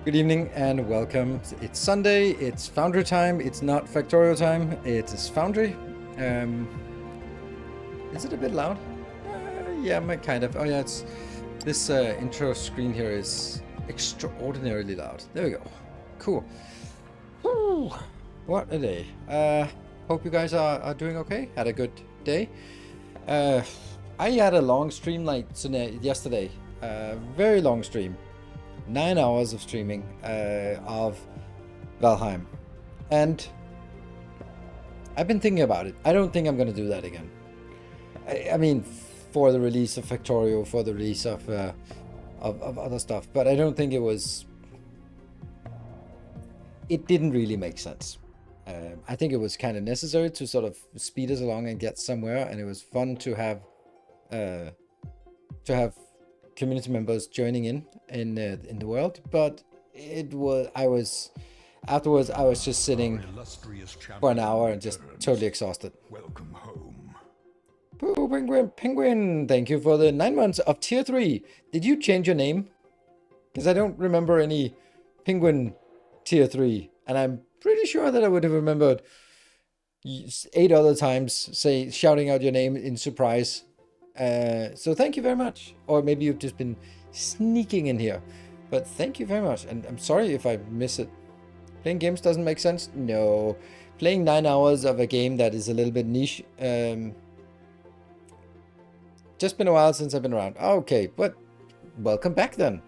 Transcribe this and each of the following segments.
Good evening and welcome. It's Sunday, it's Foundry time, it's not Factorial time, it is Foundry. Is it a bit loud? Yeah, kind of. Oh yeah, it's this intro screen here is extraordinarily loud. There we go. Cool. Woo, what a day. Hope you guys are doing okay. Had a good day. I had a long stream like yesterday. Very long stream. 9 hours of streaming of Valheim. And I've been thinking about it. I don't think I'm going to do that again. I mean, for the release of Factorio, for the release of other stuff. But I don't think it was... It didn't really make sense. I think it was kind of necessary to sort of speed us along and get somewhere. And it was fun to have community members joining in the world, but afterwards I was just sitting for an hour and just totally exhausted. Welcome home. Pooh, penguin, thank you for the 9 months of tier 3. Did you change your name? Because I don't remember any penguin tier 3, and I'm pretty sure that I would have remembered 8 other times shouting out your name in surprise. So thank you very much. Or maybe you've just been sneaking in here. But thank you very much. And I'm sorry if I miss it. Playing games doesn't make sense? No. Playing 9 hours of a game that is a little bit niche. Just been a while since I've been around. Okay, but welcome back then.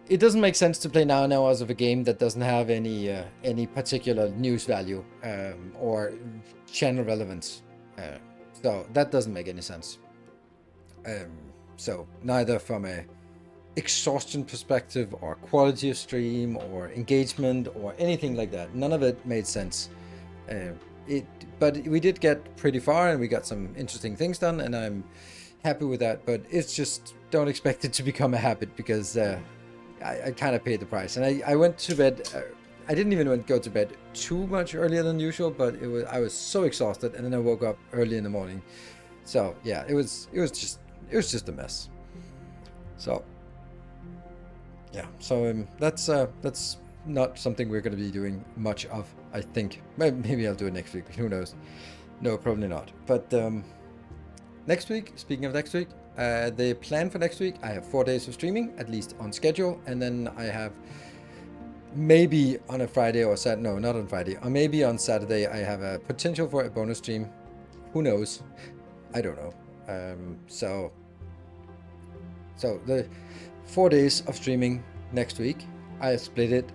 It doesn't make sense to play 9 hours of a game that doesn't have any particular news value or channel relevance. So that doesn't make any sense. So neither from a exhaustion perspective or quality of stream or engagement or anything like that. None of it made sense. But we did get pretty far and we got some interesting things done and I'm happy with that. But it's just, don't expect it to become a habit because I kind of paid the price. And I went to bed... I didn't even go to bed too much earlier than usual, but I was so exhausted, and then I woke up early in the morning. So yeah, it was just a mess. So yeah, so that's not something we're going to be doing much of. I think maybe I'll do it next week. Who knows? No, probably not. But next week, speaking of next week, the plan for next week, I have 4 days of streaming at least on schedule, and then I have. Maybe on a Friday or Saturday, no, not on Friday, or maybe on Saturday I have a potential for a bonus stream. Who knows? I don't know. So the 4 days of streaming next week, I split it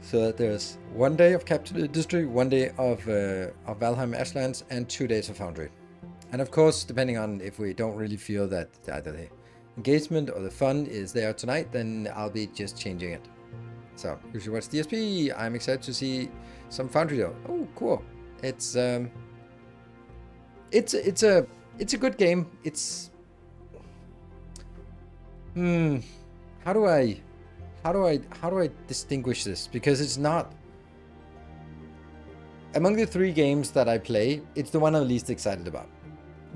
so that there's 1 day of Captain Industry, 1 day of Valheim Ashlands, and 2 days of Foundry. And of course, depending on if we don't really feel that either the engagement or the fun is there tonight, then I'll be just changing it. So, you should watch DSP. I'm excited to see some Foundry though. Oh, cool. It's a good game. It's how do I distinguish this? Because it's not among the 3 games that I play, it's the one I'm least excited about.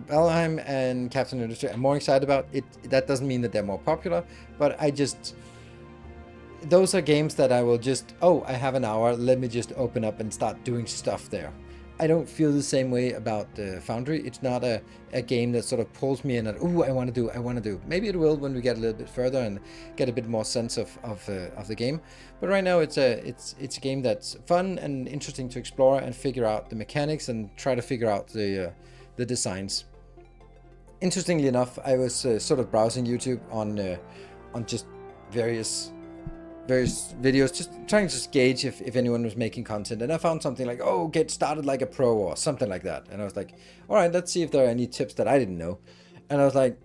Valheim and Captain Industry I'm more excited about. That doesn't mean that they're more popular, but those are games that I will just, I have an hour, let me just open up and start doing stuff there. I don't feel the same way about Foundry. It's not a game that sort of pulls me in and, I want to do. Maybe it will when we get a little bit further and get a bit more sense of the game. But right now it's a game that's fun and interesting to explore and figure out the mechanics and try to figure out the designs. Interestingly enough, I was sort of browsing YouTube on just various videos, just trying to gauge if anyone was making content, and I found something like, get started like a pro or something like that, and I was like, all right, let's see if there are any tips that I didn't know. And I was like,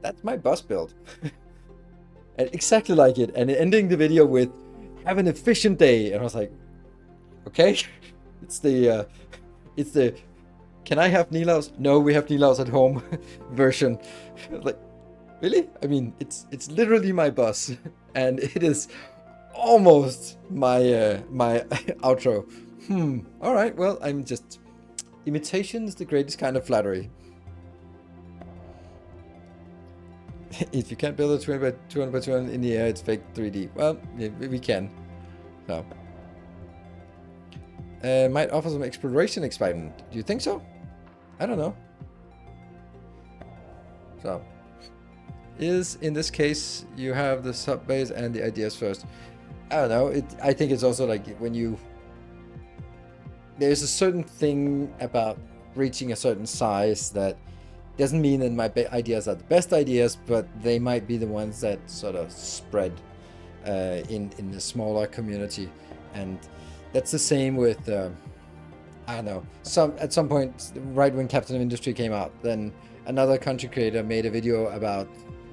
that's my bus build. And exactly like it, and ending the video with have an efficient day, and I was like, okay. it's the can I have Nilaus? No, we have Nilaus at home version. Like, really? I mean, it's literally my bus, and it is almost my my outro. All right. Well, I'm just imitation is the greatest kind of flattery. If you can't build a 200 by 200 by 200 in the air, it's fake 3D. Well, yeah, we can. So. Might offer some exploration excitement. Do you think so? I don't know. So. In this case, you have the sub base and the ideas first. I don't know. I think it's also like when you... There's a certain thing about reaching a certain size that doesn't mean that my ideas are the best ideas, but they might be the ones that sort of spread in the smaller community. And that's the same with, I don't know, at some point, right when Captain of Industry came out, then another content creator made a video about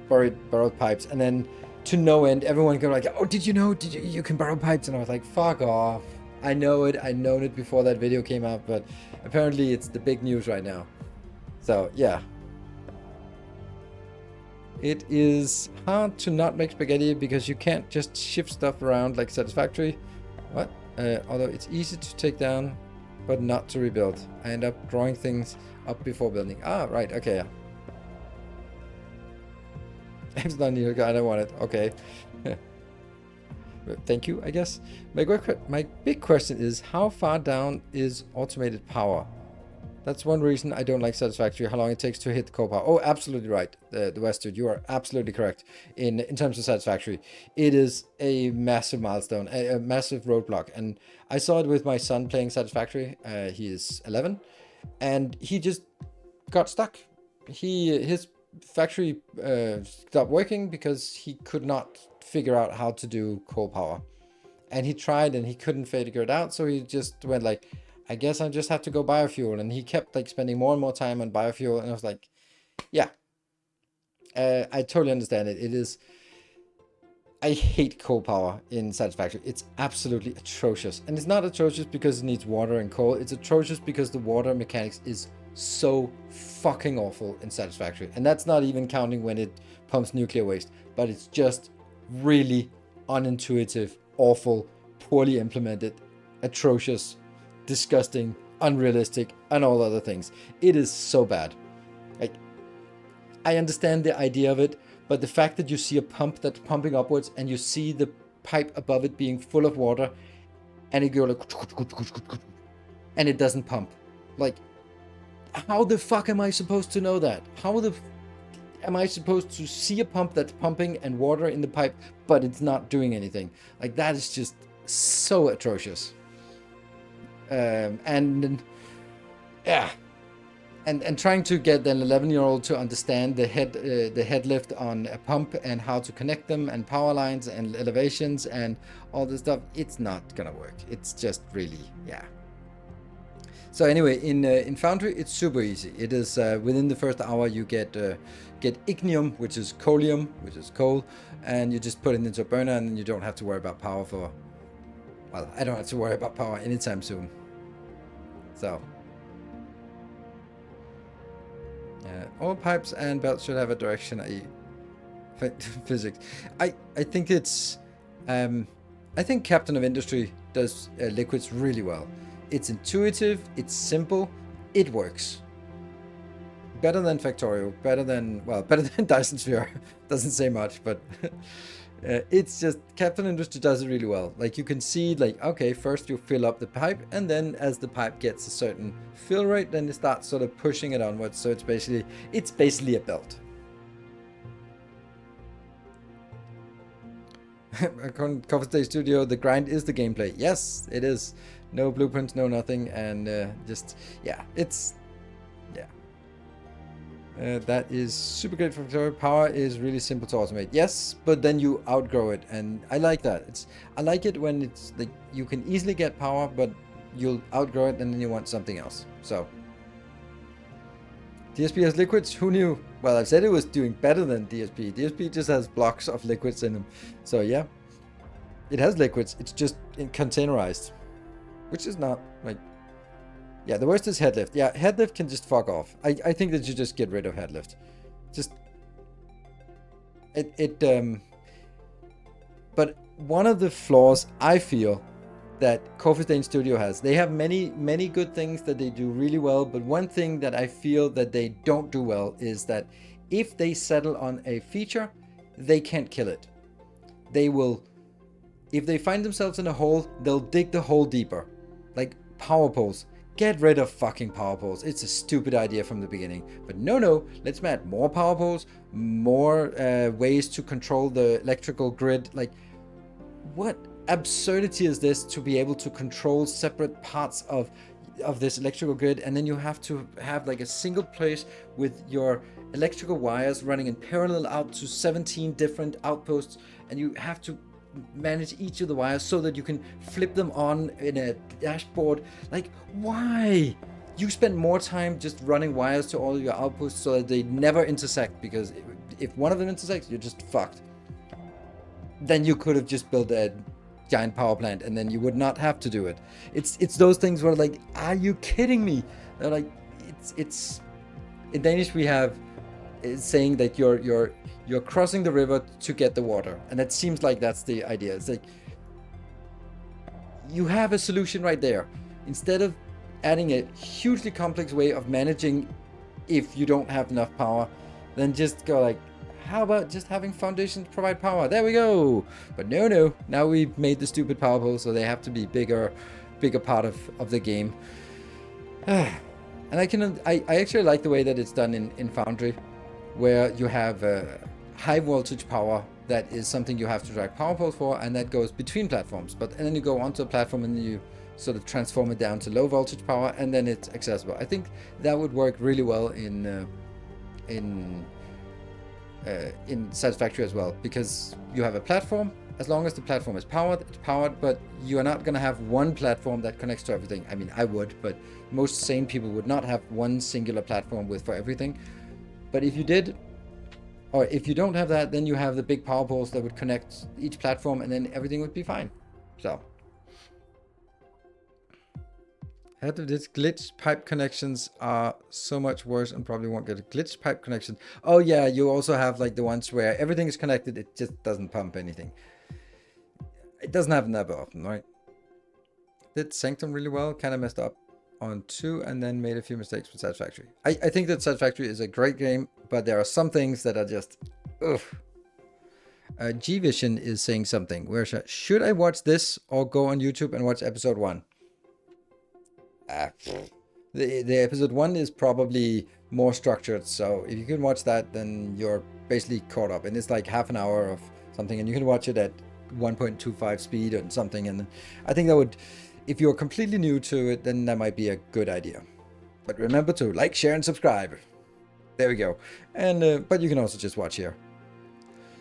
borrowed pipes, and then to no end, everyone go like, oh, did you know, you can borrow pipes? And I was like, fuck off. I know it, I'd known it before that video came out, but apparently it's the big news right now. So, yeah. It is hard to not make spaghetti because you can't just shift stuff around like Satisfactory. What? Although it's easy to take down, but not to rebuild. I end up drawing things up before building. Ah, right, okay, yeah. It's not needed, I don't want it. Okay. Thank you, I guess. My big question is, how far down is automated power? That's one reason I don't like Satisfactory, how long it takes to hit the core power. Oh, absolutely right, the West Dude. You are absolutely correct in terms of Satisfactory. It is a massive milestone, a massive roadblock. And I saw it with my son playing Satisfactory. He is 11, and he just got stuck. His factory stopped working because he could not figure out how to do coal power, and he tried and he couldn't figure it out, so he just went like, I guess I just have to go biofuel, and he kept like spending more and more time on biofuel, and I was like, yeah, I totally understand it. It is, I hate coal power in Satisfactory. It's absolutely atrocious, and it's not atrocious because it needs water and coal. It's atrocious because the water mechanics is so fucking awful in Satisfactory, and that's not even counting when it pumps nuclear waste, but it's just really unintuitive, awful, poorly implemented, atrocious, disgusting, unrealistic, and all other things. It is so bad. Like, I understand the idea of it, but the fact that you see a pump that's pumping upwards and you see the pipe above it being full of water, and it goes like, and it doesn't pump. Like, how the fuck am I supposed to know that? How the am I supposed to see a pump that's pumping and water in the pipe, but it's not doing anything? Like, that is just so atrocious. And yeah, and trying to get an 11-year-old to understand the head lift on a pump and how to connect them and power lines and elevations and all this stuff, it's not gonna work. It's just really, yeah. So anyway, in Foundry, it's super easy. It is within the first hour you get ignium, which is coalium, which is coal, and you just put it into a burner, and you don't have to worry about power for, well, I don't have to worry about power anytime soon. So all pipes and belts should have a direction, i.e. physics. I think it's I think Captain of Industry does liquids really well. It's intuitive, it's simple, it works. Better than Factorio, better than Dyson Sphere. Doesn't say much, but it's just, Captain Industry does it really well. Like, you can see, like, okay, first you fill up the pipe, and then as the pipe gets a certain fill rate, then it starts sort of pushing it onwards. So it's basically a belt. Coffee State Studio, the grind is the gameplay. Yes, it is. No blueprints, no nothing, and just, yeah, it's, yeah. That is super great for Victoria. Power is really simple to automate. Yes, but then you outgrow it, and I like that. I like it when it's like you can easily get power, but you'll outgrow it, and then you want something else. So, DSP has liquids. Who knew? Well, I've said it was doing better than DSP. DSP just has blocks of liquids in them. So yeah, it has liquids. It's just containerized, which is not like. Yeah, the worst is headlift. Yeah, headlift can just fuck off. I think that you just get rid of headlift. Just but one of the flaws I feel that Coffee Stain Studio has, they have many good things that they do really well, but one thing that I feel that they don't do well is that if they settle on a feature, they can't kill it. They will, if they find themselves in a hole, they'll dig the hole deeper. Like power poles. Get rid of fucking power poles. It's a stupid idea from the beginning. But no, let's add more power poles, more ways to control the electrical grid. Like, what absurdity is this to be able to control separate parts of this electrical grid, and then you have to have like a single place with your electrical wires running in parallel out to 17 different outposts, and you have to manage each of the wires so that you can flip them on in a dashboard. Like, why? You spend more time just running wires to all your outposts so that they never intersect, because if one of them intersects, you're just fucked. Then you could have just built a giant power plant and then you would not have to do it. It's those things where, like, are you kidding me? They're like, it's in Danish we have saying that you're crossing the river to get the water, and it seems like that's the idea. It's like, you have a solution right there. Instead of adding a hugely complex way of managing if you don't have enough power, then just go like, how about just having foundations provide power? There we go. But no, now we've made the stupid power poles, so they have to be bigger part of the game. And I actually like the way that it's done in Foundry, where you have high voltage power that is something you have to drag power poles for, and that goes between platforms. And then you go onto a platform and you sort of transform it down to low voltage power, and then it's accessible. I think that would work really well in Satisfactory as well, because you have a platform. As long as the platform is powered, it's powered, but you are not going to have one platform that connects to everything. I mean, I would, but most sane people would not have one singular platform for everything. But if you did, or if you don't have that, then you have the big power poles that would connect each platform, and then everything would be fine. So, how did this glitch pipe connections are so much worse and probably won't get a glitch pipe connection. Oh yeah, you also have like the ones where everything is connected, it just doesn't pump anything. It doesn't happen that often, right? Did Sanctum really well, kind of messed up on 2 and then made a few mistakes with Satisfactory. I think that Satisfactory is a great game, but there are some things that are just, ugh. G-Vision is saying something. Where should I watch this or go on YouTube and watch episode 1? The episode 1 is probably more structured, so if you can watch that, then you're basically caught up, and it's like half an hour of something, and you can watch it at 1.25 speed and something, and I think that would, if you're completely new to it, then that might be a good idea. But remember to like, share, and subscribe. There we go. And but you can also just watch here.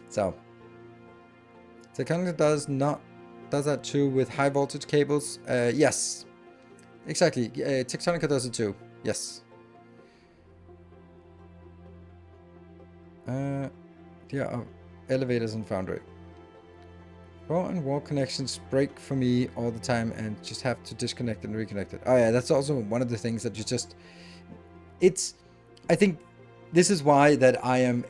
So Tectonica does that too with high voltage cables. Yes. Exactly. Tectonica does it too. Yes. Yeah, elevators in Foundry. Raw and wall connections break for me all the time and just have to disconnect and reconnect it. Oh yeah, that's also one of the things that you just... I think this is why that I am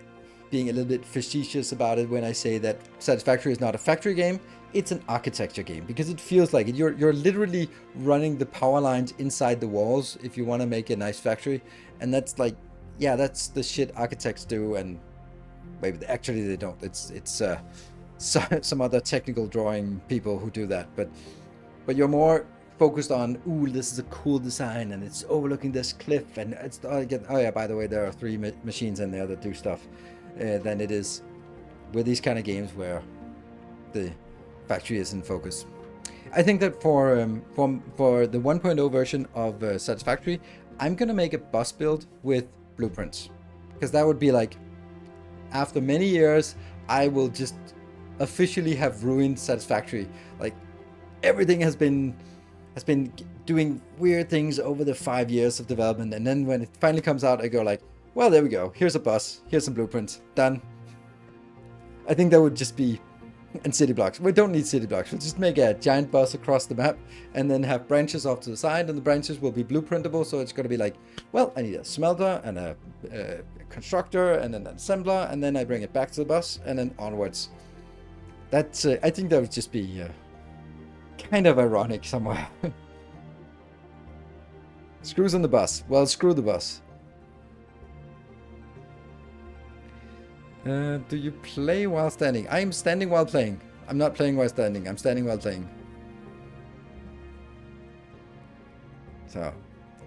being a little bit facetious about it when I say that Satisfactory is not a factory game. It's an architecture game, because it feels like it. You're literally running the power lines inside the walls if you want to make a nice factory, and that's like, yeah, that's the shit architects do, and maybe actually they don't. It's some other technical drawing people who do that, but you're more focused on, ooh, this is a cool design and it's overlooking this cliff, and it's oh yeah, by the way, there are 3 machines in there that do stuff. Than it is with these kind of games where the factory is in focus. I think that for the 1.0 version of Satisfactory, I'm gonna make a bus build with blueprints, because that would be like, after many years, I will just officially have ruined Satisfactory. Like, everything has been doing weird things over the 5 years of development, and then when it finally comes out, I go like, well, there we go. Here's a bus. Here's some blueprints. Done. I think that would just be... And city blocks. We don't need city blocks. We'll just make a giant bus across the map and then have branches off to the side, and the branches will be blueprintable. So it's going to be like, well, I need a smelter and a constructor and an assembler, and then I bring it back to the bus and then onwards. That's... I think that would just be kind of ironic somewhere. Screws on the bus. Well, screw the bus. Do you play while standing? I'm standing while playing. I'm not playing while standing. I'm standing while playing. So,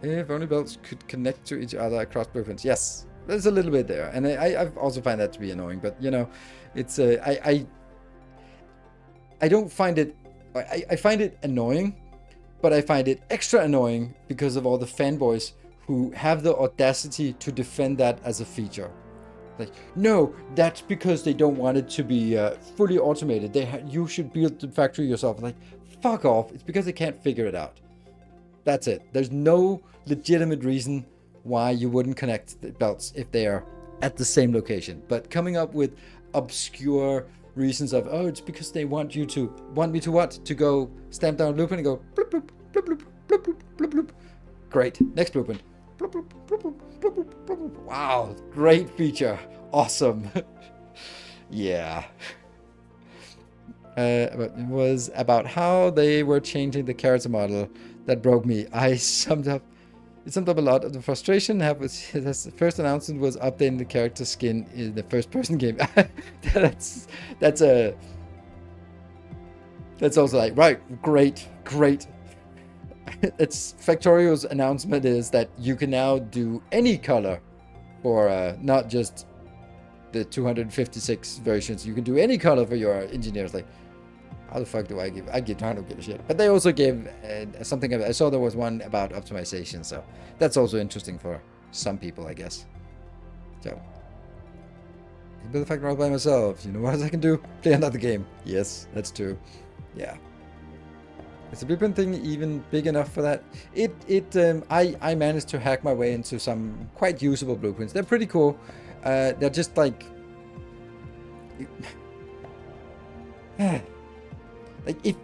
if only belts could connect to each other across blueprints. Yes, there's a little bit there, and I also find that to be annoying. But you know, it's I don't find it. I find it annoying, but I find it extra annoying because of all the fanboys who have the audacity to defend that as a feature. Like, no, that's because they don't want it to be fully automated. You should build the factory yourself. Like, fuck off. It's because they can't figure it out. That's it. There's no legitimate reason why you wouldn't connect the belts if they are at the same location. But coming up with obscure reasons of, oh, it's because they want me to what? To go stamp down a blueprint and go bloop, bloop, bloop, bloop, bloop, bloop, bloop, bloop. Great. Next blueprint. Bloop, bloop, bloop, bloop, bloop, bloop, bloop, bloop. Wow. Great feature. Awesome. Yeah. But it was about how they were changing the character model that broke me. It summed up a lot of the frustration I have with the first announcement was updating the character skin in the first person game. that's also like, right, great. It's Factorio's announcement is that you can now do any color for not just the 256 versions. You can do any color for your engineers. Like, how the fuck do I give? I don't give a shit. But they also gave something. I saw there was one about optimization, so that's also interesting for some people, I guess. So, I can build the factory all by myself. You know what else I can do? Play another game. Yes, that's true. Yeah. Is the blueprint thing even big enough for that? I managed to hack my way into some quite usable blueprints. They're pretty cool. They're just like like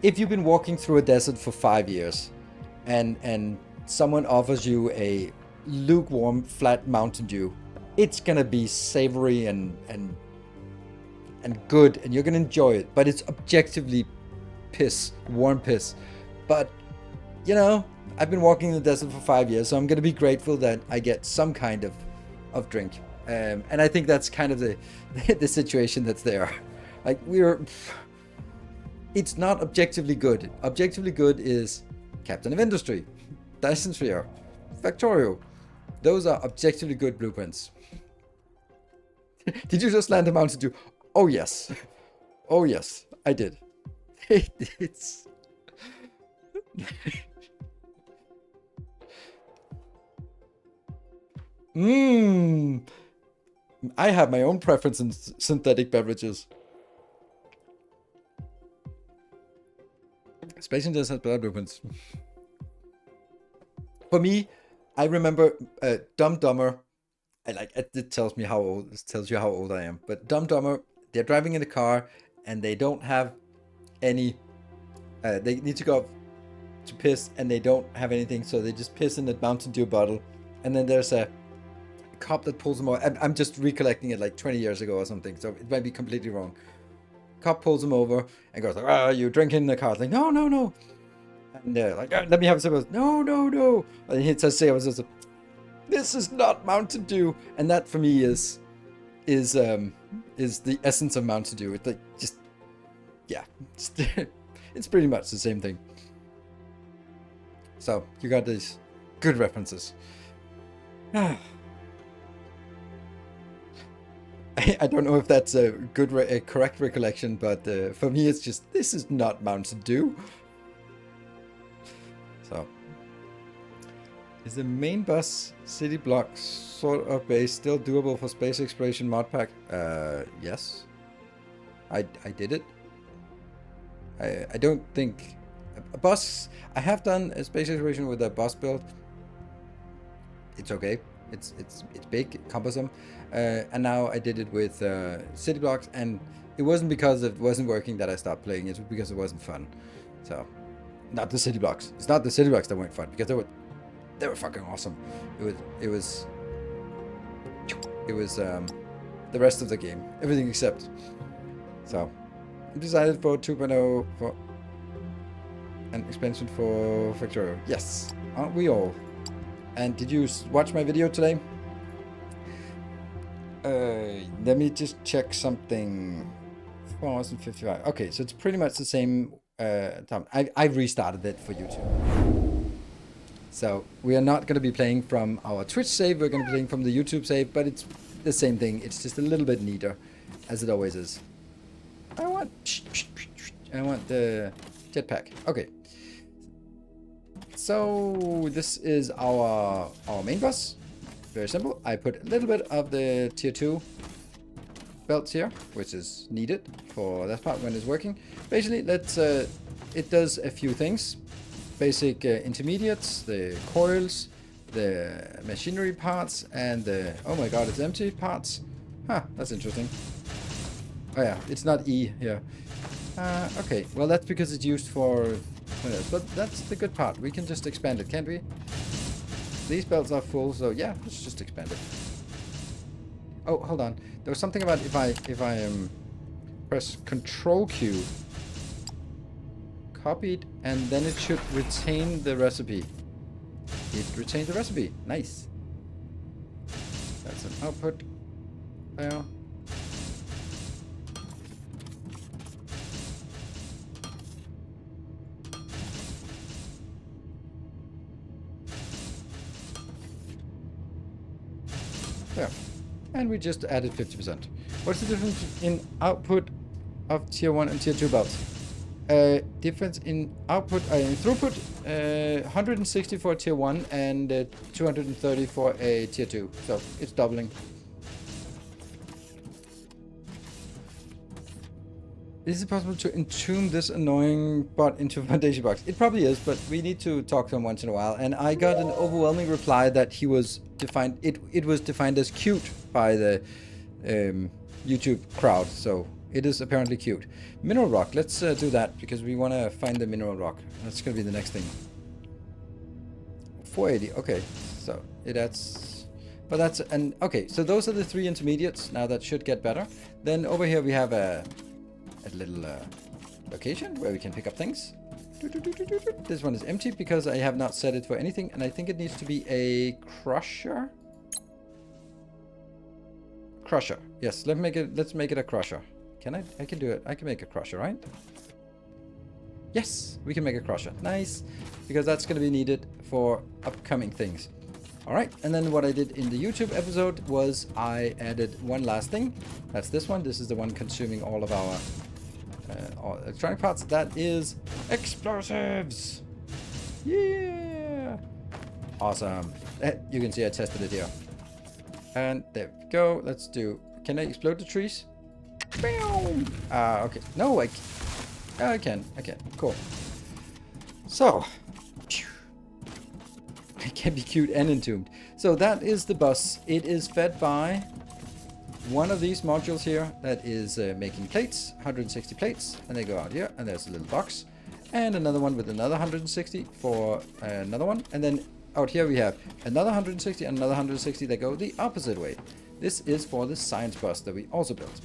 if you've been walking through a desert for 5 years and someone offers you a lukewarm flat Mountain Dew, it's gonna be savory and good, and you're gonna enjoy it, but it's objectively warm piss. But you know, I've been walking in the desert for 5 years, so I'm gonna be grateful that I get some kind of drink, and I think that's kind of the situation that's there. Like, it's not objectively good. Objectively good is Captain of Industry, Dyson Sphere, Factorio. Those are objectively good blueprints. Did you just land a Mountain Dew? Oh yes, oh yes, I did. It's I have my own preference in synthetic beverages. Space Invaders has better blueprints. For me, I remember Dumb Dumber. It tells you how old I am. But Dumb Dumber, they're driving in a car and they don't have any. They need to go up to piss and they don't have anything, so they just piss in the Mountain Dew bottle. And then there's a cop that pulls them over. I'm just recollecting it like 20 years ago or something, so it might be completely wrong. Cop pulls him over and goes like, "Oh, you drinking in the car?" Like, no. And they're like, "Let me have a sip." No. And he says, "This is not Mountain Dew." And that for me is the essence of Mountain Dew. It's like, just, yeah, it's pretty much the same thing. So you got these good references. I don't know if that's a correct recollection, but for me it's just, this is not Mountain Dew. So, is the main bus city block sort of base still doable for space exploration mod pack? Yes. I did it. I don't think a bus. I have done a space exploration with a bus build. It's okay. It's big, cumbersome, and now I did it with city blocks, and it wasn't because it wasn't working that I stopped playing. It was because it wasn't fun. So, not the city blocks. It's not the city blocks that weren't fun, because they were fucking awesome. It was the rest of the game, everything except. So, I decided for 2.0 for an expansion for Factorio. Yes, aren't we all? And did you watch my video today? Let me just check something. 4,055. Okay, so it's pretty much the same time. I restarted it for YouTube. So we are not going to be playing from our Twitch save. We're going to be playing from the YouTube save, but it's the same thing. It's just a little bit neater, as it always is. I want the jetpack. Okay. So this is our main boss. Very simple. I put a little bit of the tier 2 belts here, which is needed for that part when it's working. Basically, it does a few things. Basic intermediates, the coils, the machinery parts, and the, oh my god, it's empty parts. Huh, that's interesting. Oh yeah, it's not E here. Okay, well that's because it's used for, but that's the good part. We can just expand it, can't we? These belts are full, so yeah, let's just expand it. Oh, hold on. There was something about if I press Control Q, copied, and then it should retain the recipe. It retained the recipe. Nice. That's an output. There. There. And we just added 50%. What's the difference in output of tier 1 and tier 2 belts? Difference in output, in throughput, 160 for tier 1 and 230 for a tier 2. So it's doubling. Is it possible to entomb this annoying bot into Foundation box? It probably is, but we need to talk to him once in a while. And I got an overwhelming reply that he was defined. It was defined as cute by the YouTube crowd, so it is apparently cute. Mineral rock. Let's do that because we want to find the mineral rock. That's gonna be the next thing. 480. Okay, so it adds. But that's okay. So those are the 3 intermediates. Now that should get better. Then over here we have a little location where we can pick up things. This one is empty because I have not set it for anything, and I think it needs to be a crusher. Crusher. Yes, let's make it a crusher. Can I can do it. I can make a crusher, right? Yes, we can make a crusher. Nice, because that's going to be needed for upcoming things. All right, and then what I did in the YouTube episode was I added one last thing. That's this one. This is the one consuming all of our electronic parts. That is explosives. Yeah. Awesome. You can see I tested it here. And there we go. Let's do... Can I explode the trees? Okay. No, I can. Cool. So... It can be cute and entombed. So that is the bus. It is fed by one of these modules here that is making plates, 160 plates, and they go out here, and there's a little box, and another one with another 160 for another one, and then out here we have another 160 and another 160 that go the opposite way. This is for the science bus that we also built.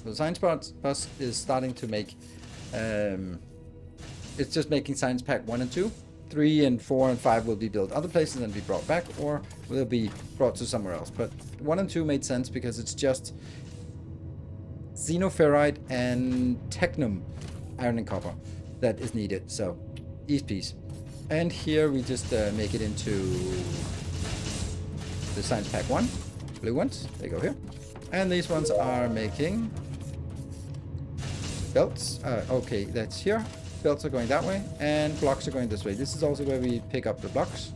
So the science bus is starting to make, it's just making science pack 1 and 2. 3 and 4 and 5 will be built other places and be brought back, or will be brought to somewhere else. But 1 and 2 made sense because it's just xenoferrite and technum, iron and copper, that is needed. So easy piece. And here we just make it into the science pack 1, blue ones. They go here, and these ones are making belts. Okay, that's here. Belts are going that way, and blocks are going this way. This is also where we pick up the blocks.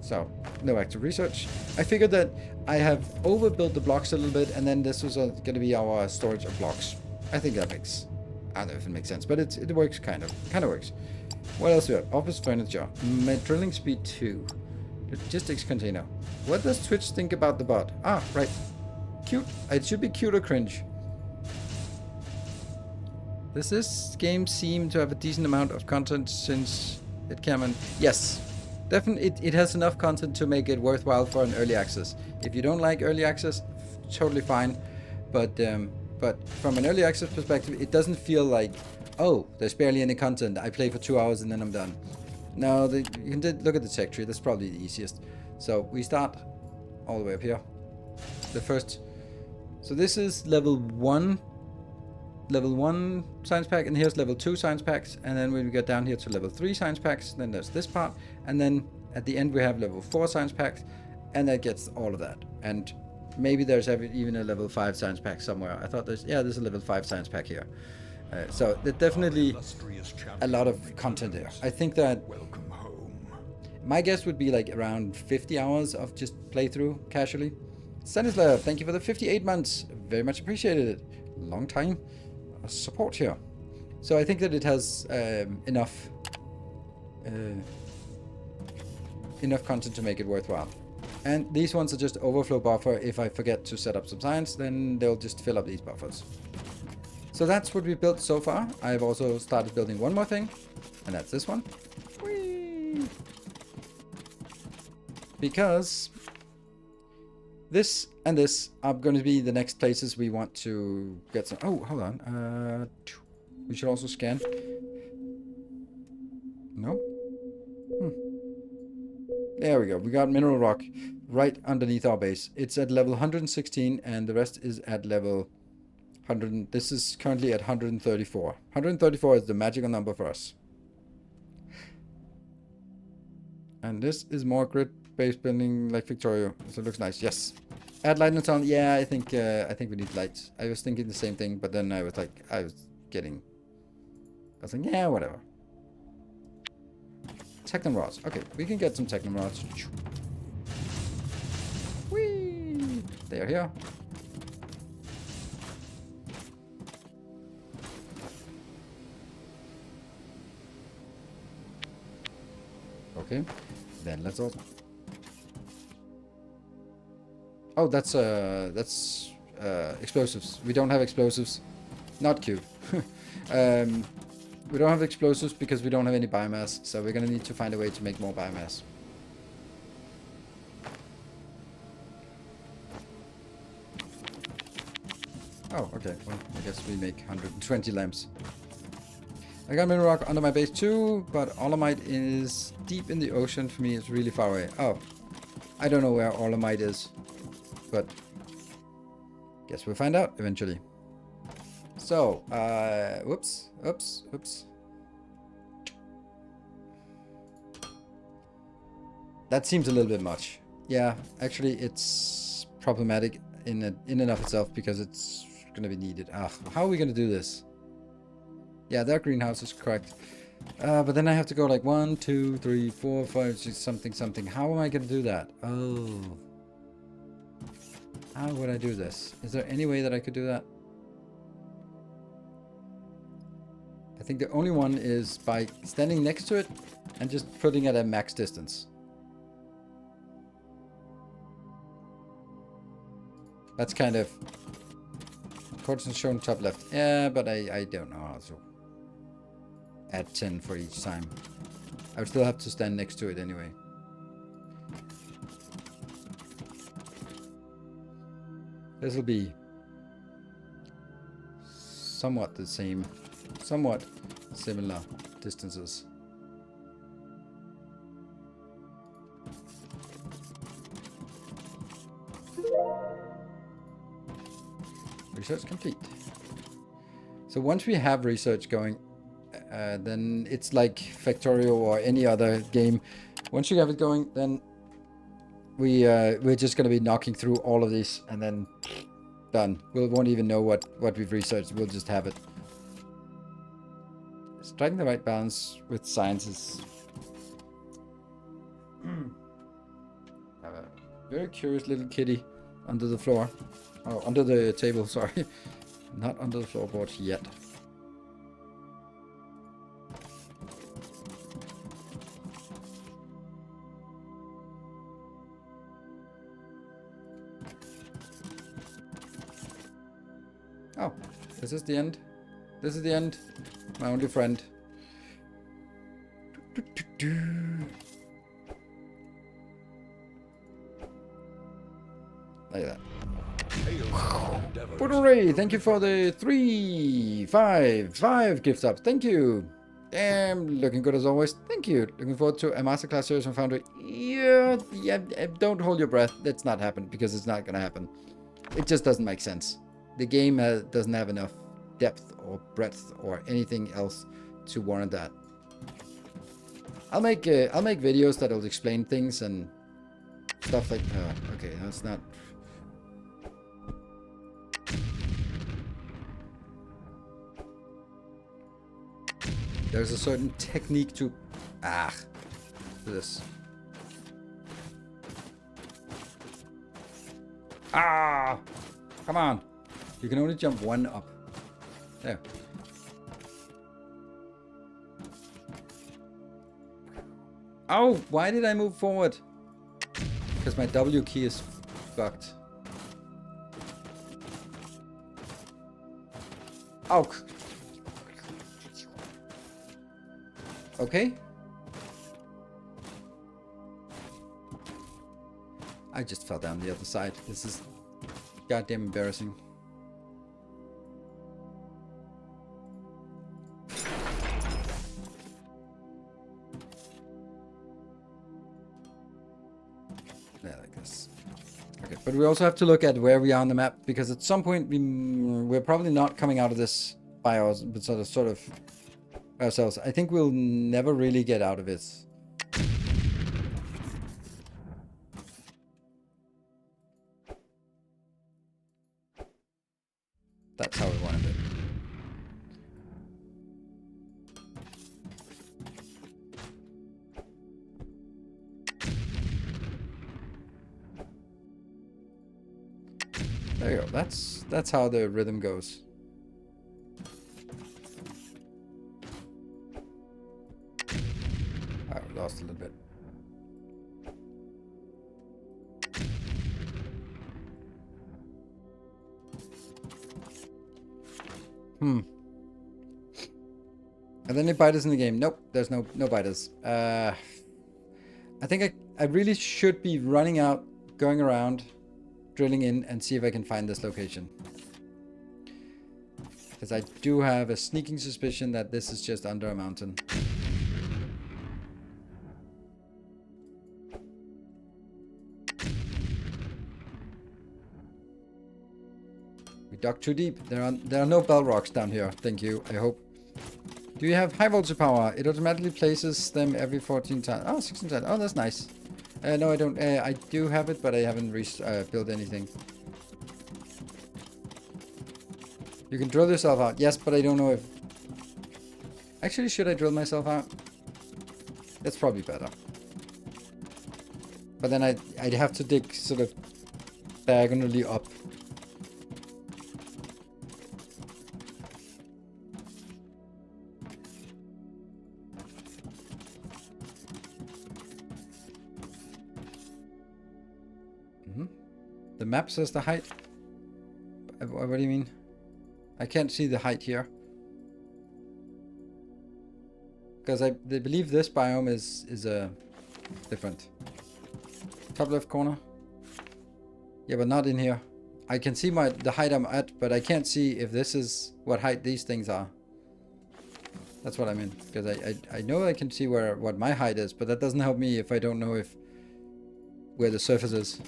So, no active research. I figured that I have overbuilt the blocks a little bit, and then this was going to be our storage of blocks. I think that makes... I don't know if it makes sense, but it works kind of. Kind of works. What else do we have? Office furniture. Drilling speed 2. Logistics container. What does Twitch think about the bot? Ah, right. Cute. It should be cute or cringe. Does this game seem to have a decent amount of content since it came in? Yes, definitely. It has enough content to make it worthwhile for an early access. If you don't like early access, totally fine. But from an early access perspective, it doesn't feel like, oh, there's barely any content. I play for 2 hours and then I'm done. No, you can look at the tech tree. That's probably the easiest. So we start all the way up here. The first. So this is level 1 science pack, and here's level 2 science packs, and then when we get down here to level 3 science packs, then there's this part, and then at the end we have level 4 science packs, and that gets all of that. And maybe there's even a level 5 science pack somewhere. I thought there's a level 5 science pack here. So there's definitely a lot of content there. I think that my guess would be like around 50 hours of just playthrough casually. Stanislav, thank you for the 58 months. Very much appreciated it. Long time support here. So I think that it has enough content to make it worthwhile. And these ones are just overflow buffer. If I forget to set up some science, then they'll just fill up these buffers. So that's what we built so far. I've also started building one more thing, and that's this one. Whee! Because this and this are going to be the next places we want to get some. Oh, hold on. We should also scan. No? There we go. We got mineral rock right underneath our base. It's at level 116, and the rest is at level 100. This is currently at 134. 134 is the magical number for us. And this is more grid-based building like Victoria. So it looks nice. Yes. Add light in the tunnel. Yeah, I think we need lights. I was thinking the same thing, but then I was like, I was like, yeah, whatever. Techno rods. Okay, we can get some techno rods. Whee! They are here. Okay, then let's also. Oh, that's explosives. We don't have explosives. Not cute. We don't have explosives because we don't have any biomass, so we're gonna need to find a way to make more biomass. Oh, okay. Well, I guess we make 120 lamps. I got mineral rock under my base too, but Olamite is deep in the ocean. For me, it's really far away. Oh, I don't know where Olamite is, but guess we'll find out eventually. So, whoops. That seems a little bit much. Yeah, actually, it's problematic in and of itself because it's gonna be needed. How are we gonna do this? Yeah, that greenhouse is correct. But then I have to go like 1, 2, 3, 4, 5, 6, something. How am I gonna do that? Oh. How would I do this? Is there any way that I could do that? I think the only one is by standing next to it and just putting it at max distance. That's kind of... coordinates shown top left. Yeah, but I don't know how to add 10 for each time. I would still have to stand next to it anyway. This will be somewhat the same, somewhat similar distances. Research complete. So once we have research going, then it's like Factorio or any other game. Once you have it going, then we're just going to be knocking through all of these and then done. We won't even know what we've researched. We'll just have it. Striking the right balance with science is... have a very curious little kitty under the floor. Oh, under the table, sorry. Not under the floorboards yet. Oh, this is the end. This is the end. My only friend. Like that. Hooray! Thank you for the 3, 5 gift subs. Thank you. Damn, looking good as always. Thank you. Looking forward to a masterclass series on Foundry. Yeah, don't hold your breath. That's not happen because it's not gonna happen. It just doesn't make sense. The game doesn't have enough depth or breadth or anything else to warrant that. I'll make videos that'll explain things and stuff like. Okay, that's not. There's a certain technique to this. Come on. You can only jump one up. There. Oh, why did I move forward? Because my W key is fucked. Oh. Okay. I just fell down the other side. This is goddamn embarrassing. Yeah, like this. Okay, but we also have to look at where we are on the map, because at some point we're probably not coming out of this by ourselves, sort of ourselves. I think we'll never really get out of it. That's how we wanted it. There you go. That's how the rhythm goes. I lost a little bit. Are there any biters in the game? Nope, there's no biters. I think I really should be running out, going around, drilling in, and see if I can find this location. Because I do have a sneaking suspicion that this is just under a mountain. We dug too deep. There are no bell rocks down here. Thank you. I hope. Do you have high voltage power? It automatically places them every 14 times. Oh, 16 times. Oh, that's nice. No, I don't. I do have it, but I haven't built anything. You can drill yourself out. Yes, but I don't know if... Actually, should I drill myself out? That's probably better. But then I'd have to dig sort of diagonally up. The map says the height. What do you mean? I can't see the height here. Because they believe this biome is different. Top left corner. Yeah, but not in here. I can see the height I'm at, but I can't see if this is what height these things are. That's what I mean. Because I know I can see what my height is, but that doesn't help me if I don't know where the surface is.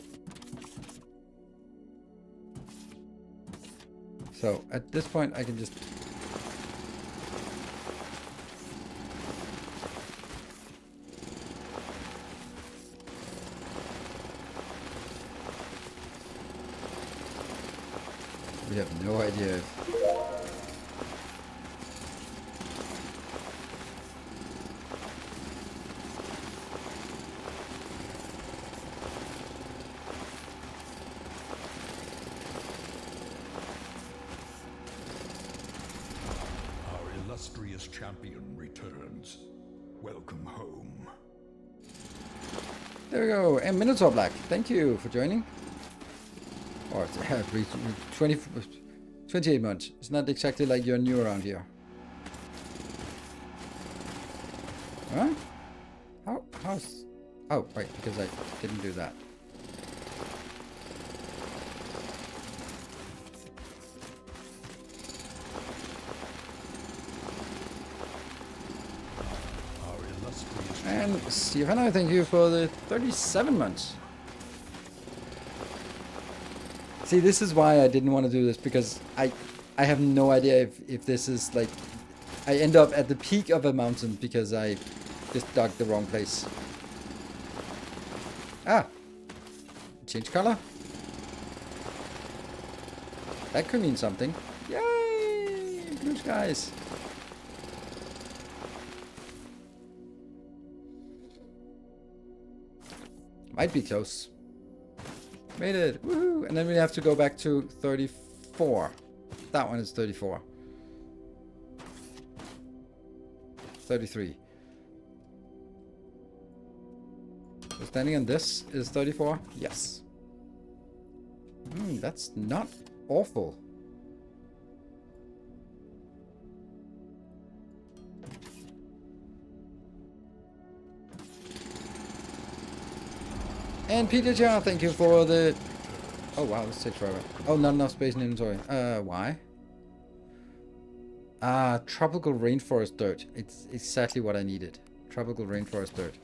So at this point I can just... We have no idea if... illustrious champion returns. Welcome home. There we go. And Minotaur Black, thank you for joining. Or 28 months. It's not exactly like you're new around here. Huh? How's... Oh, right, because I didn't do that. And Stefano, thank you for the 37 months. See, this is why I didn't want to do this, because I have no idea if this is like... I end up at the peak of a mountain because I just dug the wrong place. Ah! Change color. That could mean something. Yay! Blue skies. Might be close. Made it. Woohoo! And then we have to go back to 34. That one is 34. 33. So standing on this is 34? Yes. That's not awful. And Peter Jar, thank you for the... Oh wow, this takes forever. Oh, not enough space in inventory. Why? Tropical rainforest dirt. It's exactly what I needed. Tropical rainforest dirt.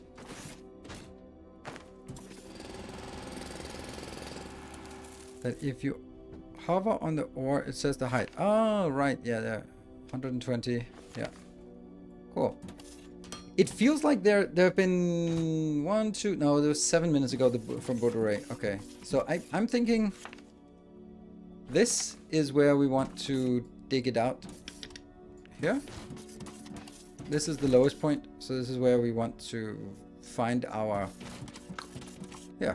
That if you hover on the ore, it says the height. Oh, right. Yeah, there. 120. Yeah. Cool. It feels like there have been 1, 2... No, there was 7 minutes ago from Bouderet. Okay. So I'm thinking this is where we want to dig it out. Here. This is the lowest point. So this is where we want to find our... Yeah.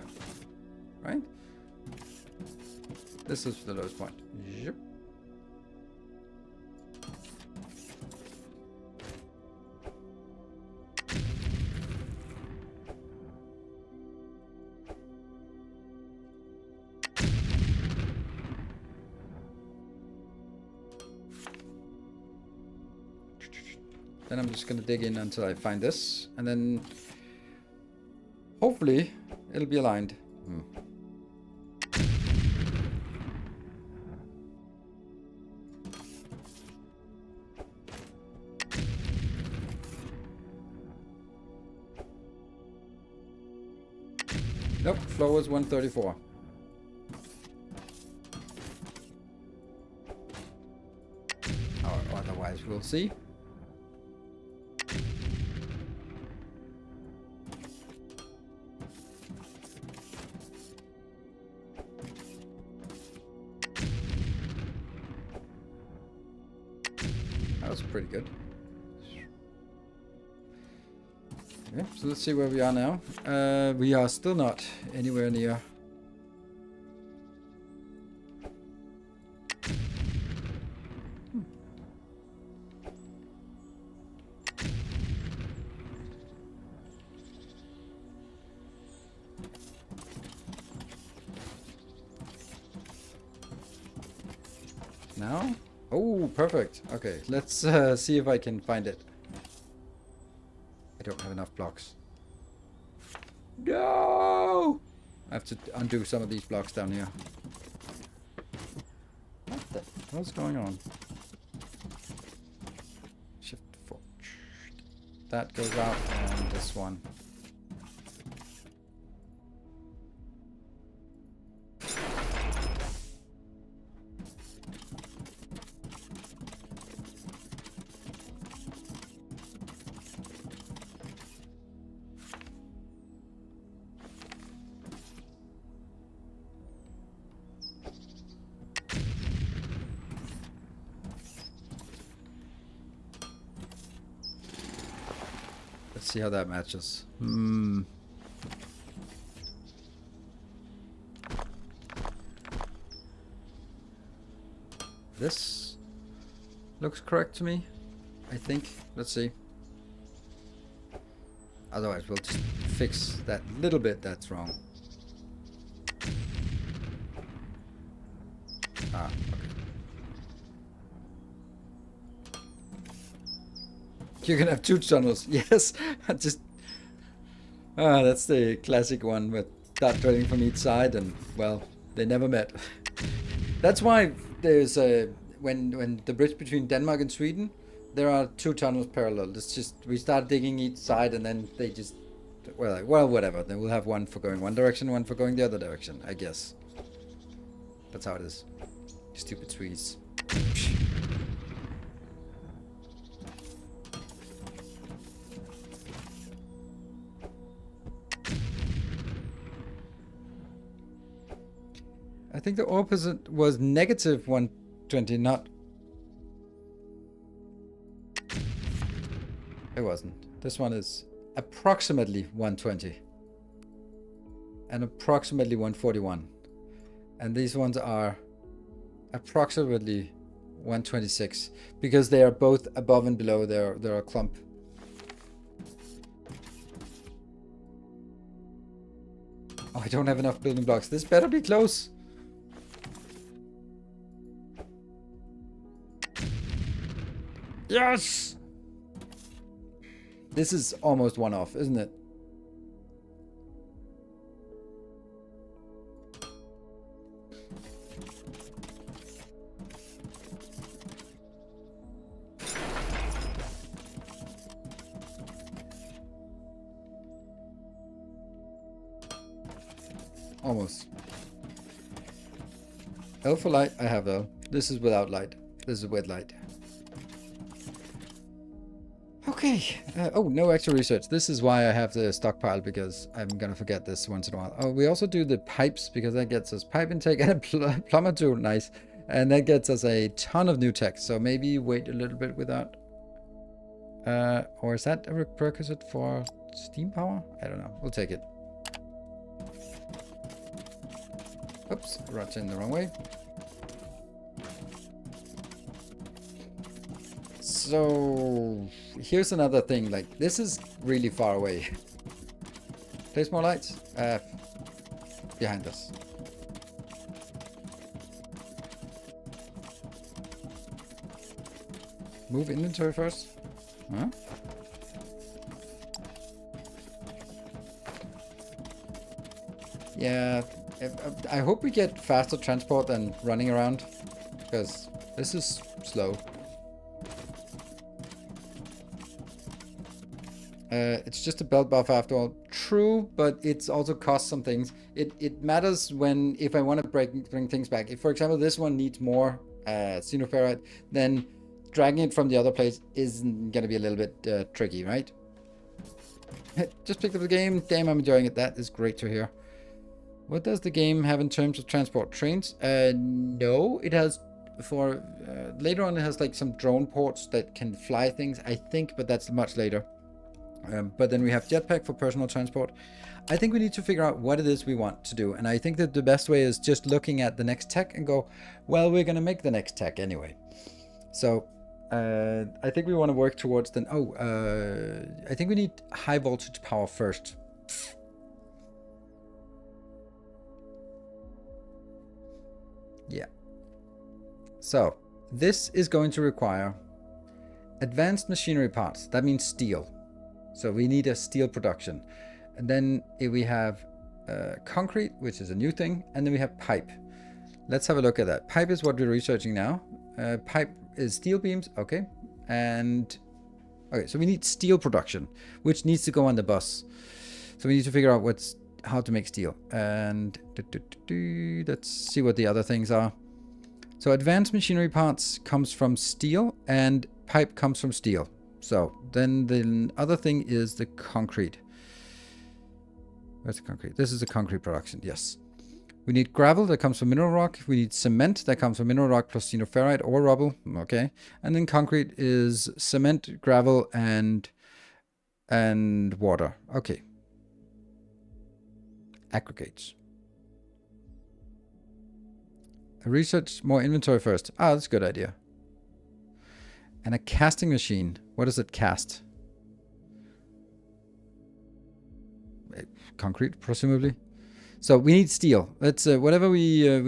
Right? This is the lowest point. Yep. Then I'm just gonna dig in until I find this, and then hopefully it'll be aligned. Nope, flow is 134. Or otherwise we'll see. That was pretty good. Okay, so let's see where we are now. We are still not anywhere near. Now? Oh, perfect. Okay, let's see if I can find it. I don't have enough blocks. No! I have to undo some of these blocks down here. What the hell's going on? Shift 4. That goes out, and this one. Let's see how that matches. This looks correct to me, I think. Let's see. Otherwise, we'll just fix that little bit that's wrong. Ah, okay. You can have 2 tunnels. Yes, just... that's the classic one with dart drilling from each side, and, well, they never met. That's why there's when the bridge between Denmark and Sweden, There are 2 tunnels parallel. It's just, we start digging each side and then they just, well, like, well, whatever. Then we'll have one for going one direction, one for going the other direction, I guess. That's how it is. Stupid Swedes. I think the opposite was negative 120, not... It wasn't. This one is approximately 120. And approximately 141. And these ones are approximately 126. Because they are both above and below. They're a clump. Oh, I don't have enough building blocks. This better be close. Yes! This is almost one off, isn't it? Almost. L for light, I have L. This is without light. This is with light. Okay. Oh, no extra research. This is why I have the stockpile, because I'm gonna forget this once in a while. Oh, we also do the pipes, because that gets us pipe intake and a plumber tool. Nice. And that gets us a ton of new tech. So maybe wait a little bit with that. Or is that a prerequisite for steam power? I don't know. We'll take it. Oops, right in the wrong way. So here's another thing, like this is really far away. Place more lights behind us. Move inventory first. Huh? Yeah, I hope we get faster transport than running around, because this is slow. It's just a belt buff after all. True, but it's also costs some things. It matters when, if I want to bring things back. If, for example, this one needs more xenoferrite, then dragging it from the other place isn't going to be a little bit tricky, right? Just picked up the game. Damn, I'm enjoying it. That is great to hear. What does the game have in terms of transport? Trains? No, it has for... later on it has like some drone ports that can fly things, I think, but that's much later. But then we have jetpack for personal transport. I think we need to figure out what it is we want to do. And I think that the best way is just looking at the next tech and go, well, we're going to make the next tech anyway. So I think we want to work towards the... I think we need high voltage power first. Yeah. So this is going to require advanced machinery parts. That means steel. So we need a steel production. And then we have concrete, which is a new thing. And then we have pipe. Let's have a look at that. Pipe is what we're researching now. Pipe is steel beams. Okay. And okay, so we need steel production, which needs to go on the bus. So we need to figure out how to make steel. And let's see what the other things are. So advanced machinery parts comes from steel and pipe comes from steel. So then the other thing is the concrete. Where's the concrete? This is the concrete production. Yes. We need gravel that comes from mineral rock. We need cement that comes from mineral rock plus xenoferrite or rubble. Okay. And then concrete is cement, gravel, and water. Okay. Aggregates. Research more inventory first. Ah, that's a good idea. And a casting machine. What does it cast? Concrete, presumably. So we need steel. Let's whatever we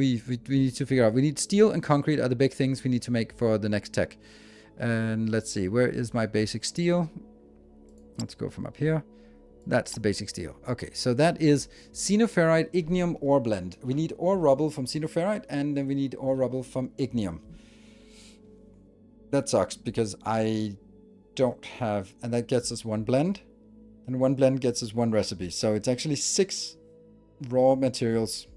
need to figure out. We need steel and concrete are the big things we need to make for the next tech. And let's see, where is my basic steel? Let's go from up here. That's the basic steel. Okay, so that is xenoferrite, ignium, ore blend. We need ore rubble from xenoferrite, and then we need ore rubble from ignium. That sucks because I don't have, and that gets us one blend, and one blend gets us one recipe. So it's actually 6 raw materials.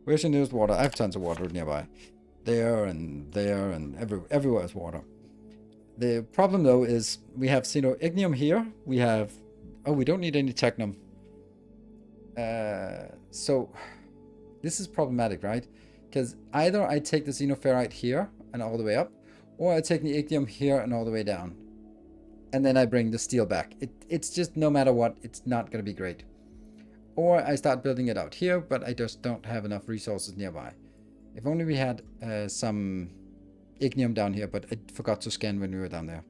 Where's your nearest water? I have tons of water nearby. There and everywhere is water. The problem though is we have ignium here. We have, oh, we don't need any technum. So this is problematic, right? Because either I take the xenoferrite here and all the way up, or I take the ignium here and all the way down. And then I bring the steel back. It's just, no matter what, it's not going to be great. Or I start building it out here, but I just don't have enough resources nearby. If only we had some ignium down here, but I forgot to scan when we were down there.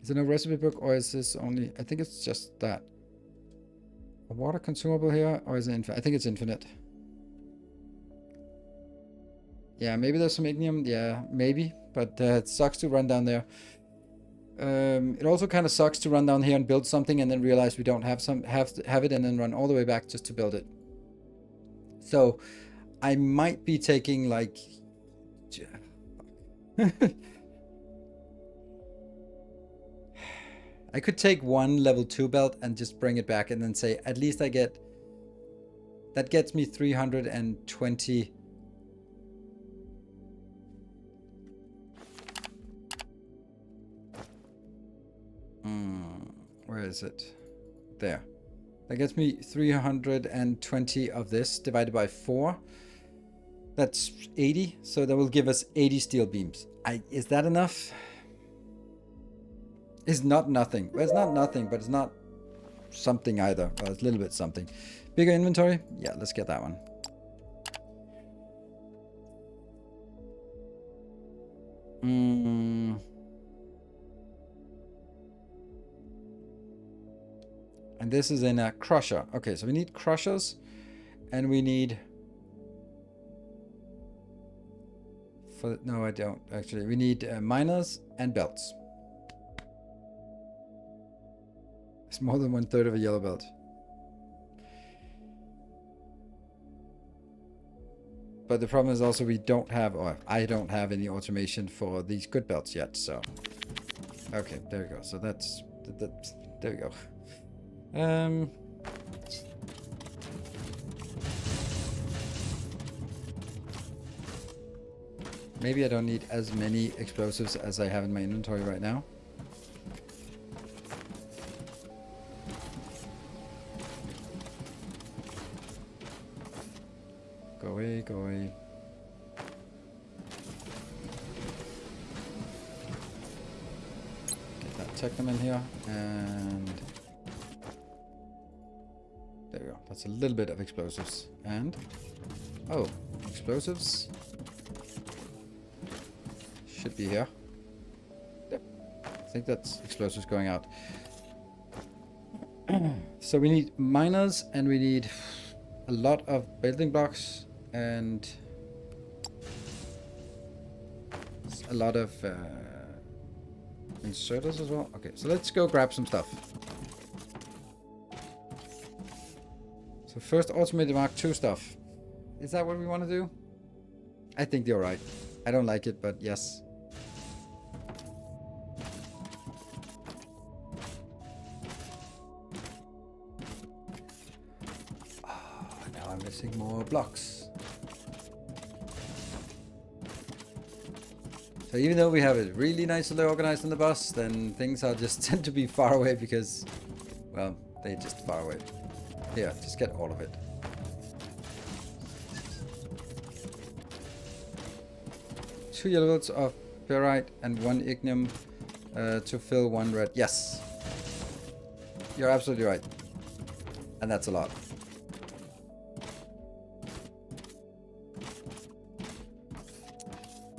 Is there no recipe book, or is this only... I think it's just that. A water consumable here, or is it infinite? I think it's infinite. Yeah, maybe there's some ignium. Yeah, maybe. But it sucks to run down there. It also kind of sucks to run down here and build something and then realize we don't have it, and then run all the way back just to build it. So I might be taking like I could take one level 2 belt and just bring it back and then say at least I get, that gets me 320. Where is it? There. That gets me 320 of this divided by 4. That's 80. So that will give us 80 steel beams. Is that enough? It's not nothing. Well, it's not nothing, but it's not something either. Well, it's a little bit something. Bigger inventory? Yeah, let's get that one. And this is in a crusher. Okay, so we need crushers, and we need... No, I don't actually. We need miners and belts. It's more than 1/3 of a yellow belt. But the problem is also we don't have, or I don't have any automation for these good belts yet. So, okay, there we go. So that's there we go. Maybe I don't need as many explosives as I have in my inventory right now. Go away, go away. Get that technum in here, and there we go. That's a little bit of explosives. And, oh, explosives should be here. Yep. I think that's explosives going out. So we need miners, and we need a lot of building blocks, and a lot of inserters as well. Okay, so let's go grab some stuff. So first, automated Mark II stuff. Is that what we want to do? I think you're right. I don't like it, but yes. Now I'm missing more blocks. So even though we have it really nicely organized on the bus, then things are just tend to be far away because, well, they're just far away. Here, just get all of it. Two yellow belts of ferrite and 1 ignium to fill 1 red. Yes. You're absolutely right. And that's a lot.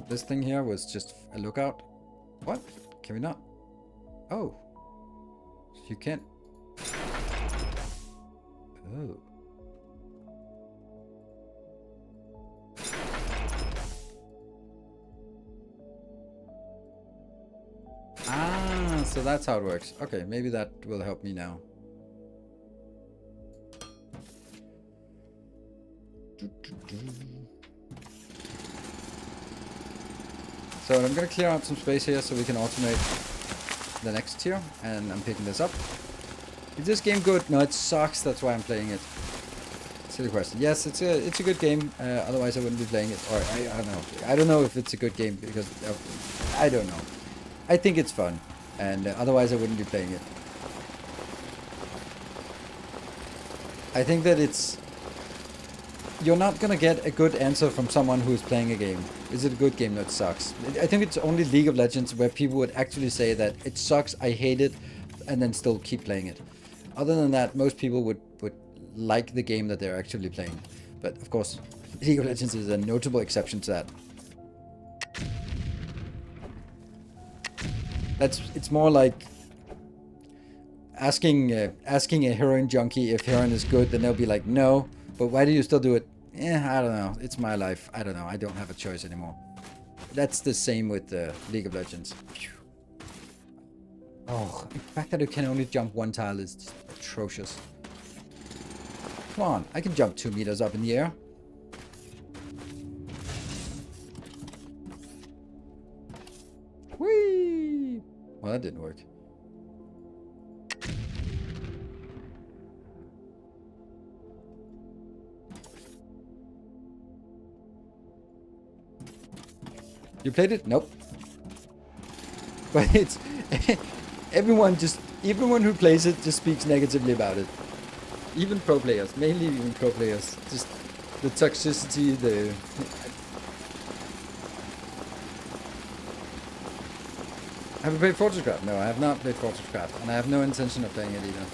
This thing here was just a lookout. What? Can we not? Oh. You can't. Oh. Ah, so that's how it works. Okay, maybe that will help me now. So I'm going to clear out some space here so we can automate the next tier, and I'm picking this up. Is this game good? No, it sucks. That's why I'm playing it. Silly question. Yes, it's a good game. Otherwise, I wouldn't be playing it. Or I don't know. I don't know if it's a good game because I don't know. I think it's fun, and otherwise I wouldn't be playing it. I think that you're not gonna get a good answer from someone who is playing a game. Is it a good game? No, it sucks. I think it's only League of Legends where people would actually say that it sucks, I hate it, and then still keep playing it. Other than that, most people would like the game that they're actually playing. But of course, League of Legends is a notable exception to that. It's more like asking a heroin junkie if heroin is good, then they'll be like, no, but why do you still do it? I don't know. It's my life. I don't know. I don't have a choice anymore. That's the same with League of Legends. Phew. Oh, the fact that you can only jump one tile is just atrocious. Come on, I can jump 2 meters up in the air. Whee! Well, that didn't work. You played it? Nope. But it's everyone who plays it just speaks negatively about it. Even pro players, mainly even pro players. Just the toxicity, Have you played Fortresscraft? No, I have not played Fortresscraft, and I have no intention of playing it either.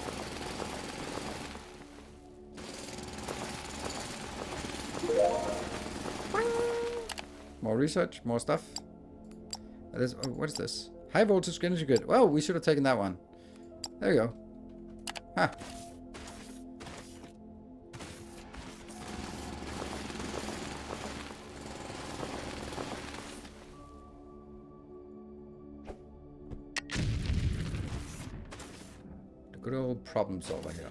More research, more stuff. What is this? High voltage energy grid. Well, we should have taken that one. There you go. Ha. The good old problem solver here.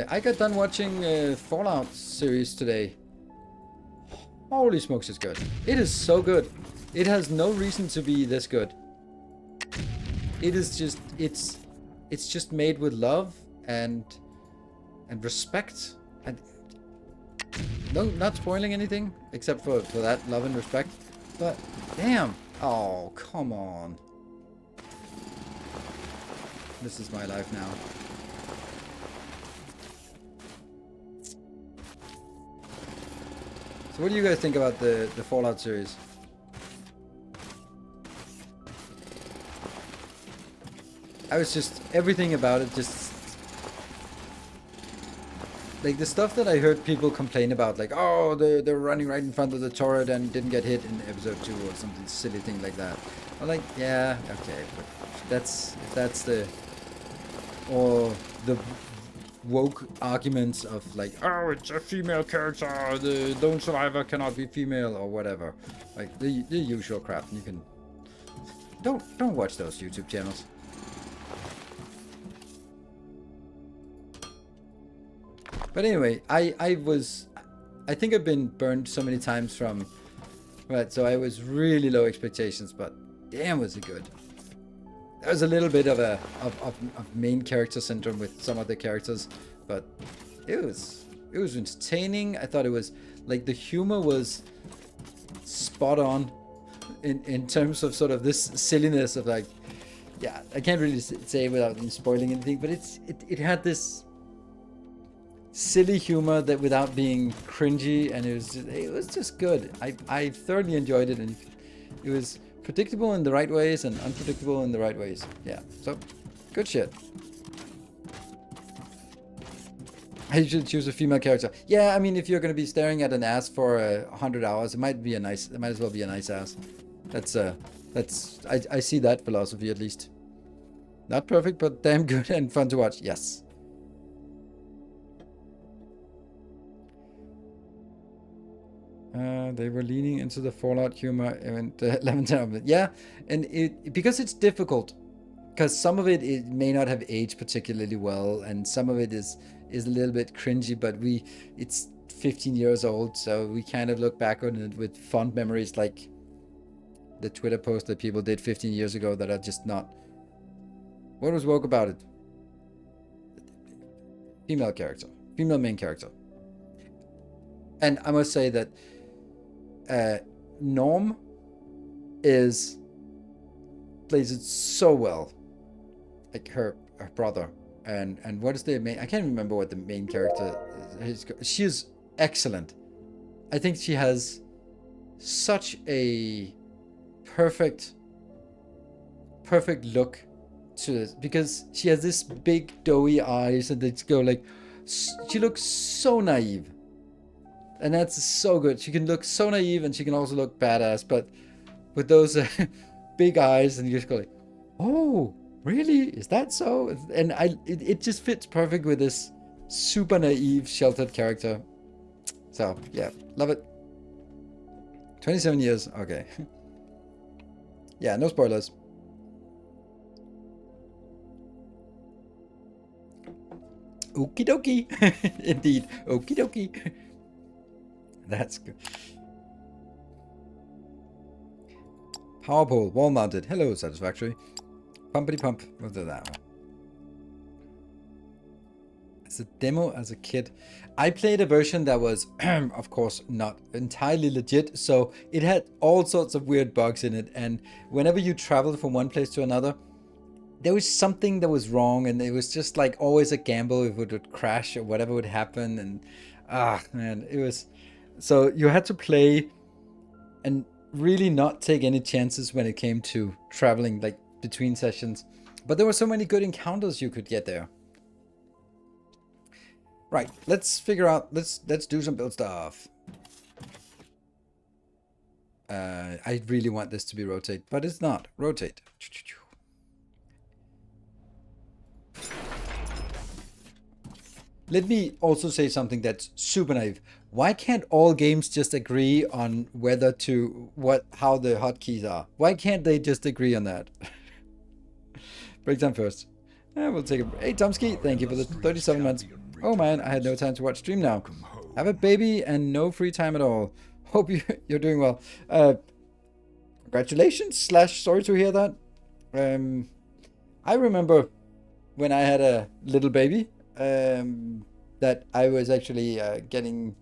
I got done watching Fallout series today. Holy smokes, it's good. It is so good. It has no reason to be this good. It is just, it's just made with love and respect. And no, not spoiling anything except for that love and respect. But damn. Oh, come on. This is my life now. So what do you guys think about the Fallout series? I was just, everything about it just... Like the stuff that I heard people complain about, like, oh, they're running right in front of the turret and didn't get hit in episode 2 or something silly thing like that. I'm like, yeah, okay, but that's the... Or the woke arguments of like, oh, it's a female character, the lone survivor cannot be female or whatever, like the usual crap. You can don't watch those YouTube channels. But anyway, I think I've been burned so many times from, right, so I was really low expectations, but damn was it good. There was a little bit of main character syndrome with some of the characters, but it was entertaining. I thought it was like the humor was spot on in terms of sort of this silliness of like, yeah, I can't really say without spoiling anything, but it had this silly humor that without being cringy, and it was just good. I thoroughly enjoyed it, and it was predictable in the right ways and unpredictable in the right ways. Yeah, so good shit. I should choose a female character. Yeah, I mean, if you're going to be staring at an ass for 100 hours, it might as well be a nice ass. I see that philosophy at least. Not perfect, but damn good and fun to watch. Yes. They were leaning into the Fallout humor and 11 of it. Yeah, and because it's difficult, because some of it may not have aged particularly well, and some of it is a little bit cringy, but it's 15 years old, so we kind of look back on it with fond memories, like the Twitter post that people did 15 years ago that are just not. What was woke about it? Female character, female main character. And I must say that Norm plays it so well, like her brother. And what is the main? I can't remember what the main character is. She is excellent. I think she has such a perfect look to it, because she has this big doughy eyes and they go like, she looks so naive, and that's so good. She can look so naive and she can also look badass, but with those big eyes, and you just go like, oh, really? Is that so? And it just fits perfect with this super naive, sheltered character. So yeah, love it. 27 years, okay. Yeah, no spoilers. Okie dokie. Indeed, okie dokie. That's good. Power pole, wall mounted. Hello, Satisfactory. Pumpity pump. What's that? As a demo as a kid, I played a version that was, of course, not entirely legit. So it had all sorts of weird bugs in it. And whenever you traveled from one place to another, there was something that was wrong. And it was just like always a gamble if it would crash or whatever would happen. And man, it was. So you had to play and really not take any chances when it came to traveling, like between sessions. But there were so many good encounters you could get there. Right, let's figure out, let's do some build stuff. I really want this to be rotate, but it's not. Rotate. Let me also say something that's super naive. Why can't all games just agree on whether to how the hotkeys are? Why can't they just agree on that? Break time first. We'll take a. Hey Tomsky, thank you for the 37 months. Oh man, I had no time to watch stream now. Have a baby and no free time at all. Hope you're doing well. Congratulations. / sorry to hear that. I remember when I had a little baby. That I was actually getting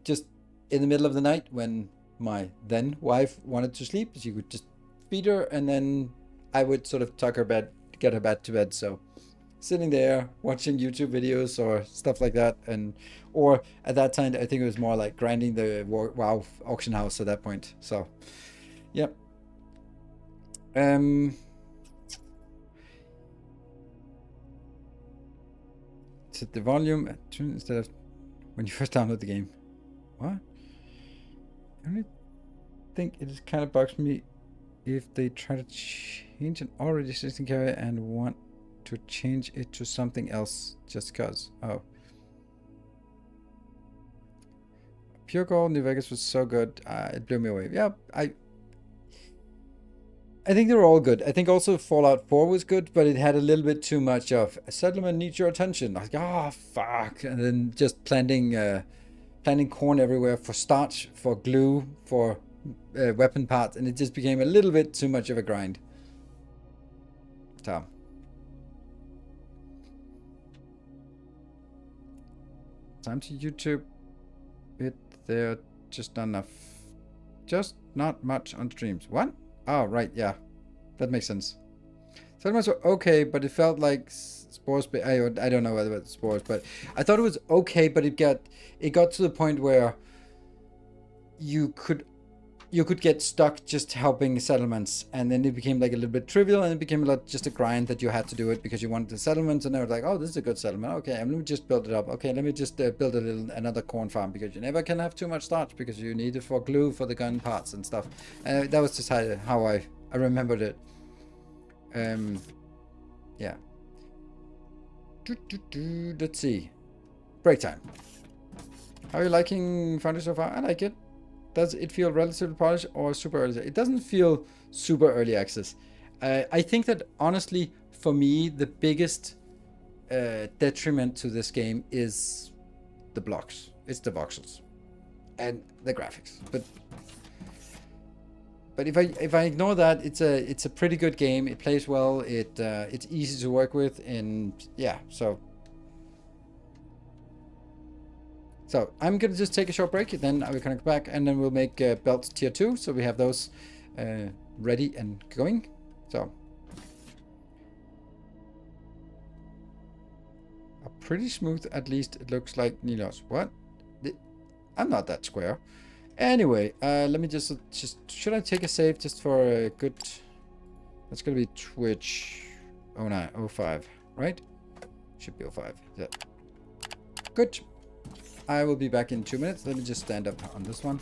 just in the middle of the night when my then wife wanted to sleep. She would just feed her, and then I would sort of tuck her bed, get her back to bed. So sitting there watching YouTube videos or stuff like that, or at that time I think it was more like grinding the WoW auction house at that point. So yep. Set the volume instead of when you first download the game. What? I really think it just kind of bugs me if they try to change an already existing character and want to change it to something else just cause. Oh. Pure Gold, New Vegas was so good. It blew me away. Yeah, I think they were all good. I think also Fallout 4 was good, but it had a little bit too much of a settlement needs your attention. Like, oh, fuck. And then just planting corn everywhere for starch, for glue, for weapon parts. And it just became a little bit too much of a grind. So. Time to YouTube. There just not enough. Just not much on streams. What? Oh, right, yeah. That makes sense. Settlements were okay, but it felt like spores. I don't know about spores, but I thought it was okay, but it got to the point where you could get stuck just helping settlements, and then it became like a little bit trivial, and it became just a grind that you had to do it because you wanted the settlements, and they were like, oh, this is a good settlement. Okay, let me just build it up. Okay, let me just build another corn farm, because you never can have too much starch because you need it for glue for the gun parts and stuff. That was just how I remembered it. Yeah. Let's see. Break time. How are you liking Foundry so far? I like it. Does it feel relatively polished or super early? It doesn't feel super early access. I think that honestly, for me, the biggest detriment to this game is the blocks. It's the voxels and the graphics. But if I ignore that, it's a pretty good game. It plays well. It's easy to work with, and yeah. So I'm gonna just take a short break. Then I will connect back, and then we'll make belts tier 2, so we have those ready and going. So pretty smooth, at least it looks like. Nilos, what? I'm not that square. Anyway, let me just should I take a save just for a good? That's gonna be Twitch 0905, right? Should be 05. Yeah. Good. I will be back in 2 minutes. Let me just stand up on this one.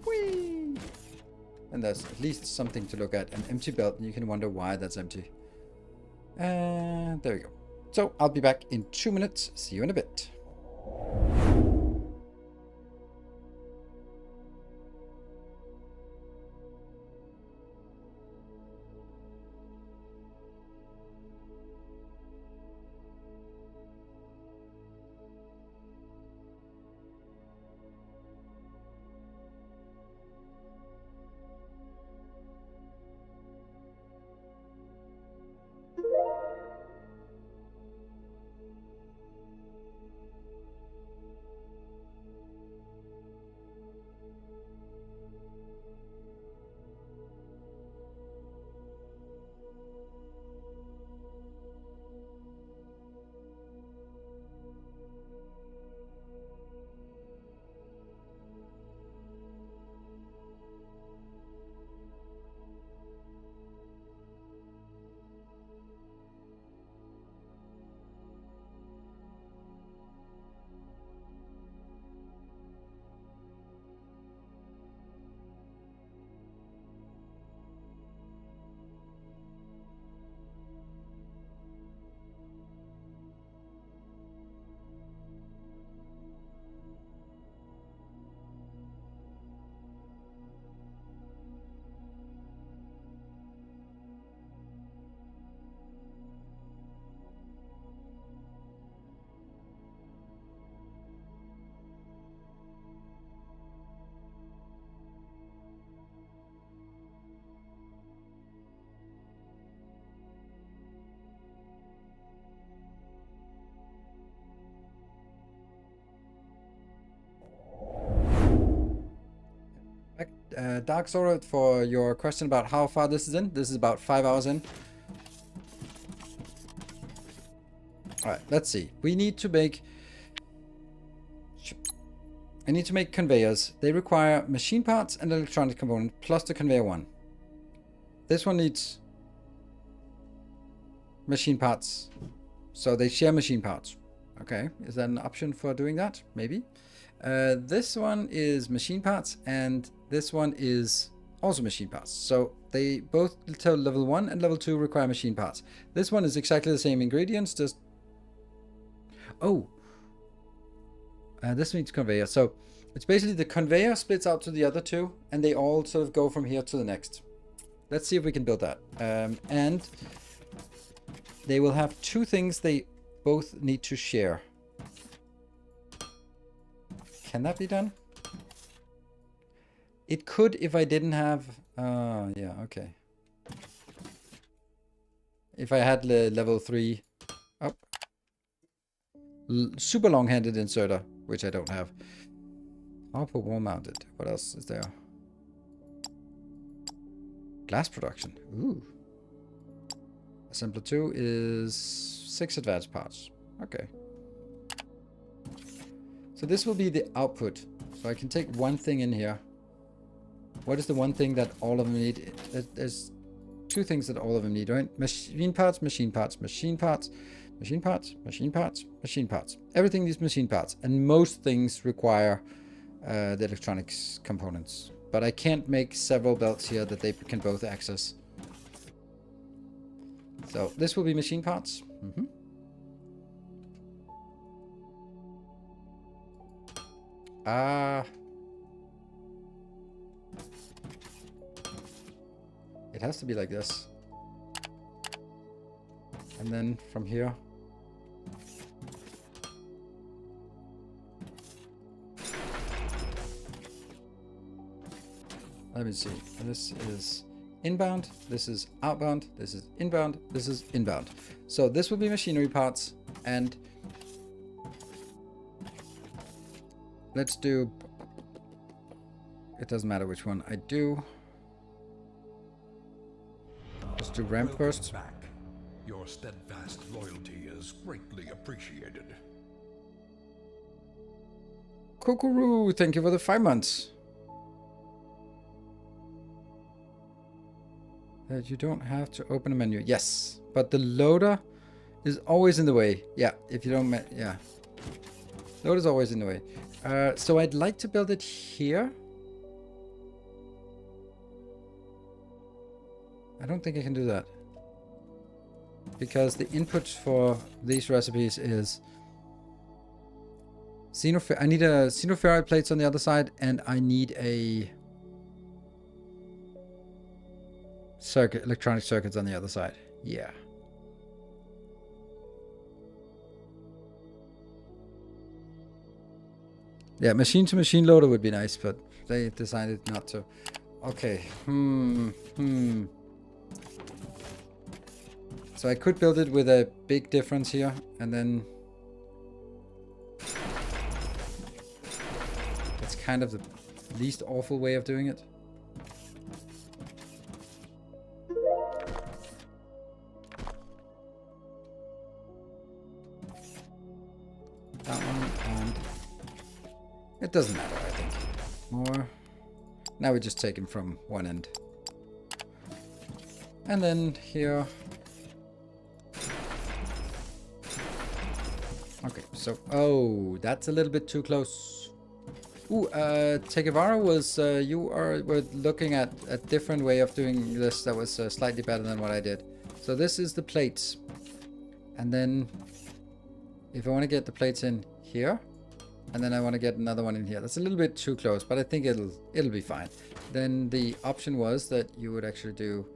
Whee! And there's at least something to look at. An empty belt, and you can wonder why that's empty. And there we go. So I'll be back in 2 minutes. See you in a bit. Dark Sword, for your question about how far this is in. This is about 5 hours in. Alright, let's see. We need to make... I need to make conveyors. They require machine parts and electronic component plus the conveyor one. This one needs machine parts. So they share machine parts. Okay, is that an option for doing that? Maybe. This one is machine parts, and this one is also machine parts. So they both tell level 1 and level 2 require machine parts. This one is exactly the same ingredients, just... Oh! This needs conveyor. So it's basically the conveyor splits out to the other two, and they all sort of go from here to the next. Let's see if we can build that. And they will have two things they both need to share. Can that be done? It could if I didn't have... yeah, okay. If I had level 3 up. Super long-handed inserter, which I don't have. Powerful wall-mounted. What else is there? Glass production. Ooh. Assembler 2 is 6 advanced parts. Okay. So this will be the output. So I can take one thing in here. What is the one thing that all of them need? There's two things that all of them need, right? Machine parts, machine parts, machine parts, machine parts, machine parts, machine parts. Everything needs machine parts. And most things require the electronics components. But I can't make several belts here that they can both access. So this will be machine parts. Mm-hmm. It has to be like this. And then from here. Let me see. This is inbound. This is outbound. This is inbound. This is inbound. So this will be machinery parts. And let's do... It doesn't matter which one I do. Let's do ramp Welcome first. back. Your steadfast loyalty is greatly appreciated. Kokoro, thank you for the 5 months. That you don't have to open a menu. Yes, but the loader is always in the way. Yeah, if you don't... Yeah. Loader's always in the way. So I'd like to build it here. I don't think I can do that. Because the input for these recipes is... I need a xenoferrite plates on the other side, and I need a... electronic circuits on the other side. Yeah. Yeah, machine to machine loader would be nice, but they decided not to. Okay. So I could build it with a big difference here, and then that's kind of the least awful way of doing it. That one, and it doesn't matter, I think. More. Now we just take him from one end. And then here. Okay, so, oh, that's a little bit too close. Ooh, Tekevara was, were looking at a different way of doing this that was slightly better than what I did. So this is the plates. And then, if I want to get the plates in here, and then I want to get another one in here. That's a little bit too close, but I think it'll be fine. Then the option was that you would actually do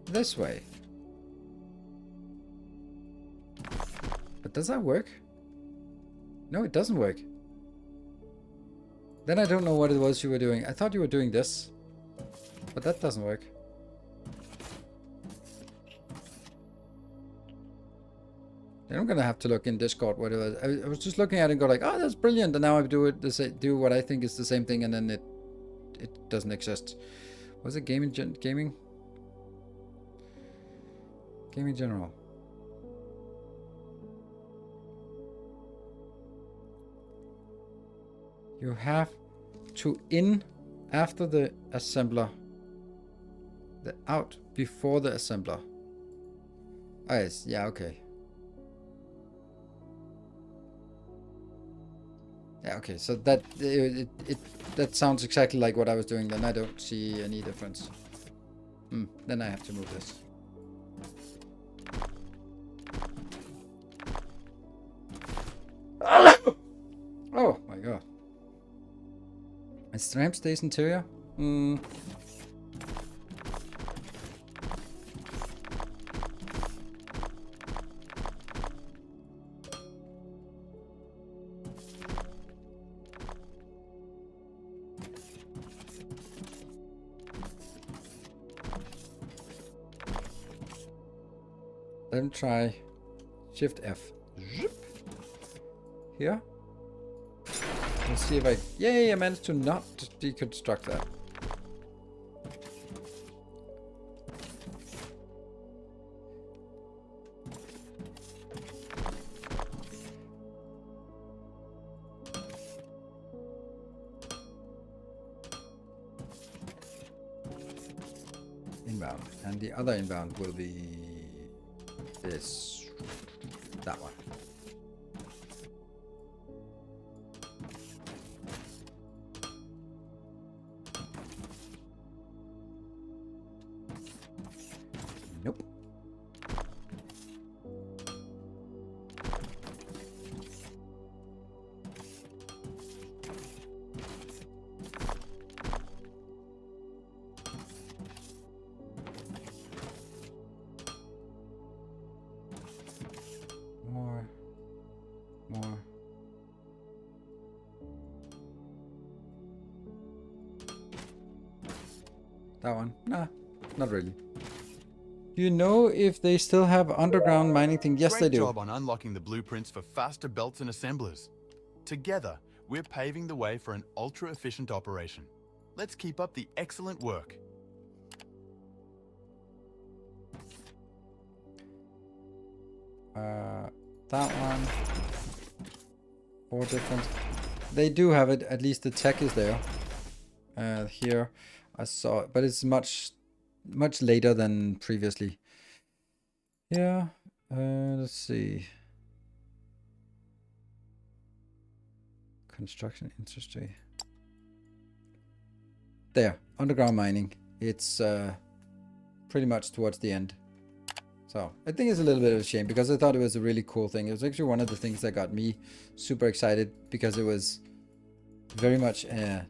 this way. But does that work? No, it doesn't work. Then I don't know what it was you were doing. I thought you were doing this, but that doesn't work. Then I'm gonna have to look in Discord what it was. I was just looking at it and go like, oh, that's brilliant, and now I do it. Do what I think is the same thing, and then it doesn't exist. Was it gaming general? You have to in after the assembler, the out before the assembler. Oh, yes, yeah, okay. Yeah, okay, so that that sounds exactly like what I was doing. Then I don't see any difference. Then I have to move this. Oh my god. Is the ramp stays interior? Let me try Shift F. Here. Let's see if I... Yay, I managed to not deconstruct that. Inbound. And the other inbound will be this. That one. Nope. More. That one? Nah, not really. Do you know if they still have underground mining thing? Yes, they Great do. job on unlocking the blueprints for faster belts and assemblers. Together, we're paving the way for an ultra-efficient operation. Let's keep up the excellent work. That one. 4 different. They do have it. At least the tech is there. Here, I saw it, but it's much later than previously. Yeah. Let's see. Construction industry. There, underground mining. It's pretty much towards the end. So I think it's a little bit of a shame because I thought it was a really cool thing. It was actually one of the things that got me super excited because it was very much a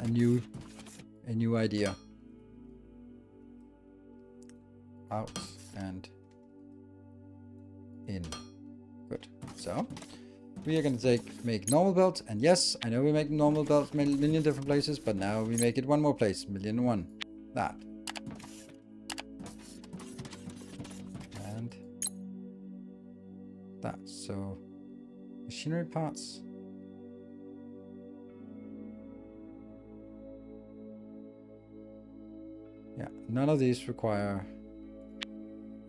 new idea. Out and in. Good. So we are going to make normal belts, and yes, I know we make normal belts million different places, but now we make it one more place, 1,000,001. That. And that. So machinery parts. Yeah, none of these require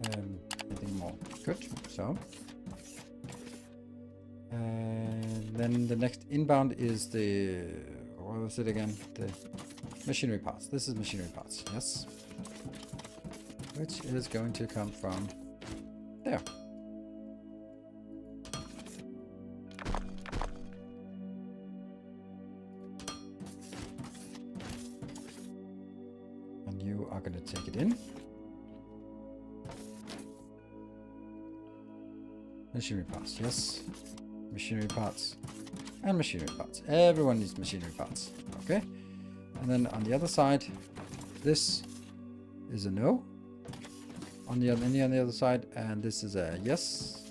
anything more. Good. So. And then the next inbound is the, what was it again? The machinery parts. This is machinery parts, yes. Which is going to come from there. And you are going to take it in. Machinery parts, yes. Machinery parts and machinery parts. Everyone needs machinery parts. Okay. And then on the other side, this is a no. On the other side, and this is a yes.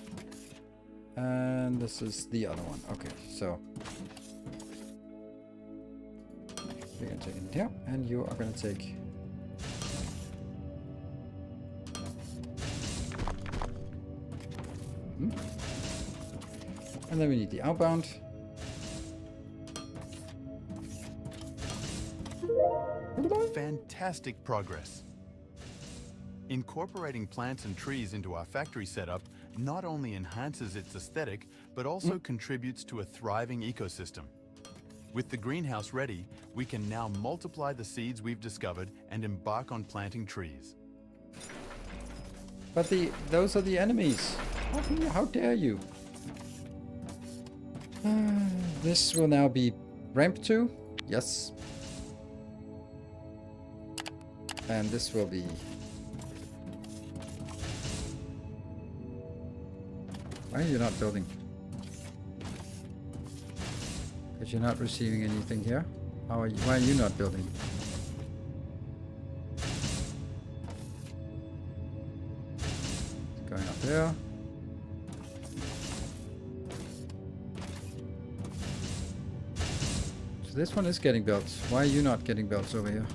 And this is the other one. Okay, so we're gonna take it here, and you are gonna take and then we need the outbound. Fantastic progress. Incorporating plants and trees into our factory setup not only enhances its aesthetic, but also contributes to a thriving ecosystem. With the greenhouse ready, we can now multiply the seeds we've discovered and embark on planting trees. But those are the enemies. How dare you? This will now be ramp 2. Yes. And this will be... Why are you not building? Because you're not receiving anything here. Why are you not building? Going up there. So this one is getting belts. Why are you not getting belts over here?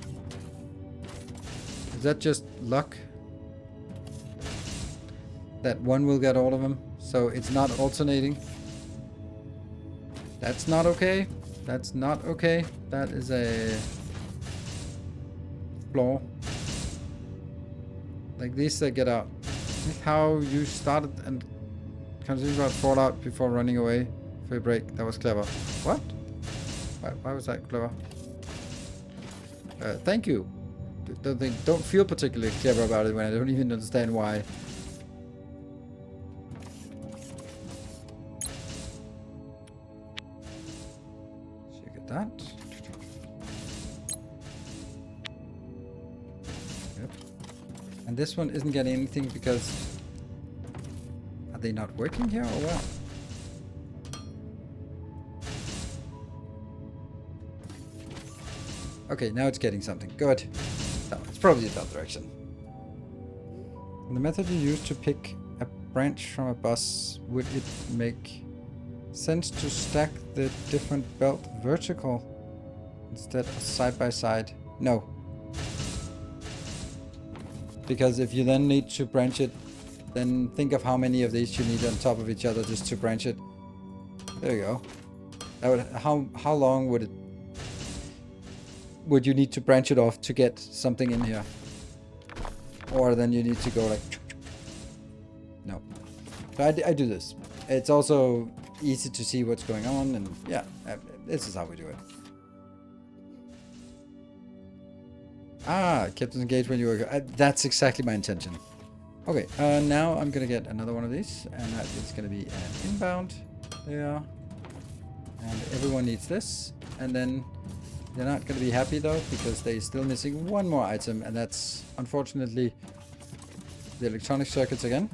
Is that just luck? That one will get all of them, so it's not alternating. That's not okay. That's not okay. That is a flaw. Like these that get out. This is how you started and continue about fallout before running away for a break. That was clever. What? Why was that clever? Thank you. Don't feel particularly clever about it when I don't even understand why. So you get that. Yep. And this one isn't getting anything because... Are they not working here or what? Okay, now it's getting something. Good. No, it's probably that direction. And the method you use to pick a branch from a bus, would it make sense to stack the different belt vertical instead of side by side? No. Because if you then need to branch it, then think of how many of these you need on top of each other just to branch it. There you go. That would, how long would you need to branch it off to get something in here? Or then you need to go like... No. So I do this. It's also easy to see what's going on, and yeah, this is how we do it. Ah, kept us engaged when you were... that's exactly my intention. Okay, now I'm gonna get another one of these, and that is gonna be an inbound. There. And everyone needs this, and then they're not gonna be happy though, because they're still missing one more item, and that's unfortunately the electronic circuits again.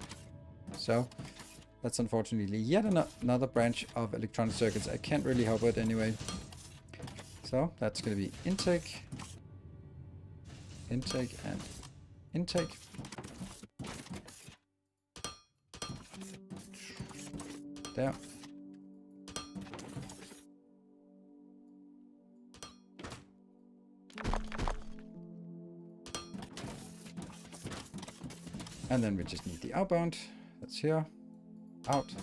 So that's unfortunately yet another branch of electronic circuits. I can't really help it anyway. So that's gonna be intake, intake, and intake. There. And then we just need the outbound. That's here. Out.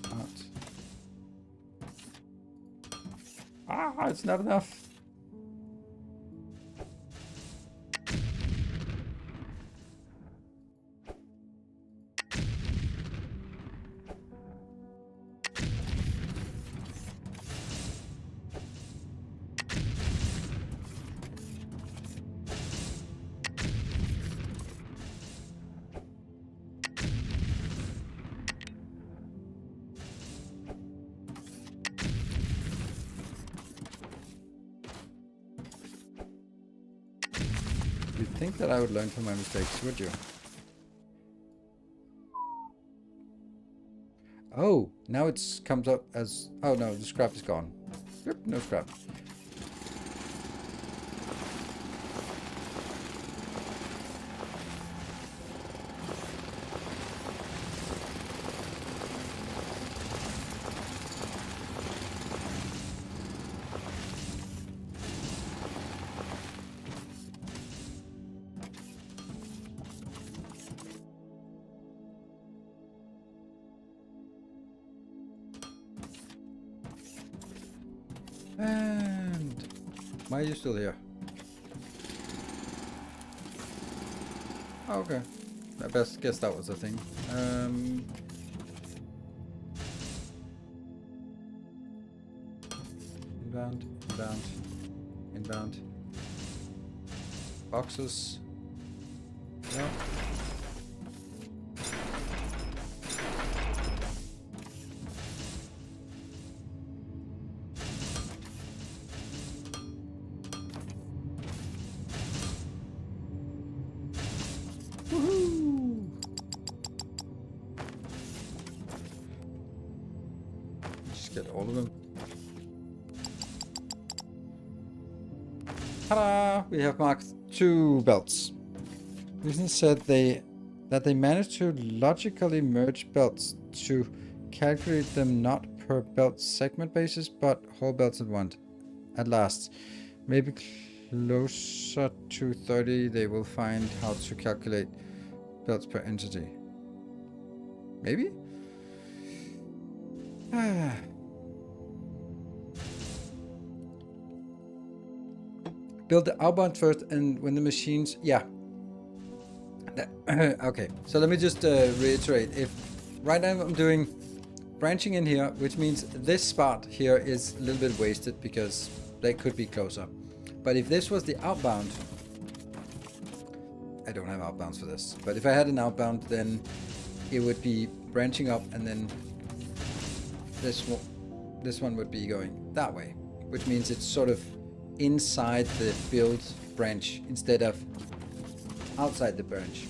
Out. Ah, it's not enough. You'd think that I would learn from my mistakes, would you? Oh, now it comes up as... Oh no, the scrap is gone. Yep, no scrap. And why are you still here? Oh, okay. I best guess that was the thing. Inbound, inbound, inbound. Boxes. Yeah. Get all of them. Ta-da! We have marked 2 belts. Reason said that they managed to logically merge belts to calculate them not per belt segment basis, but whole belts at last. Maybe closer to 30 they will find how to calculate belts per entity. Maybe? Build the outbound first, and when the machines... Yeah. Okay, so let me just reiterate. If right now I'm doing branching in here, which means this spot here is a little bit wasted because they could be closer. But if this was the outbound... I don't have outbounds for this. But if I had an outbound, then it would be branching up, and then this one would be going that way. Which means it's sort of inside the build branch instead of outside the branch.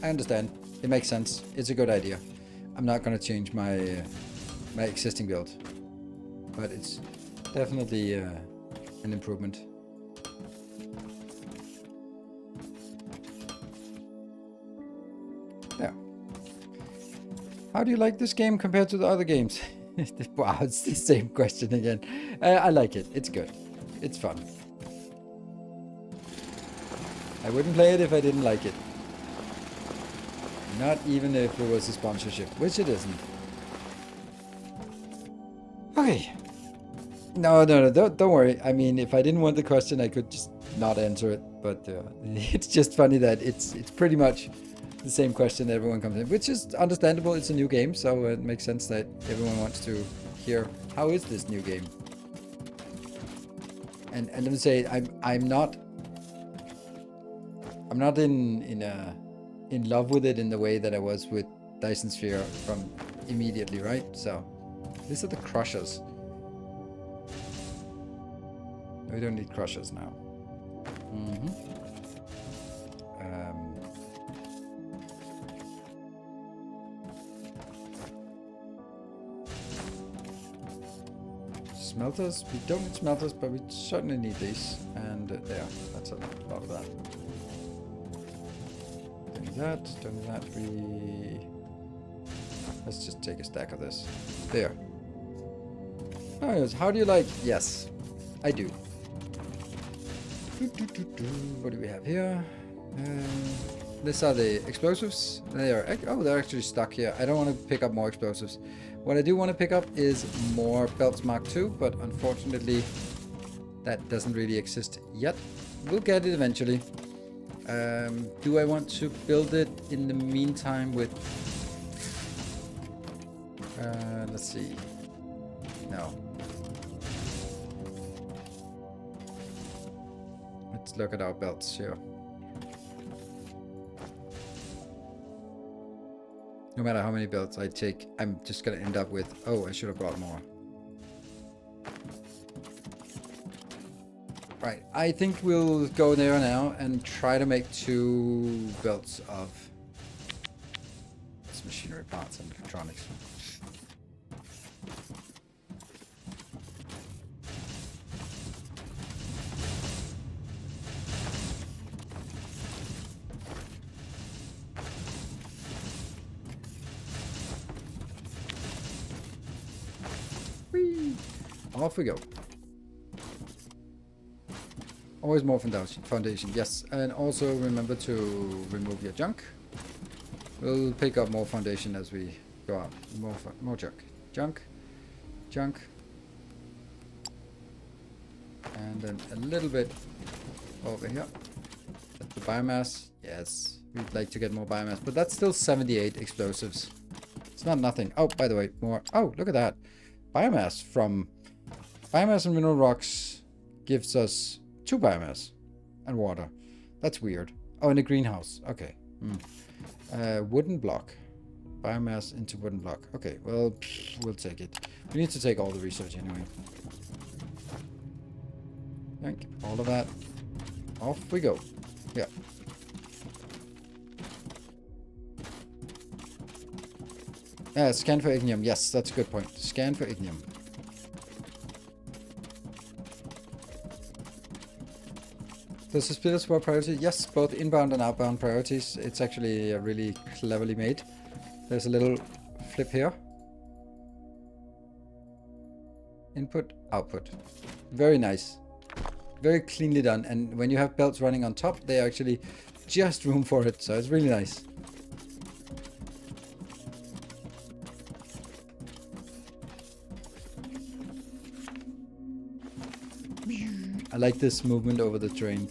I understand. It makes sense. It's a good idea. I'm not going to change my my existing build, but it's definitely an improvement. Yeah. How do you like this game compared to the other games? Wow, it's the same question again. I like it. It's good. It's fun. I wouldn't play it if I didn't like it. Not even if it was a sponsorship, which it isn't. Okay. No, don't worry. I mean, if I didn't want the question, I could just not answer it. But it's just funny that it's pretty much the same question everyone comes in, which is understandable. It's a new game, so it makes sense that everyone wants to hear how is this new game. And let me say, I'm not in love with it in the way that I was with Dyson Sphere from immediately, right? So these are the crushers. We don't need crushers now. Smelters, we don't need smelters, but we certainly need these. And there, that's a lot of that. Don't need that, let's just take a stack of this. There. Oh, yes. How do you like? Yes, I do. What do we have here? These are the explosives. They're actually stuck here. I don't want to pick up more explosives. What I do want to pick up is more belts Mark II, but unfortunately that doesn't really exist yet. We'll get it eventually. Do I want to build it in the meantime with... let's see. No. Let's look at our belts here. No matter how many belts I take, I'm just gonna end up with, oh, I should have brought more. Right, I think we'll go there now and try to make 2 belts of this machinery parts and electronics. Whee! Off we go. Always more foundation, yes. And also remember to remove your junk. We'll pick up more foundation as we go out. More junk. Junk. And then a little bit over here. That's the biomass. Yes, we'd like to get more biomass, but that's still 78 explosives. It's not nothing. Oh, by the way, more. Oh, look at that. Biomass and mineral rocks gives us 2 biomass and water. That's weird. Oh, in a greenhouse. Okay. Wooden block. Biomass into wooden block. Okay, well, we'll take it. We need to take all the research anyway. Thank all of that. Off we go. Yeah. Scan for ignium. Yes, that's a good point. Scan for ignium. Does the split support priority? Yes, both inbound and outbound priorities. It's actually really cleverly made. There's a little flip here. Input, output. Very nice. Very cleanly done. And when you have belts running on top, they actually just room for it. So it's really nice. I like this movement over the train.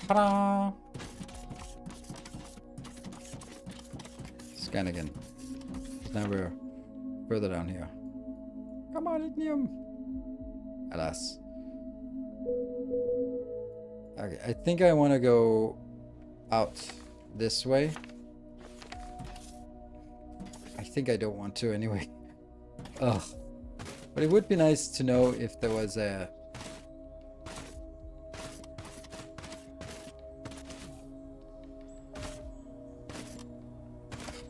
Ta-da! Scan again. Now we're further down here. Come on, ignium! Alas. Okay, I think I want to go out this way. I think I don't want to anyway. Ugh. But it would be nice to know if there was a...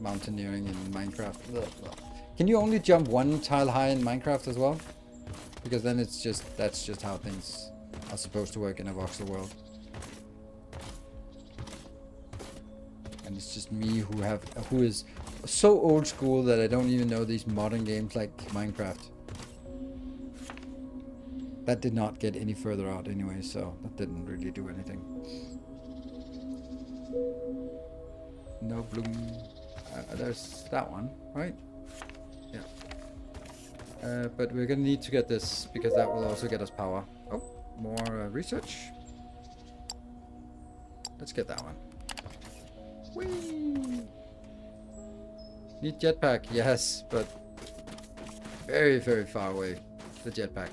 mountaineering in Minecraft. Ugh, ugh. Can you only jump one tile high in Minecraft as well? Because then it's just, that's just how things are supposed to work in a voxel world. And it's just me who is so old school that I don't even know these modern games like Minecraft. That did not get any further out anyway, so that didn't really do anything. No bloom. There's that one, right? Yeah. But we're gonna need to get this because that will also get us power. Oh, more research. Let's get that one. Whee! Need jetpack, yes, but very, very far away. The jetpack.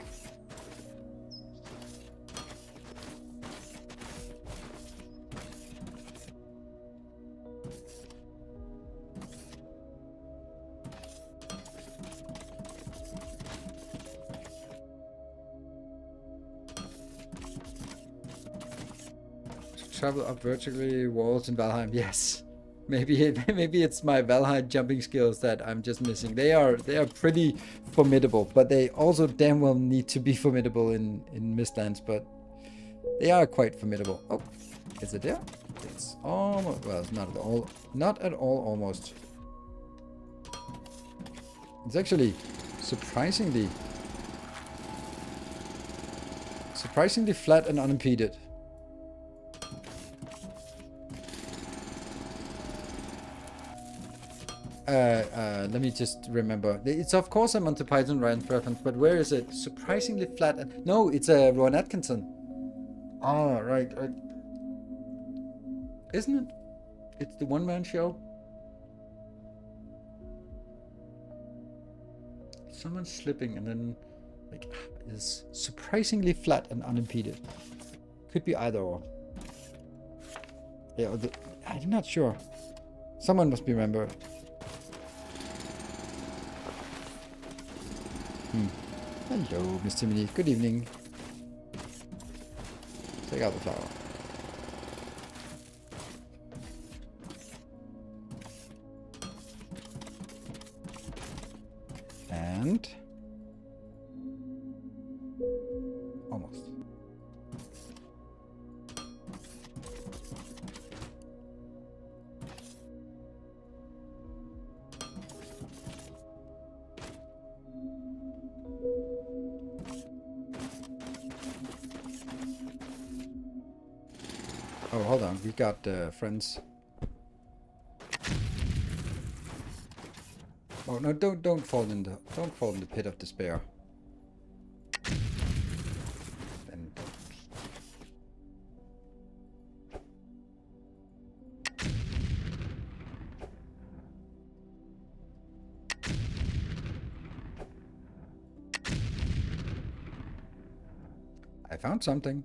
Travel up vertically walls in Valheim. Yes, maybe it's my Valheim jumping skills that I'm just missing. They are pretty formidable, but they also damn well need to be formidable in Mistlands. But they are quite formidable. Oh, is it there? It's almost, well, it's not at all almost. It's actually surprisingly flat and unimpeded. Let me just remember. It's of course a Monty Python reference, but where is it? Surprisingly flat. And no, it's a Rowan Atkinson. Ah, right. Isn't it? It's the one-man show. Someone's slipping and then like is surprisingly flat and unimpeded. Could be either or. Yeah, I'm not sure. Someone must remember. Hello, Miss Timothy. Good evening. Take out the flower. And almost. Oh, hold on. We got friends. Oh no! Don't fall in the pit of despair. Then don't. I found something.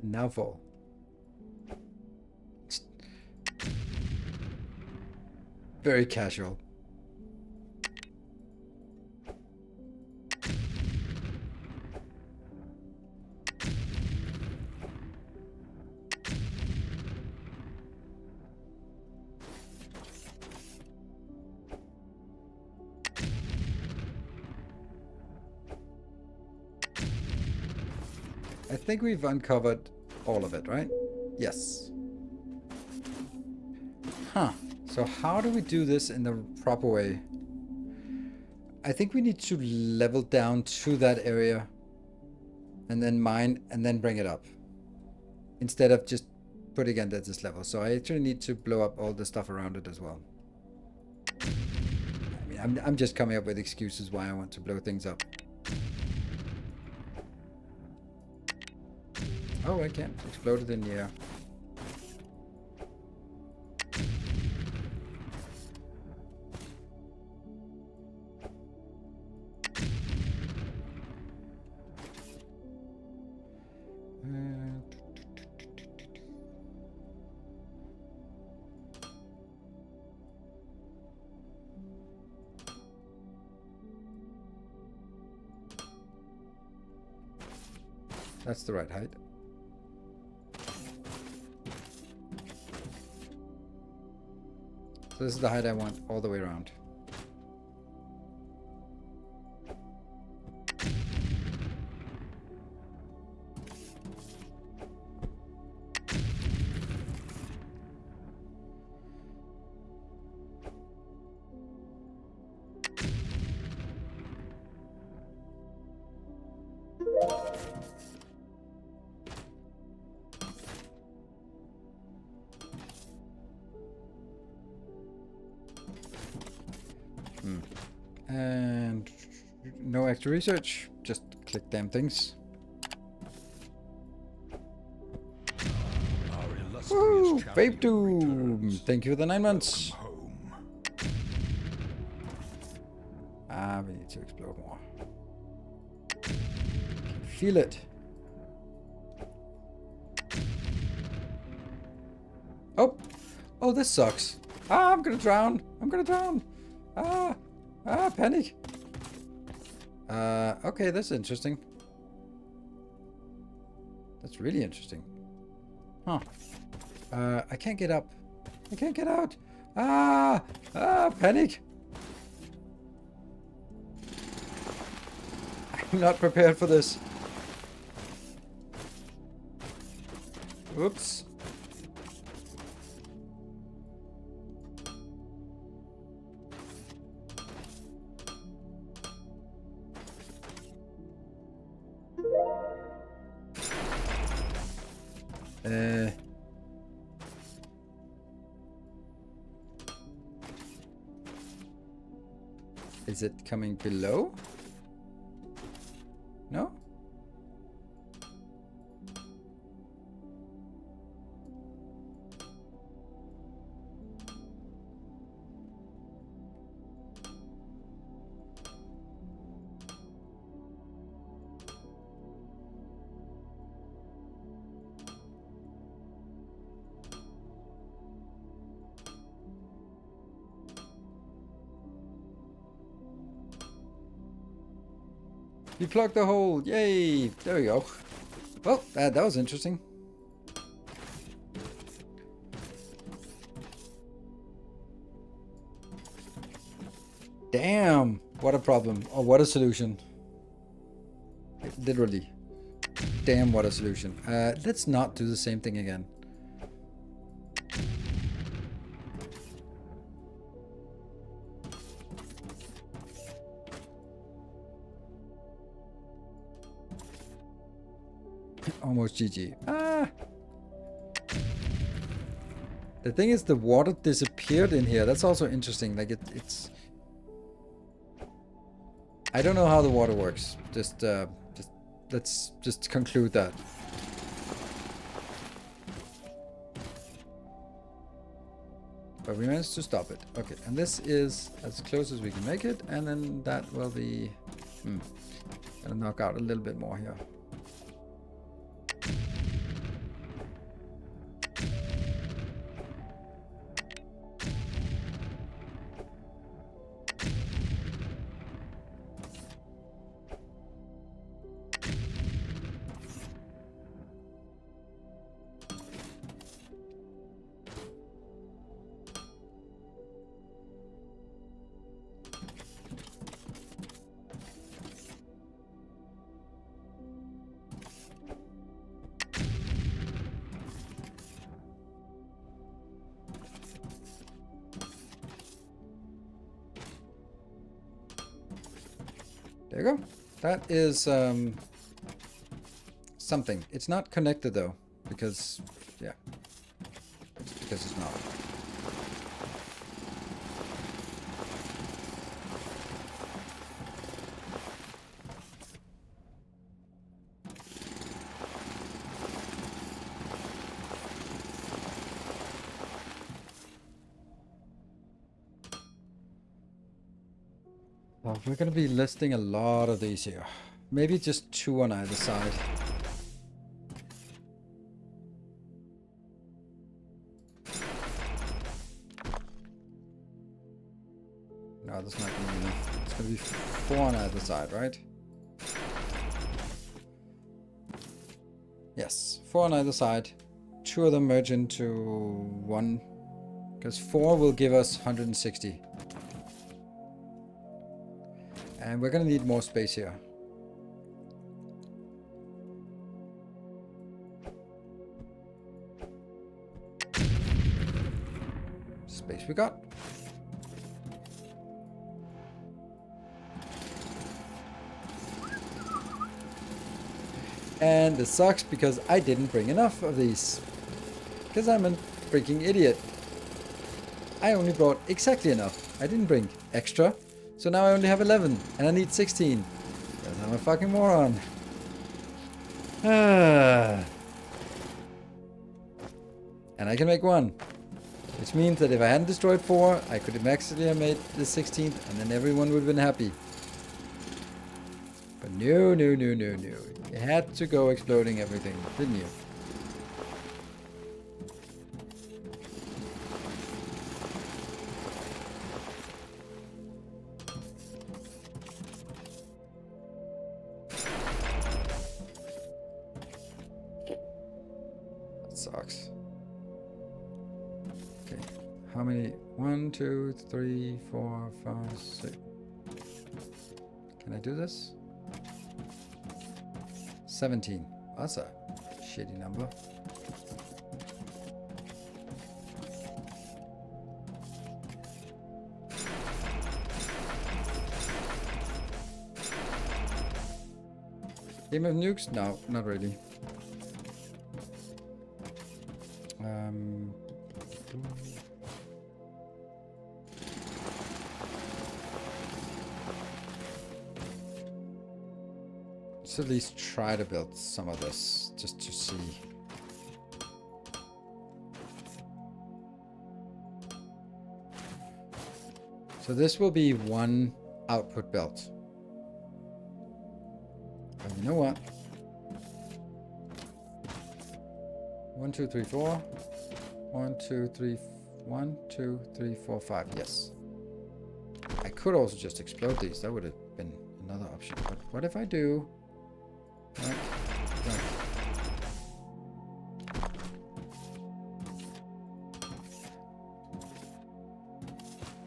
Now fall. Very casual. I think we've uncovered all of it, right? Yes. Huh. So how do we do this in the proper way? I think we need to level down to that area and then mine and then bring it up instead of just putting it at this level. So I actually need to blow up all the stuff around it as well. I mean, I'm just coming up with excuses why I want to blow things up. Oh, I can't explode it in the air. That's the right height. So this is the height I want all the way around. And no extra research, just click damn things. Our illustrious Woo! champion Vape Doom! returns. Thank you for the 9 months. Home. Ah, we need to explode more. Feel it. Oh! Oh, this sucks. Ah, I'm gonna drown. I'm gonna drown. Ah! Ah, panic. Okay, that's interesting. That's really interesting. Huh. I can't get up. I can't get out. Ah! Ah, panic. I'm not prepared for this. Oops. Is it coming below? No? You plugged the hole. Yay. There we go. Well, that was interesting. Damn. What a problem. Or what a solution. Literally. Damn, what a solution. Let's not do the same thing again. Almost GG. Ah! The thing is, the water disappeared in here. That's also interesting. Like it's. I don't know how the water works. Let's just conclude that. But we managed to stop it. Okay, and this is as close as we can make it, and then that will be. Gonna knock out a little bit more here. There you go. That is something. It's not connected though, because yeah, because it's not. Well, we're going to be listing a lot of these here. Maybe just 2 on either side. No, that's not going to be enough. It's going to be 4 on either side, right? Yes, 4 on either side. 2 of them merge into 1. Because 4 will give us 160. And we're going to need more space here. Space we got. And this sucks because I didn't bring enough of these. Because I'm a freaking idiot. I only brought exactly enough. I didn't bring extra. So now I only have 11. And I need 16. Because I'm a fucking moron. And I can make 1. Which means that if I hadn't destroyed 4, I could have actually have made the 16th. And then everyone would have been happy. But no, no, no, no, no. You had to go exploding everything, didn't you? That sucks. Okay, how many? 1, 2, 3, 4, 5, 6. Can I do this? 17. That's a shitty number. Game of nukes? No, not really. Let's at least try to build some of this, just to see. So this will be 1 output belt. But you know what? 1, 2, 3, 4. 1, 2, 3, 1, 2, 3, 4, 5. Yes. I could also just explode these. That would have been another option. But what if I do? Right.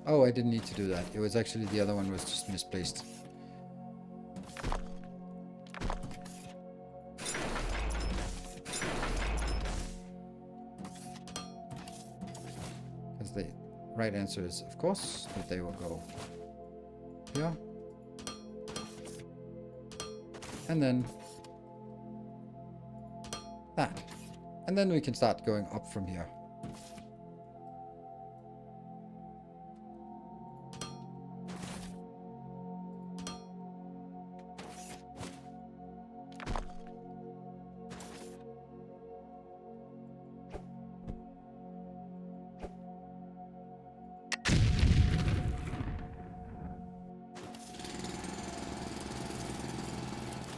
Oh, I didn't need to do that. It was actually the other one was just misplaced. Because the right answer is, of course, that they will go here. And then that. And then we can start going up from here.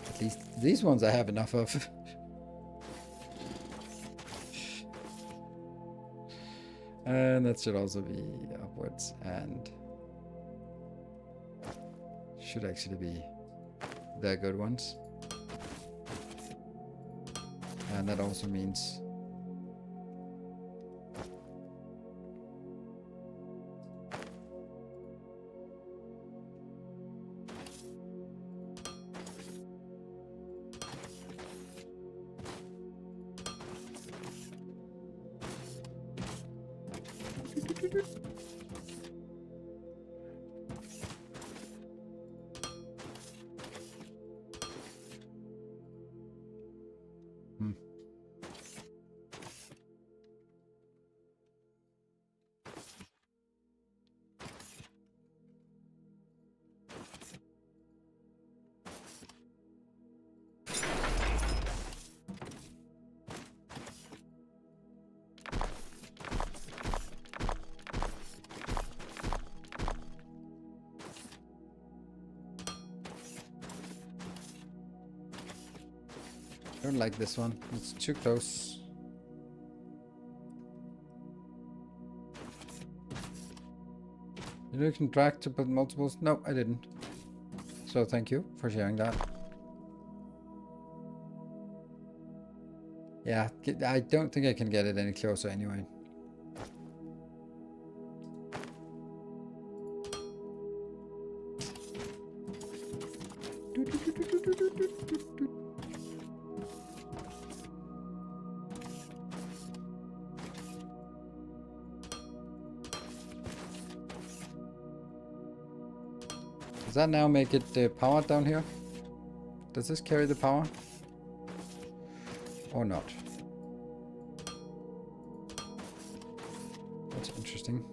At least these ones I have enough of. And that should also be upwards, and should actually be the good ones. And that also means I don't like this one. It's too close. You can drag to put multiples? No, I didn't. So thank you for sharing that. Yeah, I don't think I can get it any closer anyway. Does that now make it powered down here? Does this carry the power? Or not? That's interesting.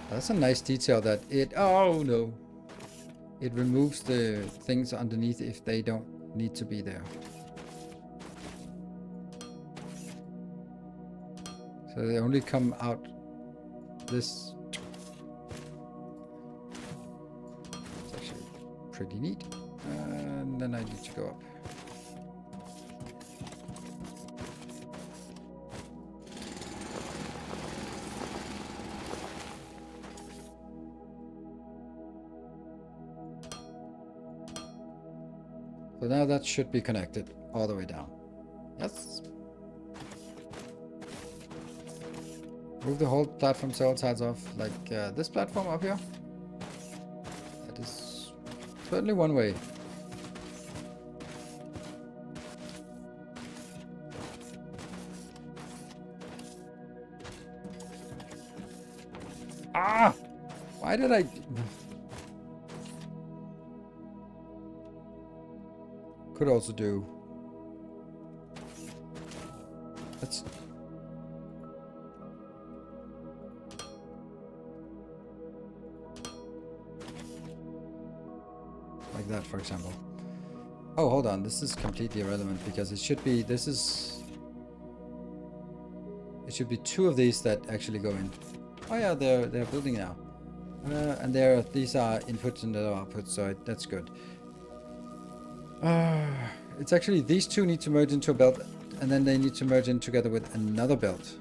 That's a nice detail that it... Oh no! It removes the things underneath if they don't need to be there. So they only come out this. It's actually pretty neat. And then I need to go up. So now that should be connected all the way down. Yes. Move the whole platform several times off, like this platform up here. That is certainly one way. Ah! Why did I... Could also do... Let's... Like that, for example. Oh, hold on. This is completely irrelevant because it should be... This is... It should be two of these that actually go in. Oh yeah, they're building now. And these are inputs and other outputs, so that's good. It's actually these two need to merge into a belt, and then they need to merge in together with another belt.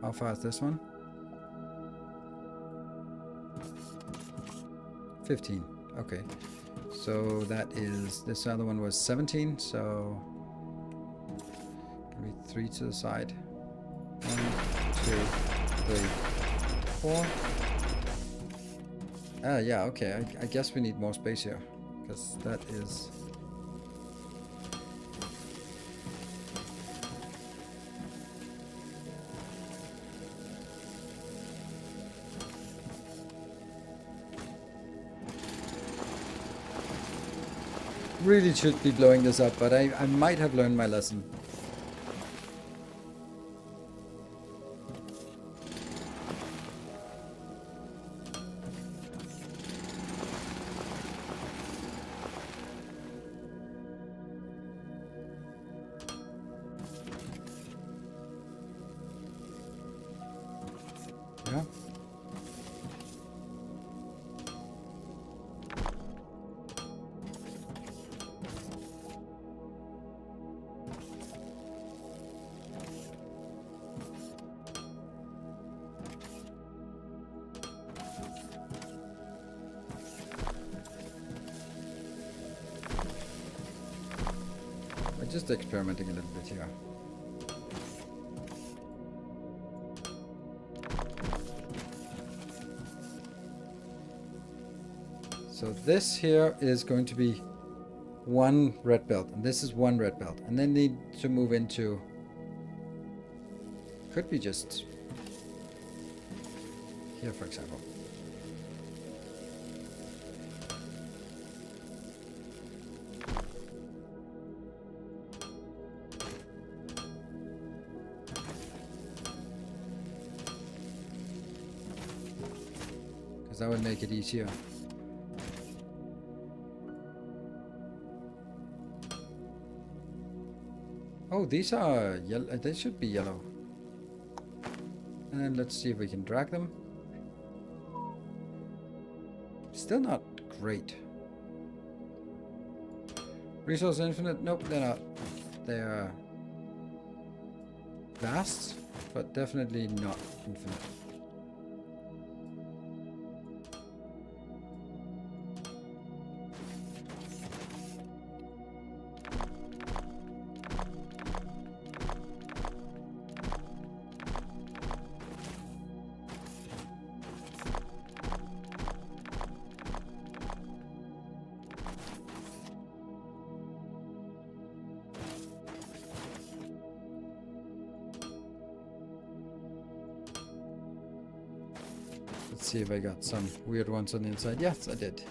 How far is this one? 15. Okay. So that is, this other one was 17, so maybe 3 to the side. 1, 2, 3, 4. Ah, yeah, okay. I guess we need more space here, because that is... Really should be blowing this up, but I might have learned my lesson. Yeah. I'm just experimenting a little bit here. So this here is going to be one red belt, and this is one red belt, and then need to move into, could be just here, for example. Because that would make it easier. Oh, these are yellow. They should be yellow. And then let's see if we can drag them. Still not great. Resource infinite? Nope, they're not. They are vast, but definitely not infinite. Let's see if I got some weird ones on the inside. Yes, I did.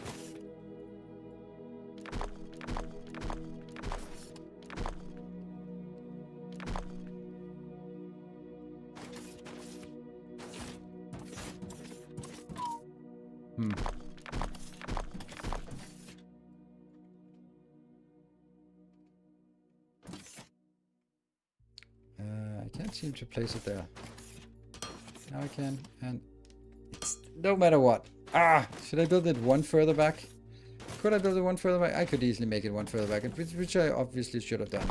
I can't seem to place it there. Now I can, and it's no matter what. Ah, should I build it one further back? Could I build it one further back? I could easily make it one further back, which I obviously should have done.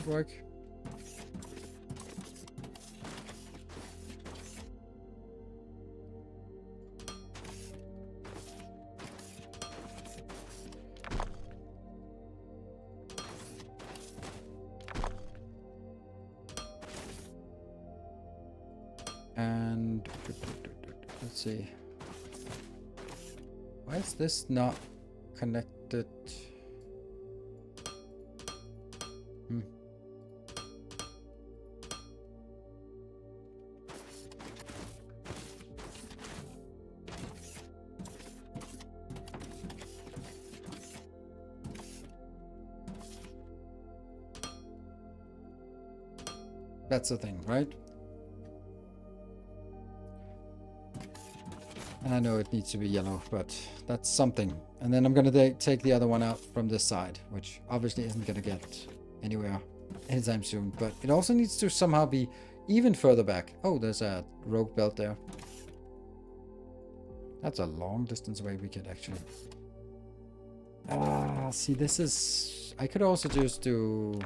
Work. And let's see. Why is this not connected? That's the thing, right? And I know it needs to be yellow, but that's something. And then I'm gonna take the other one out from this side, which obviously isn't gonna get anywhere anytime soon. But it also needs to somehow be even further back. Oh, there's a rogue belt there. That's a long distance away we could actually... Ah, see, this is... I could also just do...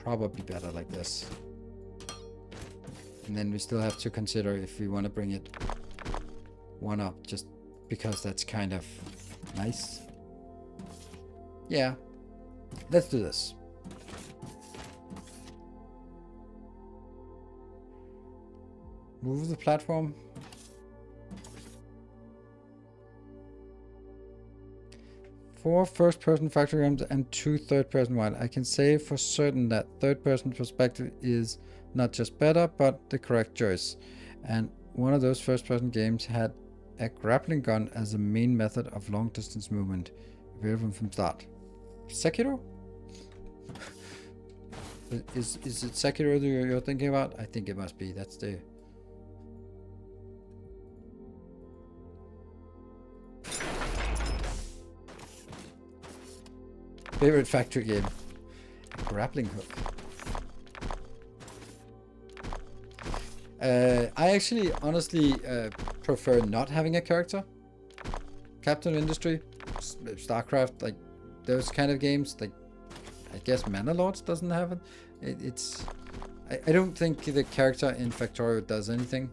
Probably better like this. And then we still have to consider if we want to bring it one up, just because that's kind of nice. Yeah, let's do this. Move the platform. 4 first-person factory games and 2 third-person wide. I can say for certain that third-person perspective is not just better, but the correct choice. And one of those first-person games had a grappling gun as the main method of long-distance movement, available from start. Sekiro? Is it Sekiro that you're thinking about? I think it must be. That's the... favorite factory game. Grappling hook. I actually honestly prefer not having a character. Captain Industry, StarCraft, like those kind of games, like I guess Mana Lords doesn't have it. I don't think the character in Factorio does anything.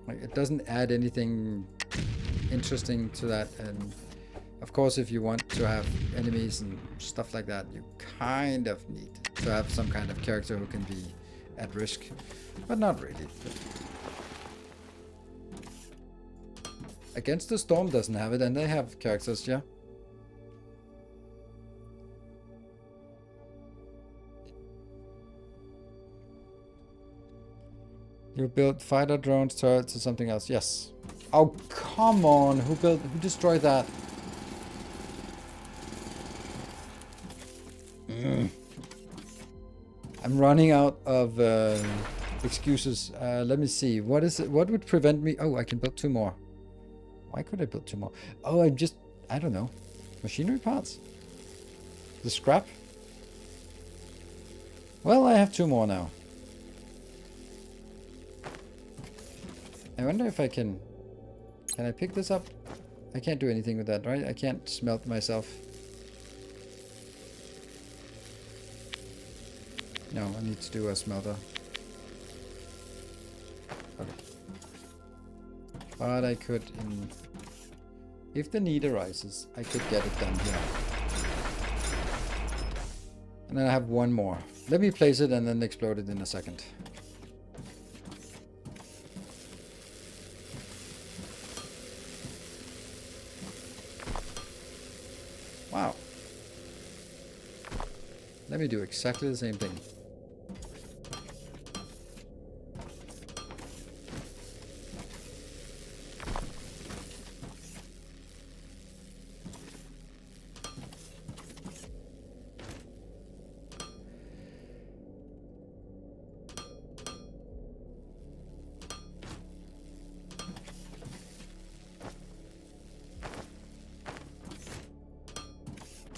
Like it doesn't add anything interesting to that. And of course, if you want to have enemies and stuff like that, you kind of need to have some kind of character who can be at risk, but not really. Against the Storm doesn't have it, and they have characters, yeah. You built fighter drones, turrets, or something else? Yes. Oh, come on. Who destroyed that? I'm running out of excuses. Let me see. What is it? What would prevent me? Oh, I can build 2 more. Why could I build 2 more? Oh, I don't know. Machinery parts? The scrap? Well, I have 2 more now. I wonder if I can... Can I pick this up? I can't do anything with that, right? I can't smelt myself. No, I need to do a smelter. Okay. But I could, if the need arises, I could get it done here. And then I have 1 more. Let me place it and then explode it in a second. Wow. Let me do exactly the same thing.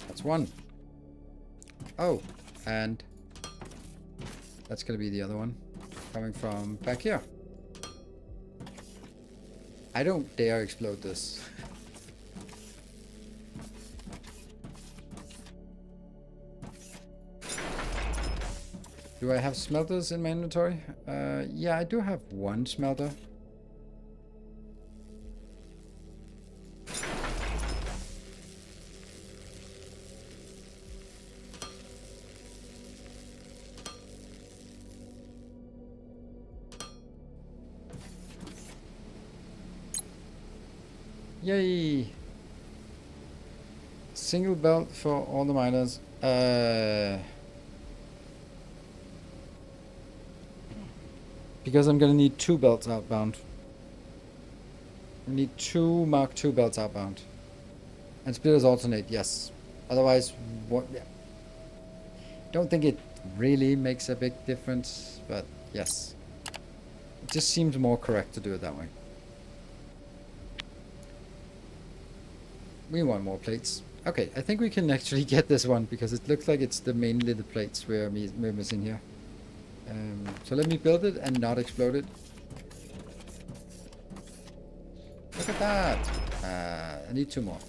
That's 1. Oh, and that's gonna be the other one coming from back here. I don't dare explode this. Do I have smelters in my inventory? Yeah, I do have 1 smelter. Yay! Single belt for all the miners. Because I'm gonna need 2 belts outbound. I need 2 Mark II belts outbound. And splitters alternate, yes. Otherwise, what? Yeah. Don't think it really makes a big difference, but yes. It just seems more correct to do it that way. We want more plates. Okay, I think we can actually get this one because it looks like it's mainly the plates we're missing here. So let me build it and not explode it. Look at that! I need 2 more.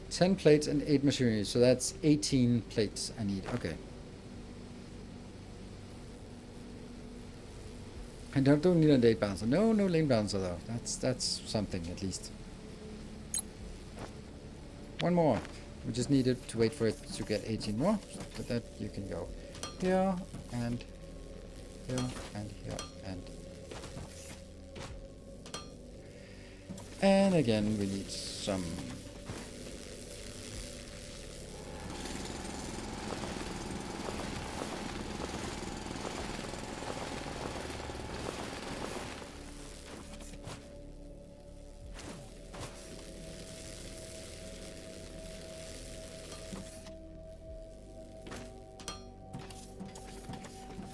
Ten plates and 8 machinery, so that's 18 plates I need. Okay. I don't need a lane bouncer. No lane bouncer though. That's something at least. 1 more. We just needed to wait for it to get 18 more. So that you can go here and here and here and again we need some.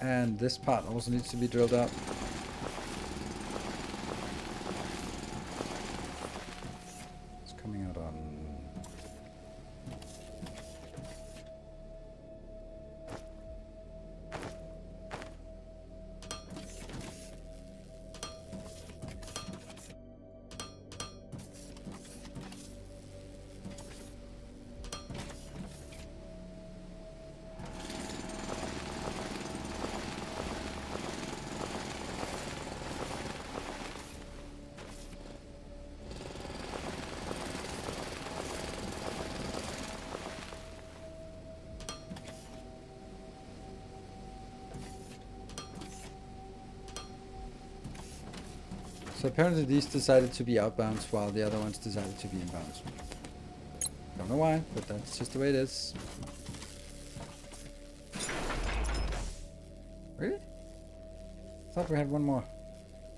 And this part also needs to be drilled out. It's coming out on... So apparently these decided to be outbounds while the other ones decided to be inbounds. Don't know why, but that's just the way it is. Really? Thought we had 1 more.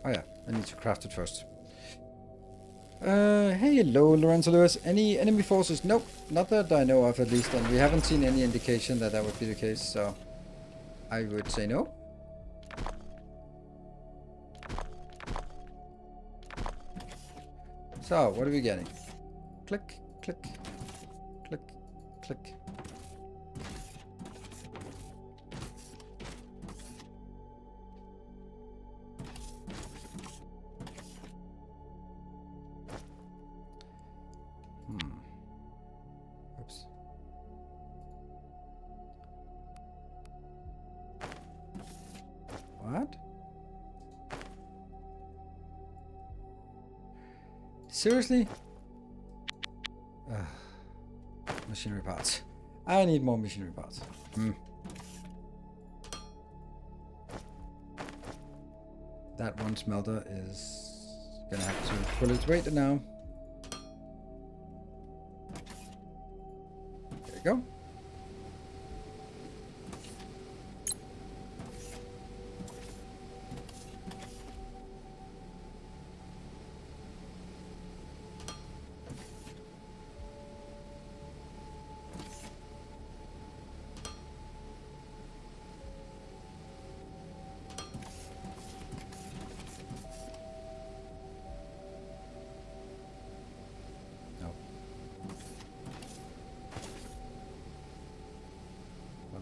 Oh yeah, I need to craft it first. Hello, Lorenzo Lewis. Any enemy forces? Nope, not that I know of at least, and we haven't seen any indication that that would be the case, so I would say no. So, what are we getting? Click, click, click, click. Oops. What? Seriously? Machinery parts. I need more machinery parts. That one smelter is gonna have to pull its weight now. There we go.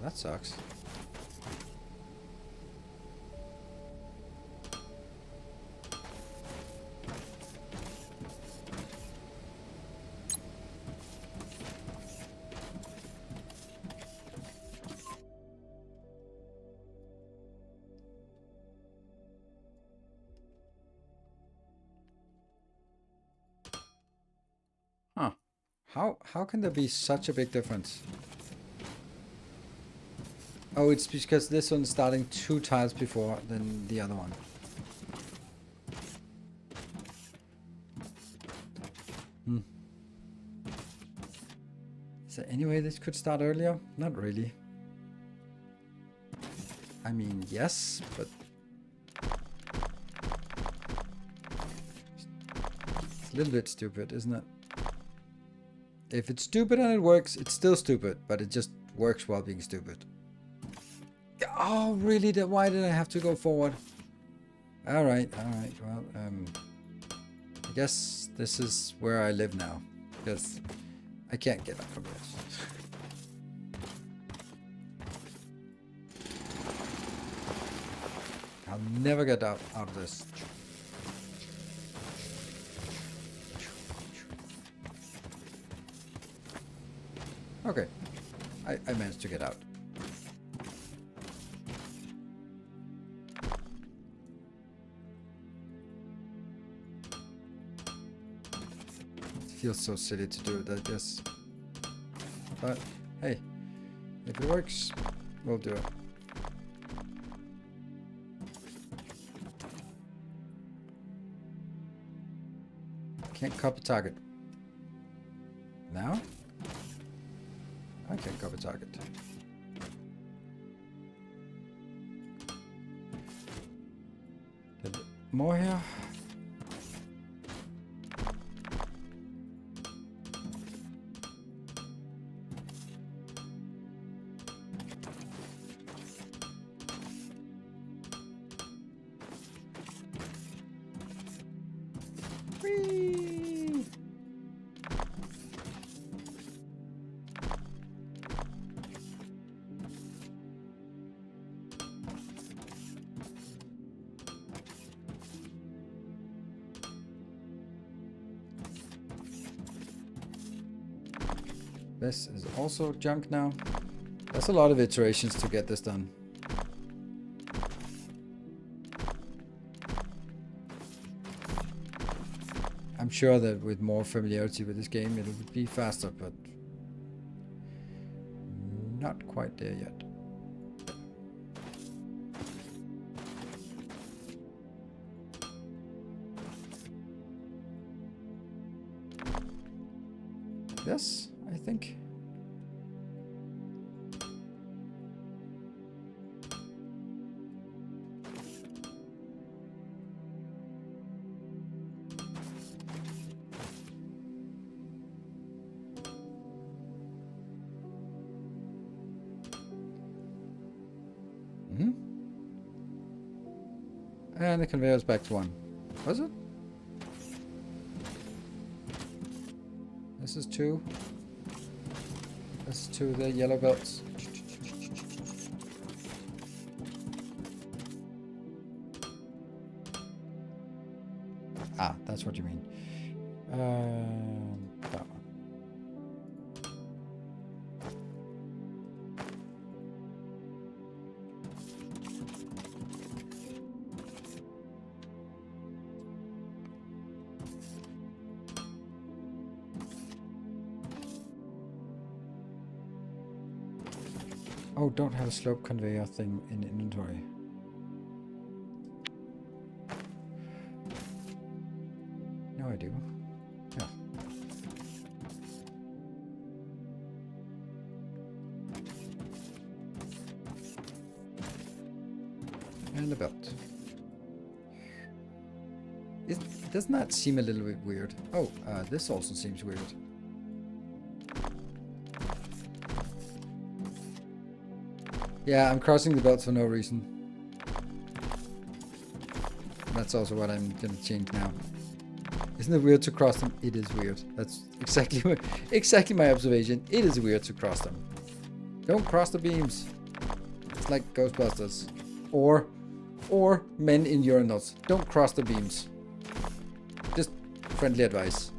That sucks. Huh. How can there be such a big difference? Oh, it's because this one's starting 2 tiles before than the other one. Is there any way this could start earlier? Not really. I mean, yes, but... it's a little bit stupid, isn't it? If it's stupid and it works, it's still stupid, but it just works while being stupid. Oh, really? Why did I have to go forward? Alright, well, I guess this is where I live now, because I can't get up from this. I'll never get out of this. Okay, I managed to get out. Feels so silly to do it, I guess. But hey, if it works, we'll do it. Can't copy target. Now? I can't copy target. More here. Whee! This is also junk now. That's a lot of iterations to get this done. I'm sure that with more familiarity with this game, it would be faster, but not quite there yet. Yes, I think. And the conveyor's back to 1. Was it? This is 2. This is 2 of the yellow belts. Ah, that's what you mean. That one. Oh, don't have a slope conveyor thing in inventory. No, I do. Yeah. And the belt. Doesn't that seem a little bit weird? Oh, this also seems weird. Yeah, I'm crossing the belts for no reason. That's also what I'm gonna change now. Isn't it weird to cross them? It is weird. That's exactly my observation. It is weird to cross them. Don't cross the beams. It's like Ghostbusters. Or men in urinals. Don't cross the beams. Just friendly advice.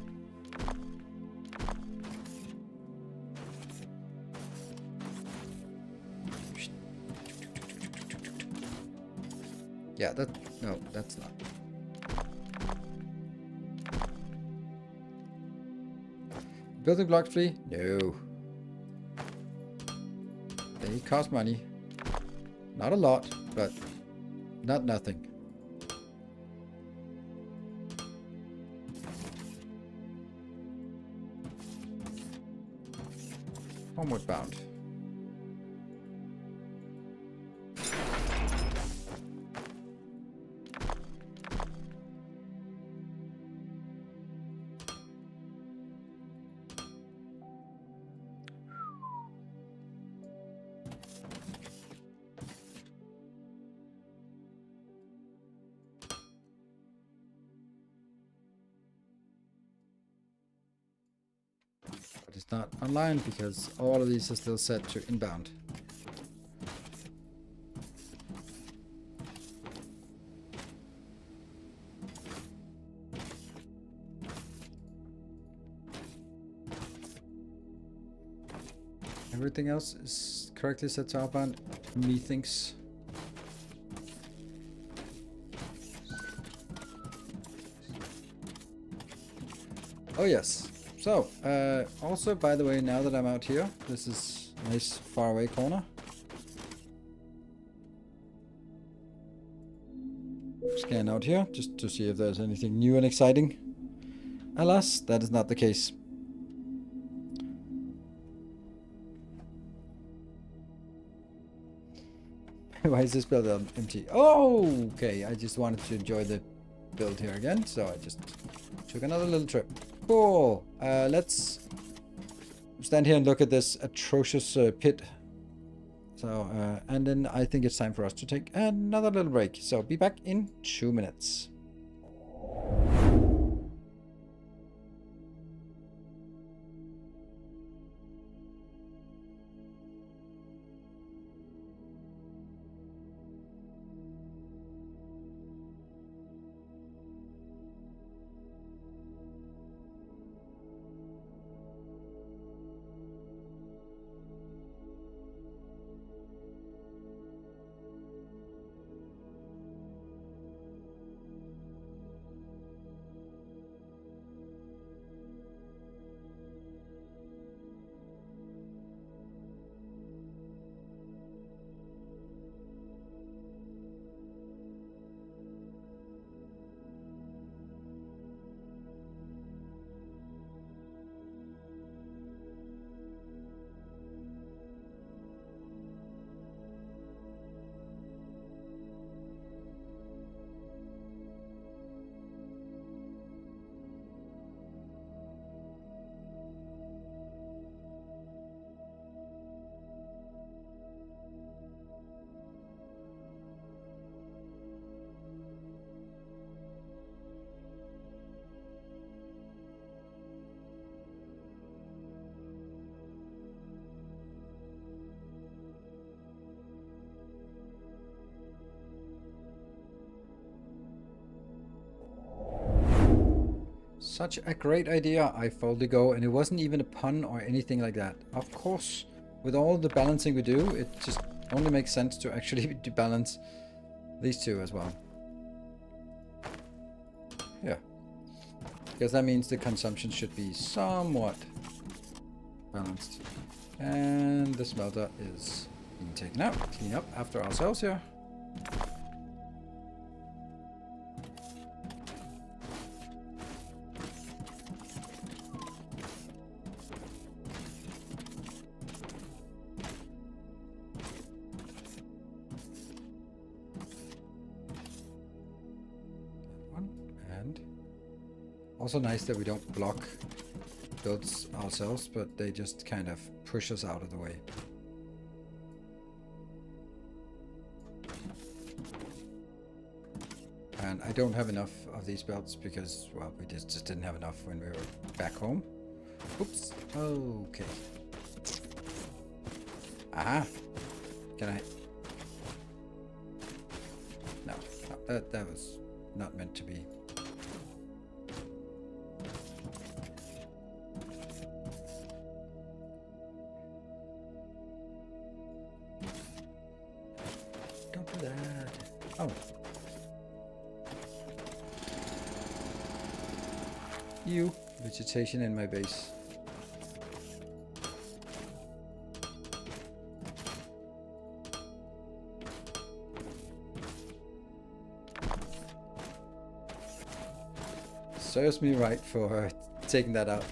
Yeah, no, that's not. Building blocks free? No. They cost money. Not a lot, but not nothing. Homeward bound. But it's not online because all of these are still set to inbound. Everything else is correctly set to outbound, methinks. Oh yes. So, also, by the way, now that I'm out here, this is a nice faraway corner. Scan out here, just to see if there's anything new and exciting. Alas, that is not the case. Why is this build empty? Oh, okay. I just wanted to enjoy the build here again, so I just took another little trip. Cool. Let's stand here and look at this atrocious pit. So, and then I think it's time for us to take another little break. So, be back in 2 minutes. Such a great idea, I fully go, and it wasn't even a pun or anything like that. Of course, with all the balancing we do, it just only makes sense to actually balance these two as well. Yeah. Because that means the consumption should be somewhat balanced. And the smelter is being taken out. Clean up after ourselves here. Also nice that we don't block builds ourselves, but they just kind of push us out of the way. And I don't have enough of these belts because, well, we just didn't have enough when we were back home. Oops. Okay. Aha. Can I? No, that was not meant to be. Oh. You. Vegetation in my base. Serves me right for taking that out.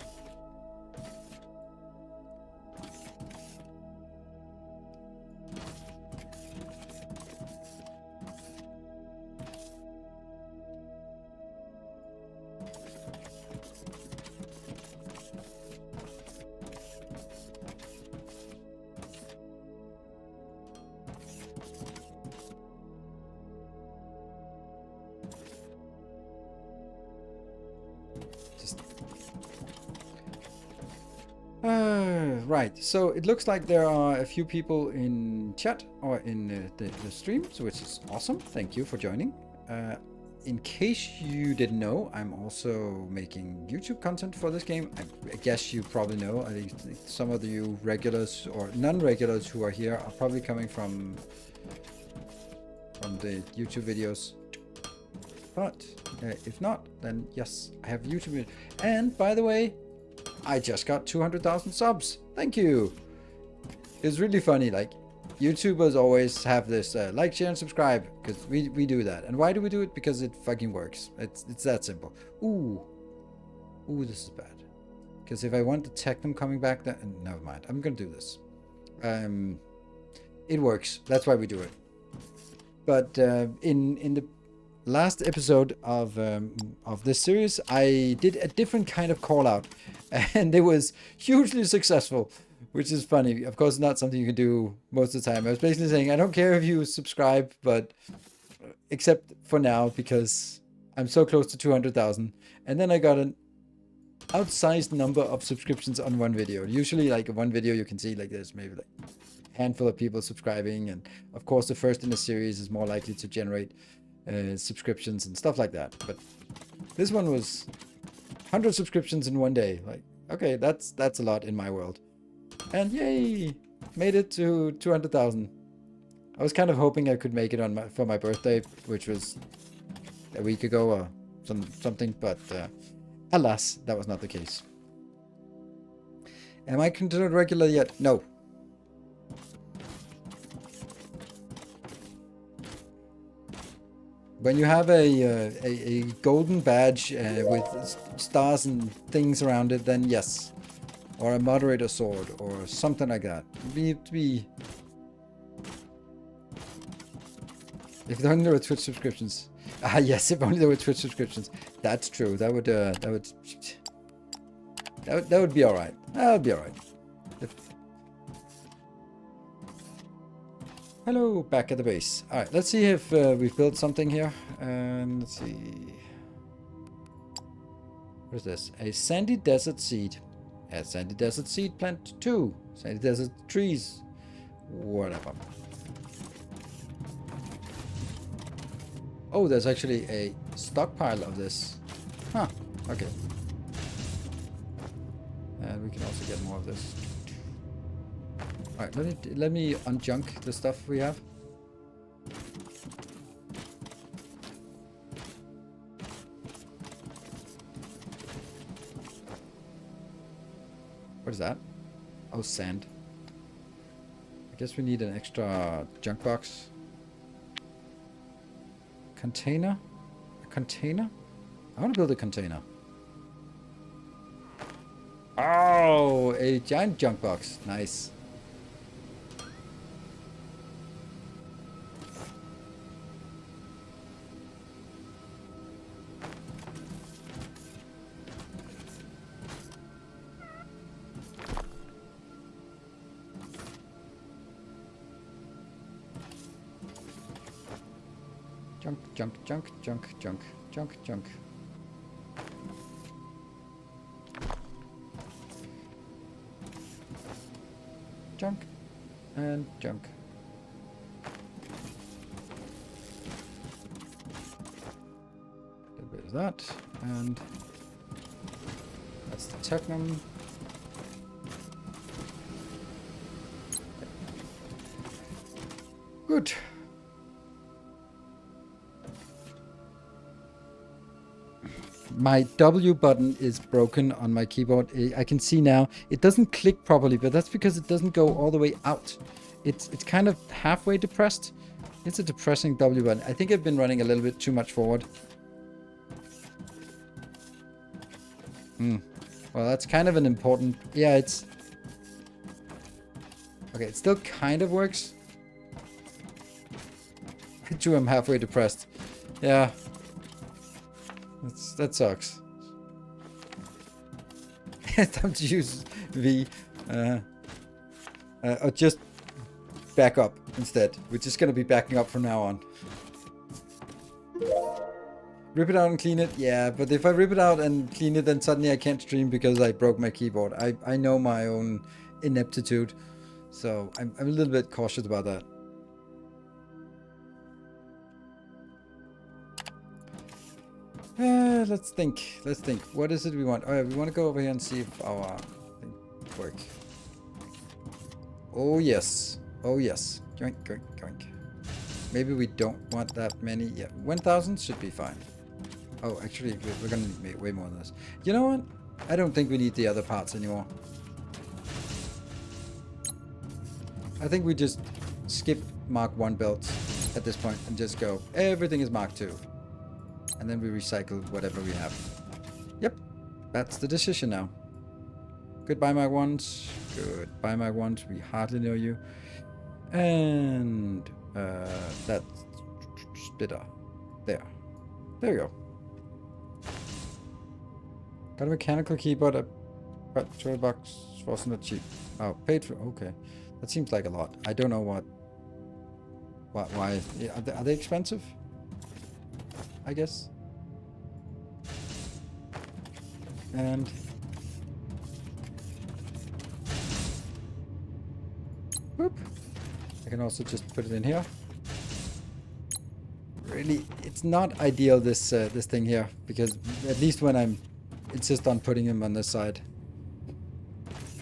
Right, so it looks like there are a few people in chat or in the stream, so which is awesome. Thank you for joining. In case you didn't know, I'm also making YouTube content for this game. I guess you probably know. I think some of you regulars or non-regulars who are here are probably coming from the YouTube videos. But if not, then yes, I have YouTube. And by the way, I just got 200,000 subs. Thank you. It's really funny. Like, YouTubers always have this like, share, and subscribe because we do that. And why do we do it? Because it fucking works. It's that simple. Ooh, this is bad. Because if I want the Technum coming back, then never mind. I'm gonna do this. It works. That's why we do it. But in the last episode of this series, I did a different kind of call out, and it was hugely successful, which is funny. Of course, not something you can do most of the time. I was basically saying, I don't care if you subscribe, but except for now, because I'm so close to 200,000. And then I got an outsized number of subscriptions on one video. Usually, like one video, you can see like there's maybe like a handful of people subscribing, and of course, the first in a series is more likely to generate subscriptions and stuff like that. But this one was 100 subscriptions in one day. Like, okay, that's a lot in my world. And yay, made it to 200,000. I was kind of hoping I could make it on for my birthday, which was a week ago or something, but alas, that was not the case. Am I considered regular yet? No. When you have a golden badge with stars and things around it, then yes. Or a moderator sword or something like that. If only there were Twitch subscriptions. Ah, yes, if only there were Twitch subscriptions. That's true. That would be all right. That would be all right. Hello, back at the base. All right, let's see if we've built something here. Let's see. What is this? A sandy desert seed. A sandy desert seed plant 2. Sandy desert trees. Whatever. Oh, there's actually a stockpile of this. Huh. Okay. And we can also get more of this. Alright, let me unjunk the stuff we have. What is that? Oh, sand. I guess we need an extra junk box. Container? A container? I want to build a container. Oh, a giant junk box. Nice. Junk, junk, junk, junk, junk, junk, junk. Junk and junk. A little bit of that, and that's the technum. Good. My W button is broken on my keyboard. I can see now it doesn't click properly, but that's because it doesn't go all the way out. It's kind of halfway depressed. It's a depressing W button. I think I've been running a little bit too much forward. Well, that's kind of an important... Yeah, it's... Okay, it still kind of works. True, I'm halfway depressed. Yeah. That sucks. Time to use V. Or just back up instead. We're just going to be backing up from now on. Rip it out and clean it? Yeah, but if I rip it out and clean it, then suddenly I can't stream because I broke my keyboard. I know my own ineptitude. So I'm a little bit cautious about that. Let's think. What is it we want? Oh yeah, we want to go over here and see if our thing work. Oh yes. Oh yes. Joink, joink, joink. Maybe we don't want that many. Yeah, 1,000 should be fine. Oh, actually, we're gonna need way more than this. You know what? I don't think we need the other parts anymore. I think we just skip Mark 1 belts at this point and just go, everything is Mark 2. And then we recycle whatever we have. Yep, that's the decision now. Goodbye, Mark 1s. Goodbye, Mark 1s. We hardly know you. And that splitter. There. There we go. Got a mechanical keyboard. But 12 bucks wasn't that cheap. Oh, paid for. Okay. That seems like a lot. I don't know why. Are they expensive? I guess. And whoop. I can also just put it in here. Really, it's not ideal this this thing here, because at least when I'm insist on putting him on this side.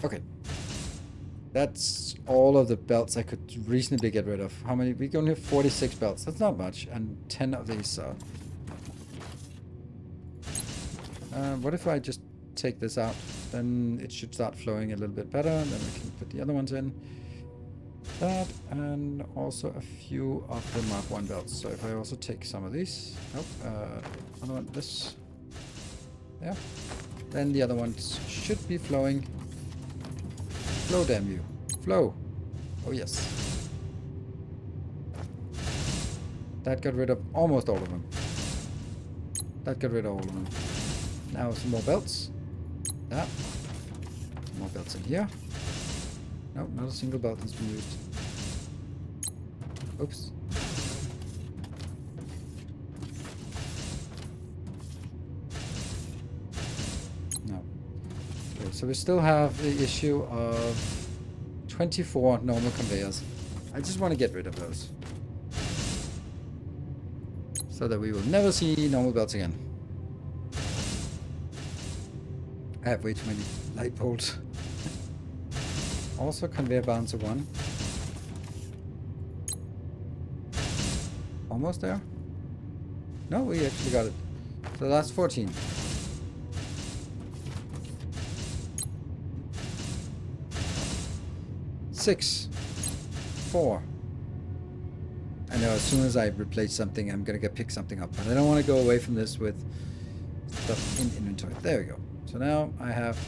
Okay. That's all of the belts I could reasonably get rid of. How many? We only have 46 belts. That's not much. And 10 of these are... what if I just take this out? Then it should start flowing a little bit better. And then we can put the other ones in. That, and also a few of the Mark 1 belts. So if I also take some of these... Nope. Another one, this. Yeah. Then the other ones should be flowing. Flow, damn you. Flow. Oh, yes. That got rid of almost all of them. That got rid of all of them. Now some more belts. That. Some more belts in here. No, not a single belt has been used. Oops. No. Okay, so we still have the issue of 24 normal conveyors. I just want to get rid of those. So that we will never see normal belts again. I have way too many. light poles. Also conveyor balance of 1. Almost there. No, we actually got it. So that's 14. Six. 4. I know as soon as I replace something, I'm gonna pick something up, but I don't want to go away from this with stuff in inventory. There we go. So now I have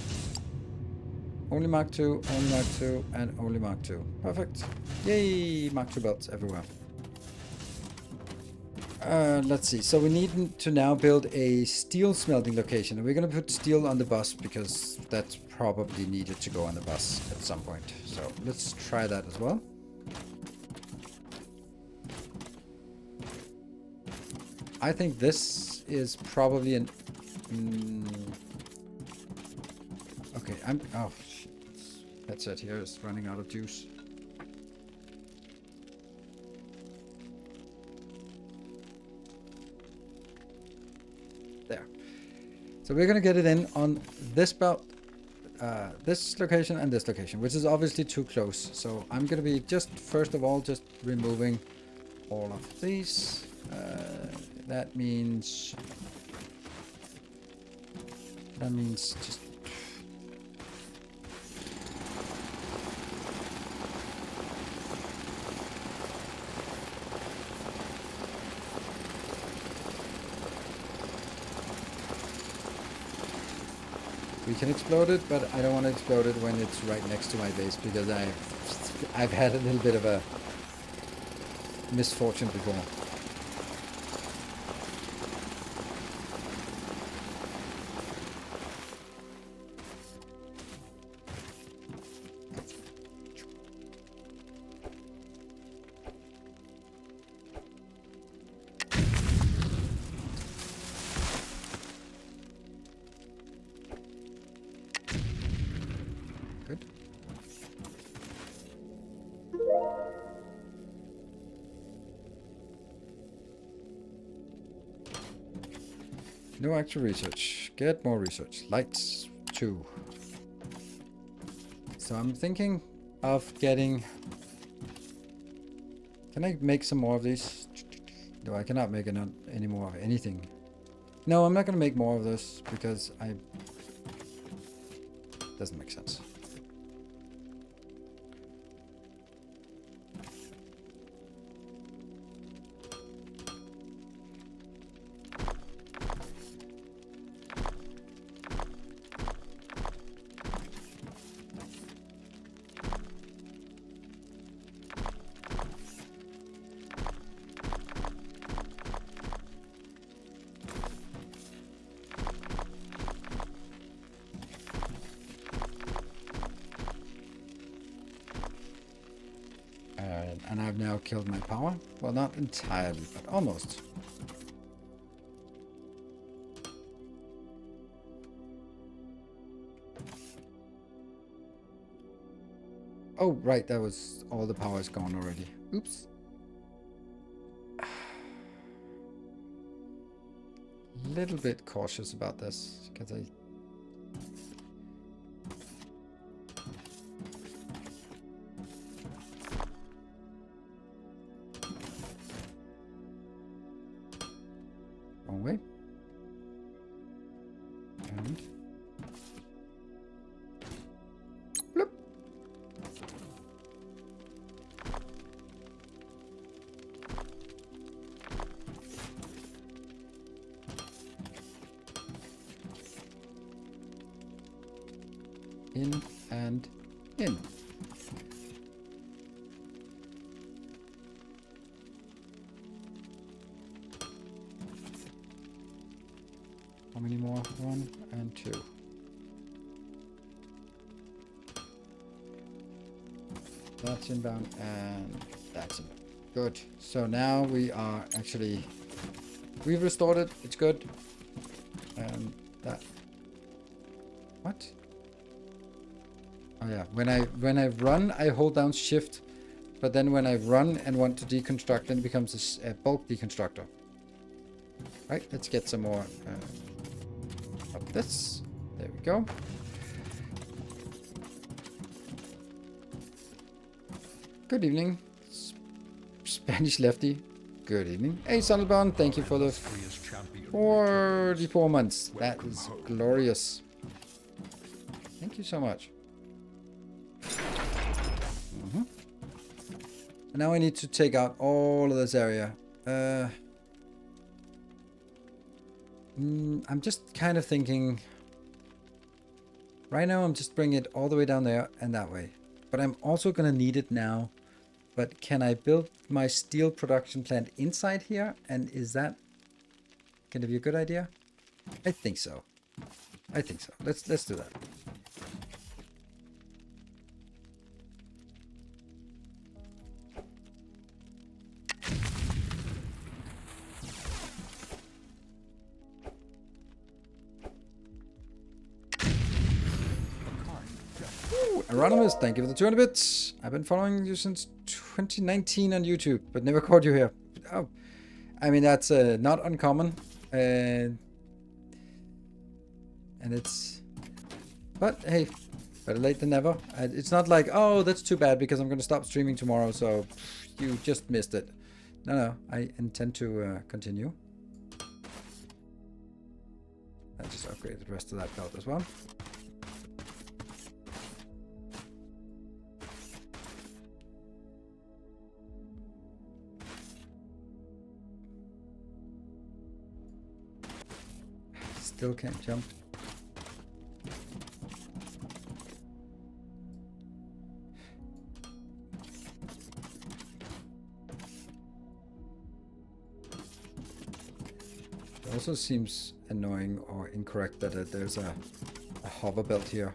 only Mark 2, only Mark 2, and only Mark 2. Perfect. Yay! Mark 2 belts everywhere. Let's see. So we need to now build a steel smelting location. And we're going to put steel on the bus because that's probably needed to go on the bus at some point. So let's try that as well. I think this is probably an... okay, oh, shit. Headset here is running out of juice. There. So we're going to get it in on this belt, this location and this location, which is obviously too close. So I'm going to be just, first of all, just removing all of these. That means just we can explode it, but I don't want to explode it when it's right next to my base because I've had a little bit of a misfortune before. Good. No actual research. Get more research. Lights 2. So I'm thinking of getting... Can I make some more of these? No, I cannot make any more of anything. No, I'm not going to make more of this because doesn't make sense. And I've now killed my power. Well, not entirely, but almost. Oh, right, that was all the power is gone already. Oops. Little bit cautious about this because wrong way. And bloop. In and in. How many more? 1 and 2. That's inbound and that's inbound. Good. So now we are actually... We've restored it. It's good. And that... What? Oh yeah. When I run, I hold down shift. But then when I run and want to deconstruct, then it becomes a bulk deconstructor. Right. Let's get some more... of this. There we go. Good evening. Spanish lefty. Good evening. Hey, Sunbond, thank you for the 44 months. That is glorious. Thank you so much. And now I need to take out all of this area. I'm just kind of thinking... Right now I'm just bringing it all the way down there and that way. But I'm also going to need it now. But can I build my steel production plant inside here? And is that going to be a good idea? I think so. I think so. Let's do that. Anonymous, thank you for the 200 bits. I've been following you since 2019 on YouTube, but never caught you here. Oh, I mean, that's not uncommon. And it's... But, hey, better late than never. It's not like, oh, that's too bad because I'm going to stop streaming tomorrow, so you just missed it. No, I intend to continue. I just upgrade the rest of that belt as well. Still can't jump. It also seems annoying or incorrect that there's a hover belt here.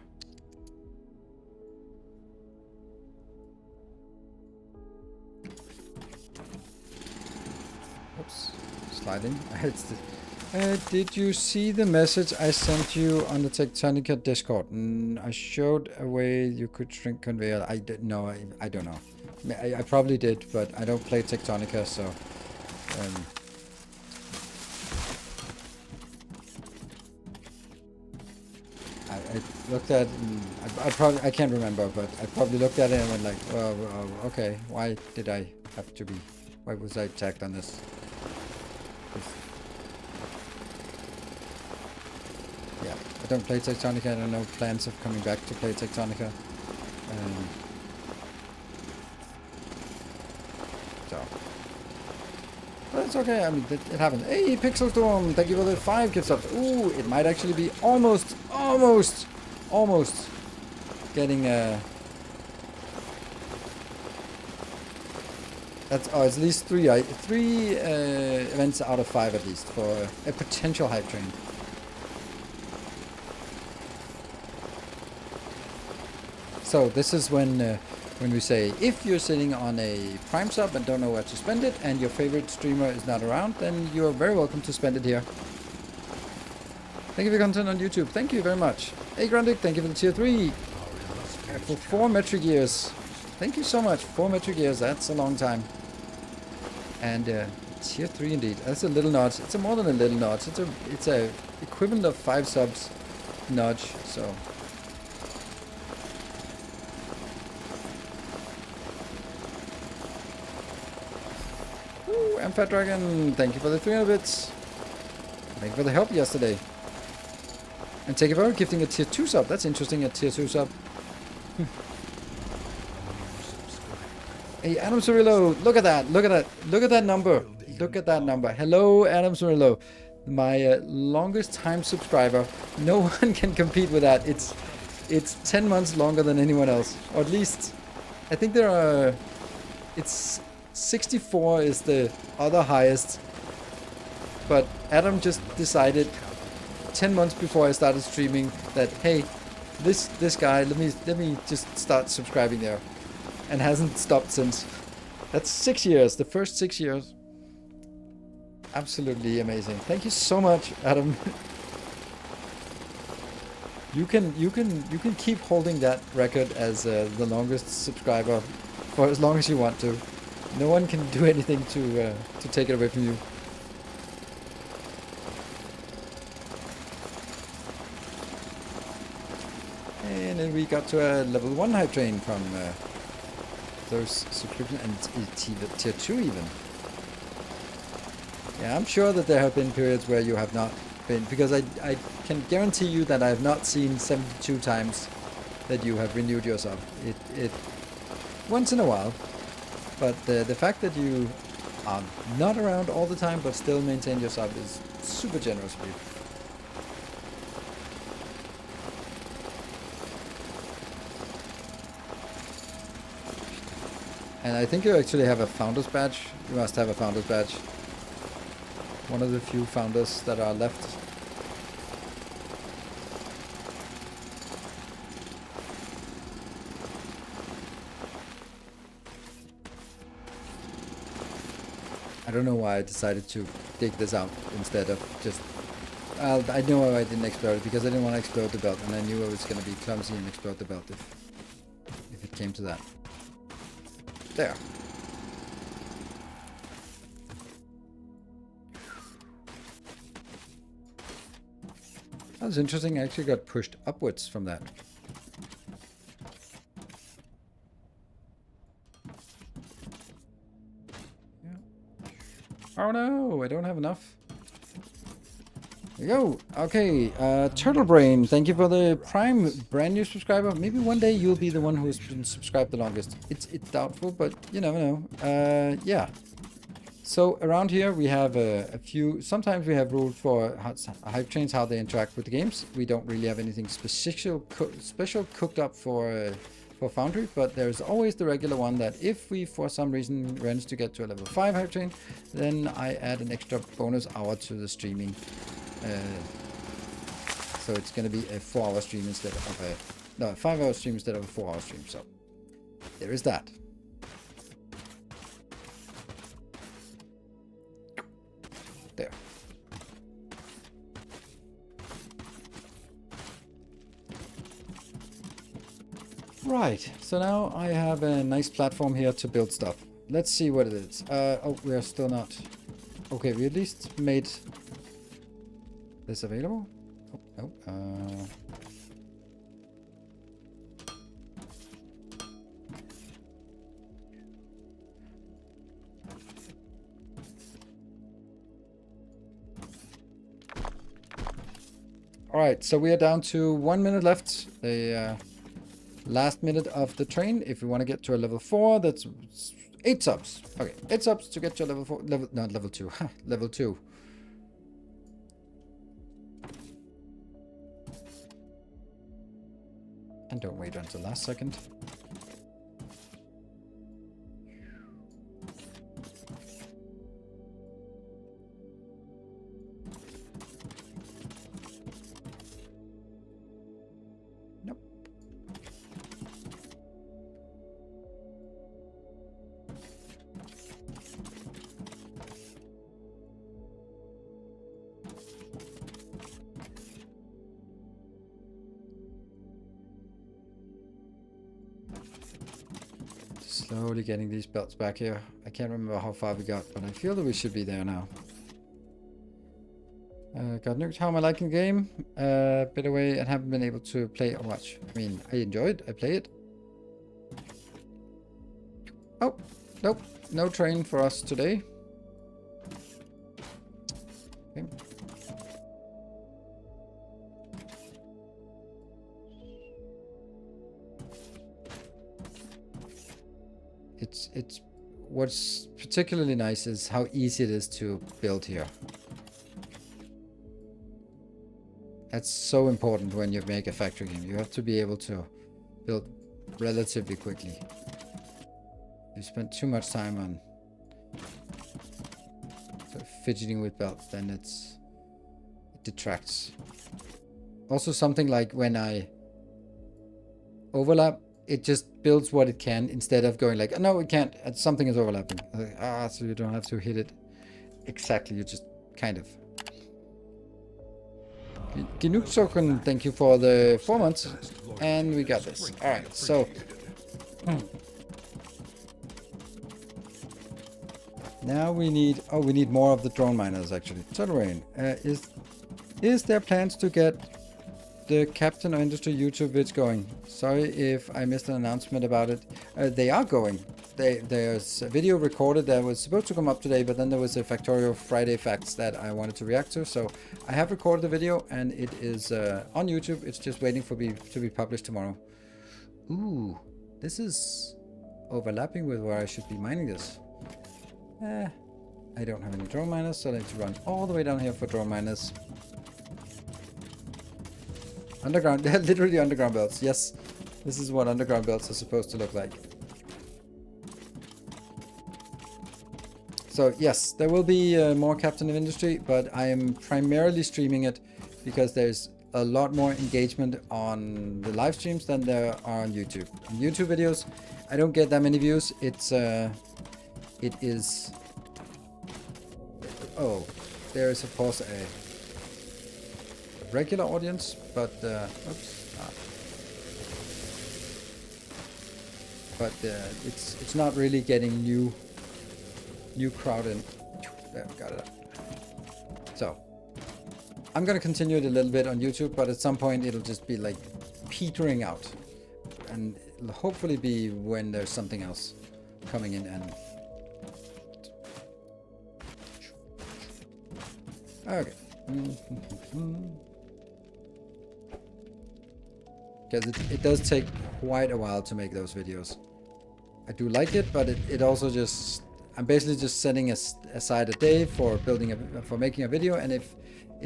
Oops, sliding. Did you see the message I sent you on the Tectonica Discord? I showed a way you could shrink conveyor. I don't know. I probably did, but I don't play Tectonica, so I looked at. I can't remember, but I probably looked at it and went like, oh, okay. Why did I have to be? Why was I tagged on this? Yeah, I don't play Tectonica. I don't know plans of coming back to play Tectonica. So, but it's okay. I mean, it happens. Hey, Pixel Storm, thank you for the 5 gift subs. Ooh, it might actually be almost getting that's it's at least three events out of 5 at least for a potential hype train. So this is when we say, if you're sitting on a Prime sub and don't know where to spend it, and your favorite streamer is not around, then you're very welcome to spend it here. Thank you for content on YouTube. Thank you very much. Hey Grundig, thank you for the tier 3. For 4 metric years. Thank you so much. 4 metric years, that's a long time. And tier 3 indeed. That's a little notch. It's more than a little notch. It's a equivalent of 5 subs notch. So. Ooh, and Fat Dragon, thank you for the 300 bits. Thank you for the help yesterday. And thank you for gifting a tier 2 sub. That's interesting, a tier 2 sub. Hey, Adam Cirillo, look at that. Look at that. Look at that number. Look at that number. Hello, Adam Cirillo. My longest time subscriber. No one can compete with that. It's 10 months longer than anyone else. Or at least, I think there are... It's 64 is the other highest. But Adam just decided 10 months before I started streaming that, hey, this guy, let me just start subscribing there. And hasn't stopped since. That's 6 years, the first 6 years. Absolutely amazing. Thank you so much, Adam. You can keep holding that record as the longest subscriber for as long as you want to. No one can do anything to take it away from you. And then we got to a level 1 hype train from those subscriptions, and it's even tier 2 even. Yeah, I'm sure that there have been periods where you have not been, because I can guarantee you that I have not seen 72 times that you have renewed your sub. It once in a while, but the fact that you are not around all the time but still maintain your sub is super generous of you. And I think you actually have a founder's badge. You must have a founder's badge. One of the few founders that are left. I don't know why I decided to dig this out instead of just... I know I didn't explode it because I didn't want to explode the belt, and I knew I was going to be clumsy and explode the belt if it came to that. There. That was interesting. I actually got pushed upwards from that. Yeah. Oh no, I don't have enough. There you go. Okay, Turtle Brain, thank you for the Prime brand new subscriber. Maybe one day you'll be the one who's been subscribed the longest. It's doubtful, but you never know. Yeah. So around here we have a few. Sometimes we have rules for hype trains, how they interact with the games. We don't really have anything special cooked up for Foundry, but there's always the regular one that if we for some reason manage to get to a level 5 hype train, then I add an extra bonus hour to the streaming. So it's going to be a 4-hour stream instead of a 5-hour stream instead of a 4-hour stream. So there is that. There. Right. So now I have a nice platform here to build stuff. Let's see what it is. Oh, we are still not. Okay, we at least made this available. Oh, no. All right, so we are down to 1 minute left. The last minute of the train. If we want to get to a level 4, that's 8 subs. Okay, 8 subs to get to a level 4. Not level 2. Level 2. And don't wait until last second. Nope. Slowly getting these belts back here. I can't remember how far we got, but I feel that we should be there now. Got nuked. How am I liking the game? Bit away and haven't been able to play or watch. I mean, I enjoyed. I play it. Oh, nope. No train for us today. Okay. It's what's particularly nice is how easy it is to build here. That's so important when you make a factory game. You have to be able to build relatively quickly. If you spend too much time on sort of fidgeting with belts, then it detracts. Also, something like when I overlap, it just builds what it can instead of going like, no, it can't. Something is overlapping. Like, so you don't have to hit it exactly. You just kind of. Ginuk thank you for the 4 months. And we got this. All right, so. Now we need, we need more of the drone miners actually. Turtle Rain, is there plans to get the Captain or Industry YouTube vids going? Sorry if I missed an announcement about it. They are going. there's a video recorded that was supposed to come up today, but then there was a Factorio Friday Facts that I wanted to react to. So I have recorded the video, and it is on YouTube. It's just waiting for to be published tomorrow. Ooh, this is overlapping with where I should be mining this. I don't have any drone miners, so I need to run all the way down here for drone miners. Underground, literally underground belts. Yes, this is what underground belts are supposed to look like. So yes, there will be more Captain of Industry, but I am primarily streaming it because there's a lot more engagement on the live streams than there are on YouTube. On YouTube videos, I don't get that many views. It is. Oh, there is of course a regular audience, but oops. But it's not really getting new crowd in. There, got it. So I'm gonna continue it a little bit on YouTube, but at some point it'll just be like petering out, and it'll hopefully be when there's something else coming in. And okay. Because it does take quite a while to make those videos. I do like it, but it also just, I'm basically just setting aside a day for making a video, and if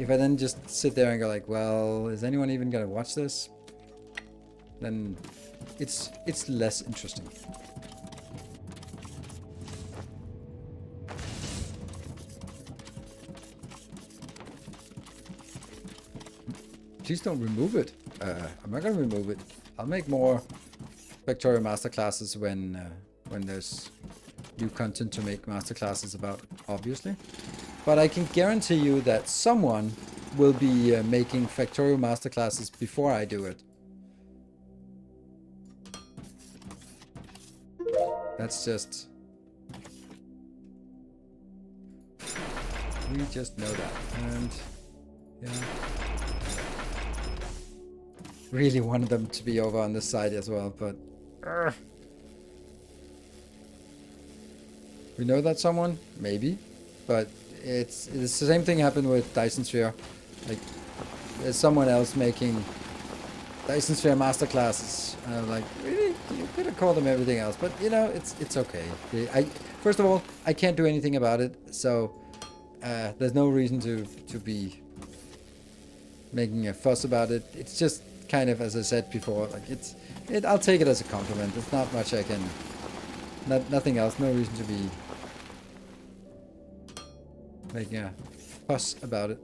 I then just sit there and go like, well, is anyone even gonna watch this? Then it's less interesting. Please don't remove it. I'm not gonna remove it. I'll make more Factorio masterclasses when there's new content to make masterclasses about, obviously. But I can guarantee you that someone will be making Factorio masterclasses before I do it. That's just... we just know that. And yeah, really wanted them to be over on this side as well, but we know that someone, maybe, but it's the same thing happened with Dyson Sphere. Like, there's someone else making Dyson Sphere masterclasses. And I'm like, really? You could have called them everything else, but you know, it's okay. First of all, I can't do anything about it, so there's no reason to be making a fuss about it. It's just kind of, as I said before, like I'll take it as a compliment. There's not much I can, nothing else. No reason to be making a fuss about it.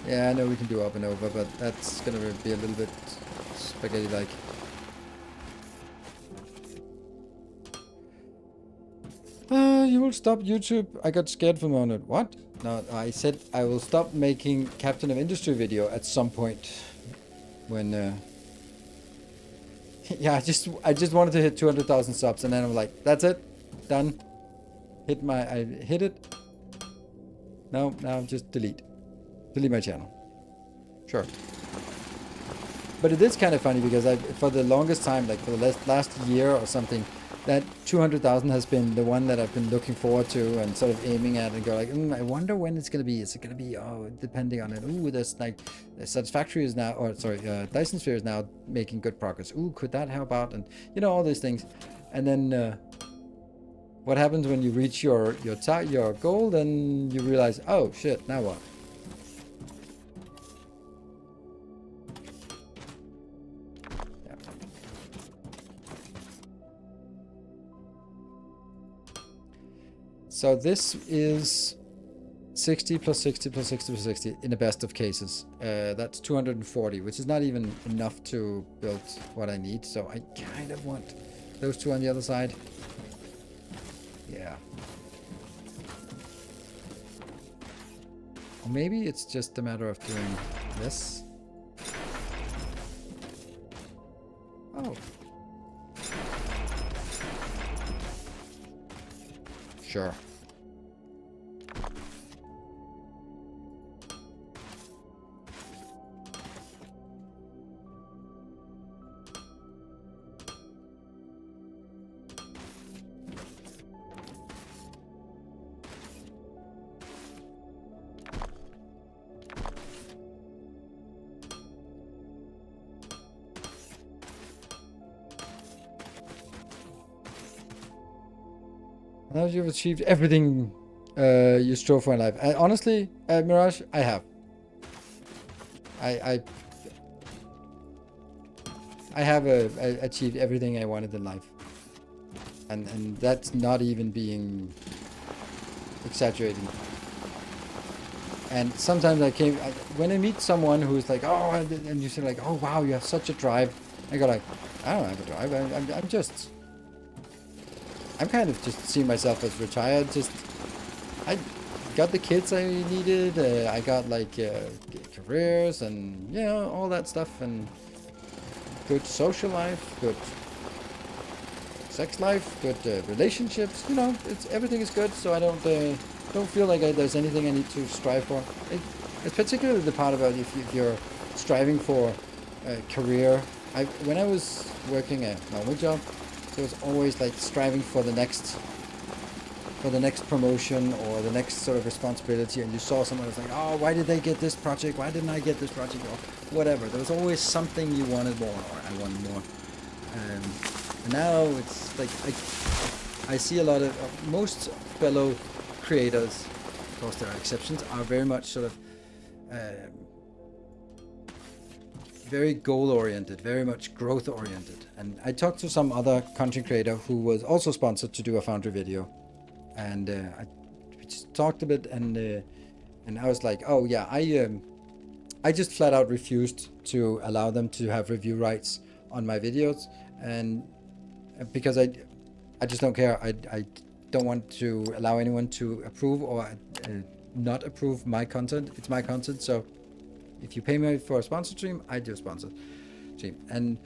Yeah, I know we can do up and over, but that's gonna be a little bit spaghetti-like. You will stop YouTube. I got scared for a moment. What? No, I said I will stop making Captain of Industry video at some point. When yeah, I just wanted to hit 200,000 subs, and then I'm like, that's it, done. I hit it. No, now just delete my channel. Sure. But it is kind of funny because for the longest time, like for the last year or something, that 200,000 has been the one that I've been looking forward to and sort of aiming at, and go like, I wonder when it's gonna be. Is it gonna be? Oh, depending on it. Ooh, there's like Satisfactory is now, or sorry, Dyson Sphere is now making good progress. Ooh, could that help out? And you know, all these things. And then what happens when you reach your goal? Then you realize, oh shit, now what? So this is 60 plus 60 plus 60 plus 60 in the best of cases. That's 240, which is not even enough to build what I need. So I kind of want those two on the other side. Yeah. Or maybe it's just a matter of doing this. Oh. Sure. Now you've achieved everything you strove for in life. Honestly, Mirage, I have. I have achieved everything I wanted in life. And that's not even being exaggerating. And sometimes when I meet someone who's like, oh, and you say like, oh wow, you have such a drive. I go like, I don't have a drive. I'm kind of just seeing myself as retired. I got the kids I needed. I got like careers and all that stuff, and good social life, good sex life, good relationships. Everything is good. So I don't feel like there's anything I need to strive for. It's particularly the part about if you're striving for a career. When I was working a normal job, there was always like striving for the next promotion or the next sort of responsibility, and you saw someone was like, oh, why did they get this project? Why didn't I get this project? Or whatever. There was always something you wanted more, or I wanted more. And now it's like I see a lot of most fellow creators, of course there are exceptions, are very much sort of very goal oriented, very much growth oriented. And I talked to some other content creator who was also sponsored to do a Foundry video, and we just talked a bit, and I was like, oh yeah, I just flat out refused to allow them to have review rights on my videos, and because I just don't care. I don't want to allow anyone to approve or not approve my content. It's my content, so if you pay me for a sponsor stream, I do a sponsor stream. And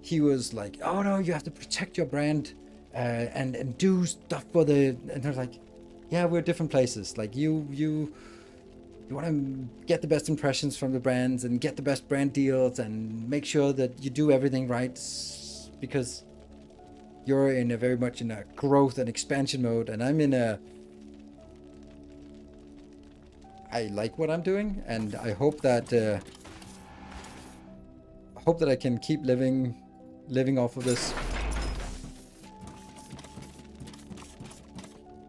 he was like, oh no, you have to protect your brand and do stuff for the... And I was like, yeah, we're different places. Like you want to get the best impressions from the brands and get the best brand deals and make sure that you do everything right, because you're in a very much in a growth and expansion mode, and I'm in a... I like what I'm doing, and I hope that I can keep living off of this.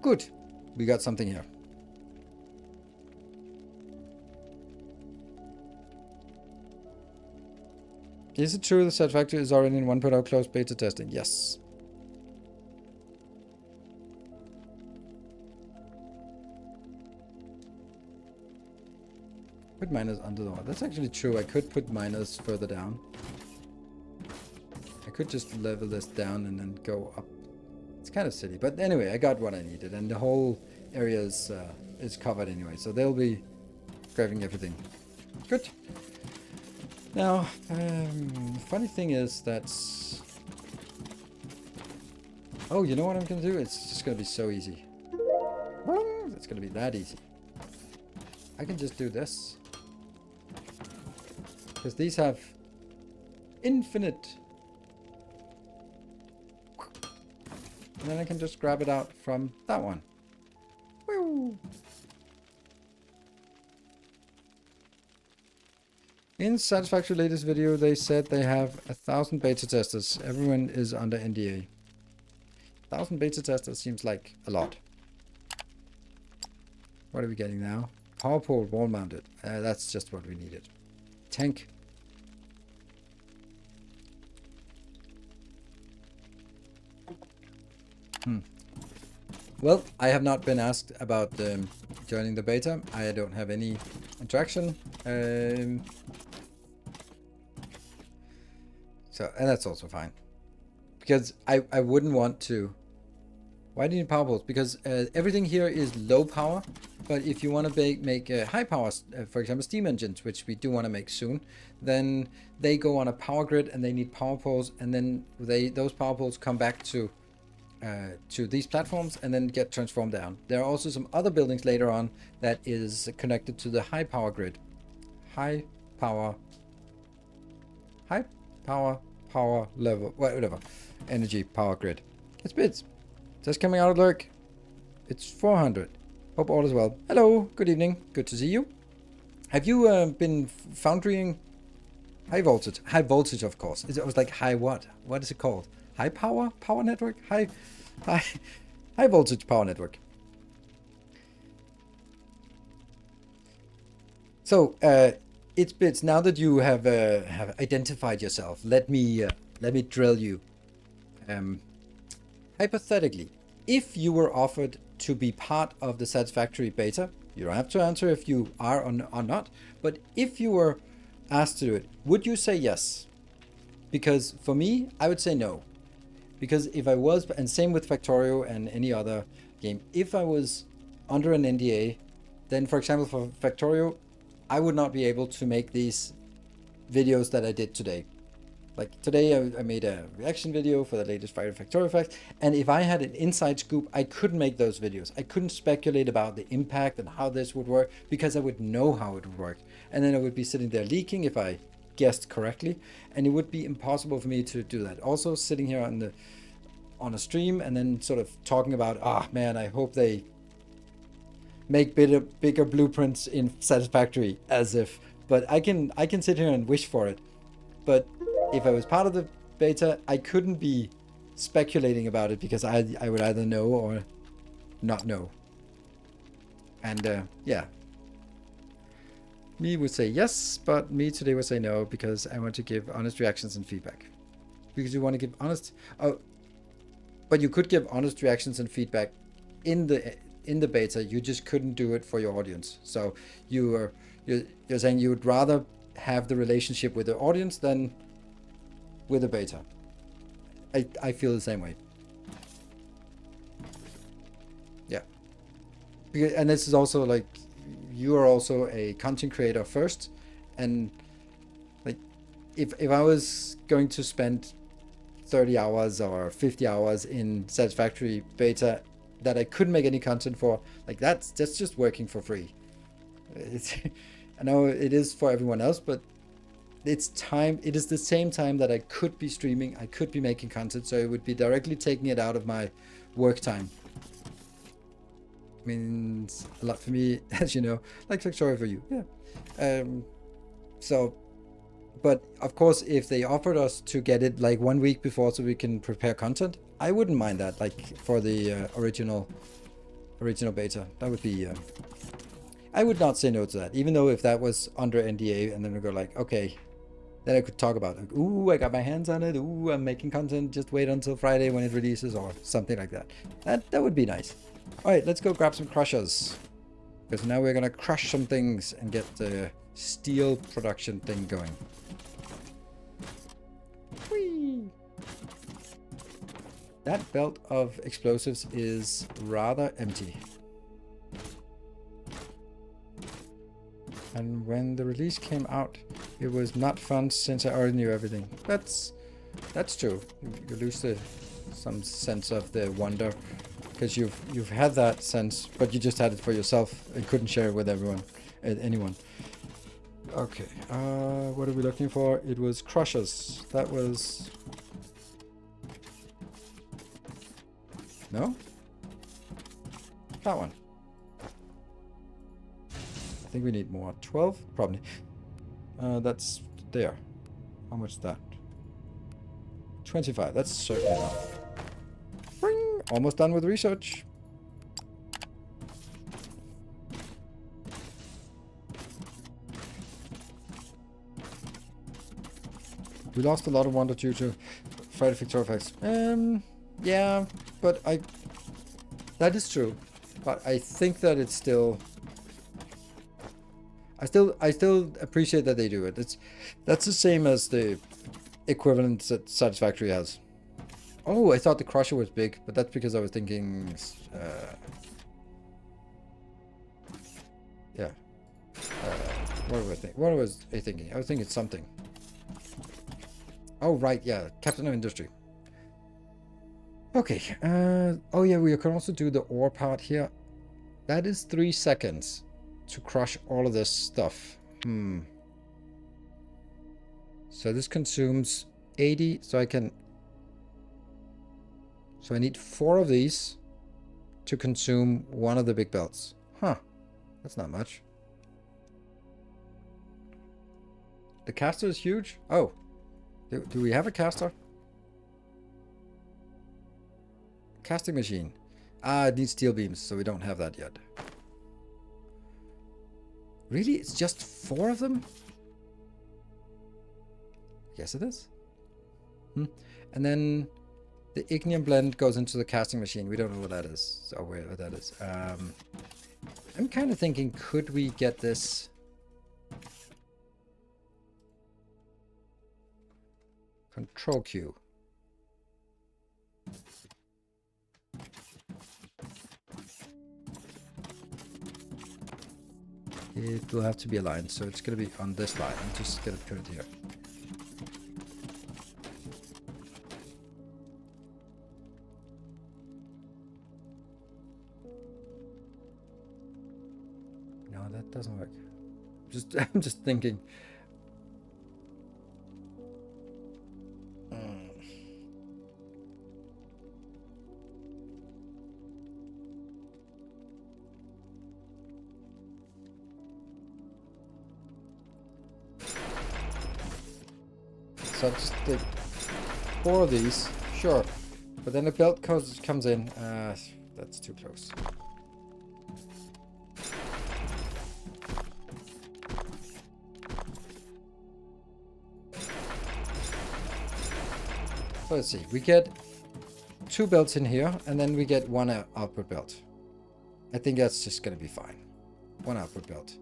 Good, we got something here. Is it true the Satisfactory is already in 1.0 closed beta testing? Yes. Put miners under the water. That's actually true. I could put miners further down. I could just level this down and then go up. It's kind of silly, but anyway, I got what I needed, and the whole area is covered anyway, so they'll be grabbing everything. Good. Now, funny thing is that's... Oh, you know what I'm gonna do? It's just gonna be so easy. It's gonna be that easy. I can just do this. Because these have infinite. And then I can just grab it out from that one. Woo! In Satisfactory latest video, they said they have 1,000 beta testers. Everyone is under NDA. 1,000 beta testers seems like a lot. What are we getting now? Power pole wall mounted. That's just what we needed. Tank. Well, I have not been asked about joining the beta. I don't have any interaction. So, and that's also fine. Because I wouldn't want to... Why do you need power poles? Because everything here is low power. But if you want to make high power, for example, steam engines, which we do want to make soon, then they go on a power grid and they need power poles, and then those power poles come back to these platforms and then get transformed down. There are also some other buildings later on that is connected to the high power grid. High power level, whatever, energy power grid. It's bits. Just coming out of lurk. It's 400. Hope all is well. Hello, good evening. Good to see you. Have you been foundrying high voltage? High voltage, of course. It was like high what? What is it called? High power? Power network? High. high voltage power network. So it's bits now that you have identified yourself. Let me drill you. Hypothetically, if you were offered to be part of the Satisfactory beta, you don't have to answer if you are or not, but if you were asked to do it, would you say yes? Because for me, I would say no. Because if I was, and same with Factorio and any other game, if I was under an NDA, then for example, for Factorio, I would not be able to make these videos that I did today. Like today I made a reaction video for the latest Fire Factorio effects, and if I had an inside scoop, I couldn't make those videos. I couldn't speculate about the impact and how this would work because I would know how it would work. And then I would be sitting there leaking if I guessed correctly, and it would be impossible for me to do that. Also sitting here on a stream and then sort of talking about, man, I hope they make bigger blueprints in Satisfactory, as if, but I can sit here and wish for it. But if I was part of the beta, I couldn't be speculating about it because I would either know or not know. And yeah, me would say yes, but me today would say no because I want to give honest reactions and feedback. Because you want to give honest, but you could give honest reactions and feedback in the beta. You just couldn't do it for your audience. So you're saying you would rather have the relationship with the audience than with the beta. I feel the same way. Yeah. And this is also like, you are also a content creator first, and like if I was going to spend 30 hours or 50 hours in Satisfactory beta that I couldn't make any content for, like that's just working for free. I know it is for everyone else, but it's time. It is the same time that I could be streaming, I could be making content, so it would be directly taking it out of my work time. Means a lot for me, as you know, like Factorio for you. Yeah. So, but of course, if they offered us to get it like 1 week before so we can prepare content, I wouldn't mind that, like for the original beta. That would be I would not say no to that, even though if that was under NDA, and then we go like, okay, then I could talk about like, ooh, I got my hands on it, ooh, I'm making content, just wait until Friday when it releases or something like that. That would be nice. All right, let's go grab some crushers, because now we're gonna crush some things and get the steel production thing going. Whee! That belt of explosives is rather empty. And when the release came out, it was not fun since I already knew everything. That's true. You lose some sense of the wonder, because you've had that sense, but you just had it for yourself and couldn't share it with anyone. Okay, what are we looking for? It was crushers. That was... No? That one. I think we need more. 12? Probably. That's there. How much is that? 25. That's certainly enough. Ring! Almost done with research. We lost a lot of wonder due to Friday Victoria effects. Yeah, but that is true. But I think that it's still... I still appreciate that they do it. That's the same as the equivalent that Satisfactory has. Oh, I thought the crusher was big, but that's because I was thinking... yeah. What was I thinking? I was thinking something. Oh, right, yeah. Captain of Industry. Okay. Oh, yeah, we can also do the ore part here. That is 3 seconds to crush all of this stuff. So this consumes 80, so I can... So I need 4 of these to consume 1 of the big belts. Huh. That's not much. The caster is huge? Oh. Do we have a caster? Casting machine. Ah, it needs steel beams, so we don't have that yet. Really? It's just 4 of them? Yes, it is. And then the ignium blend goes into the casting machine. We don't know what that is. So where that is. I'm kind of thinking, could we get this? Control Q. It will have to be aligned, so it's going to be on this line. I'm just going to put it here. No, that doesn't work. I'm just thinking. So just take 4 of these, sure. But then the belt comes in. That's too close. So let's see. We get 2 belts in here, and then we get 1 output belt. I think that's just gonna be fine. 1 output belt.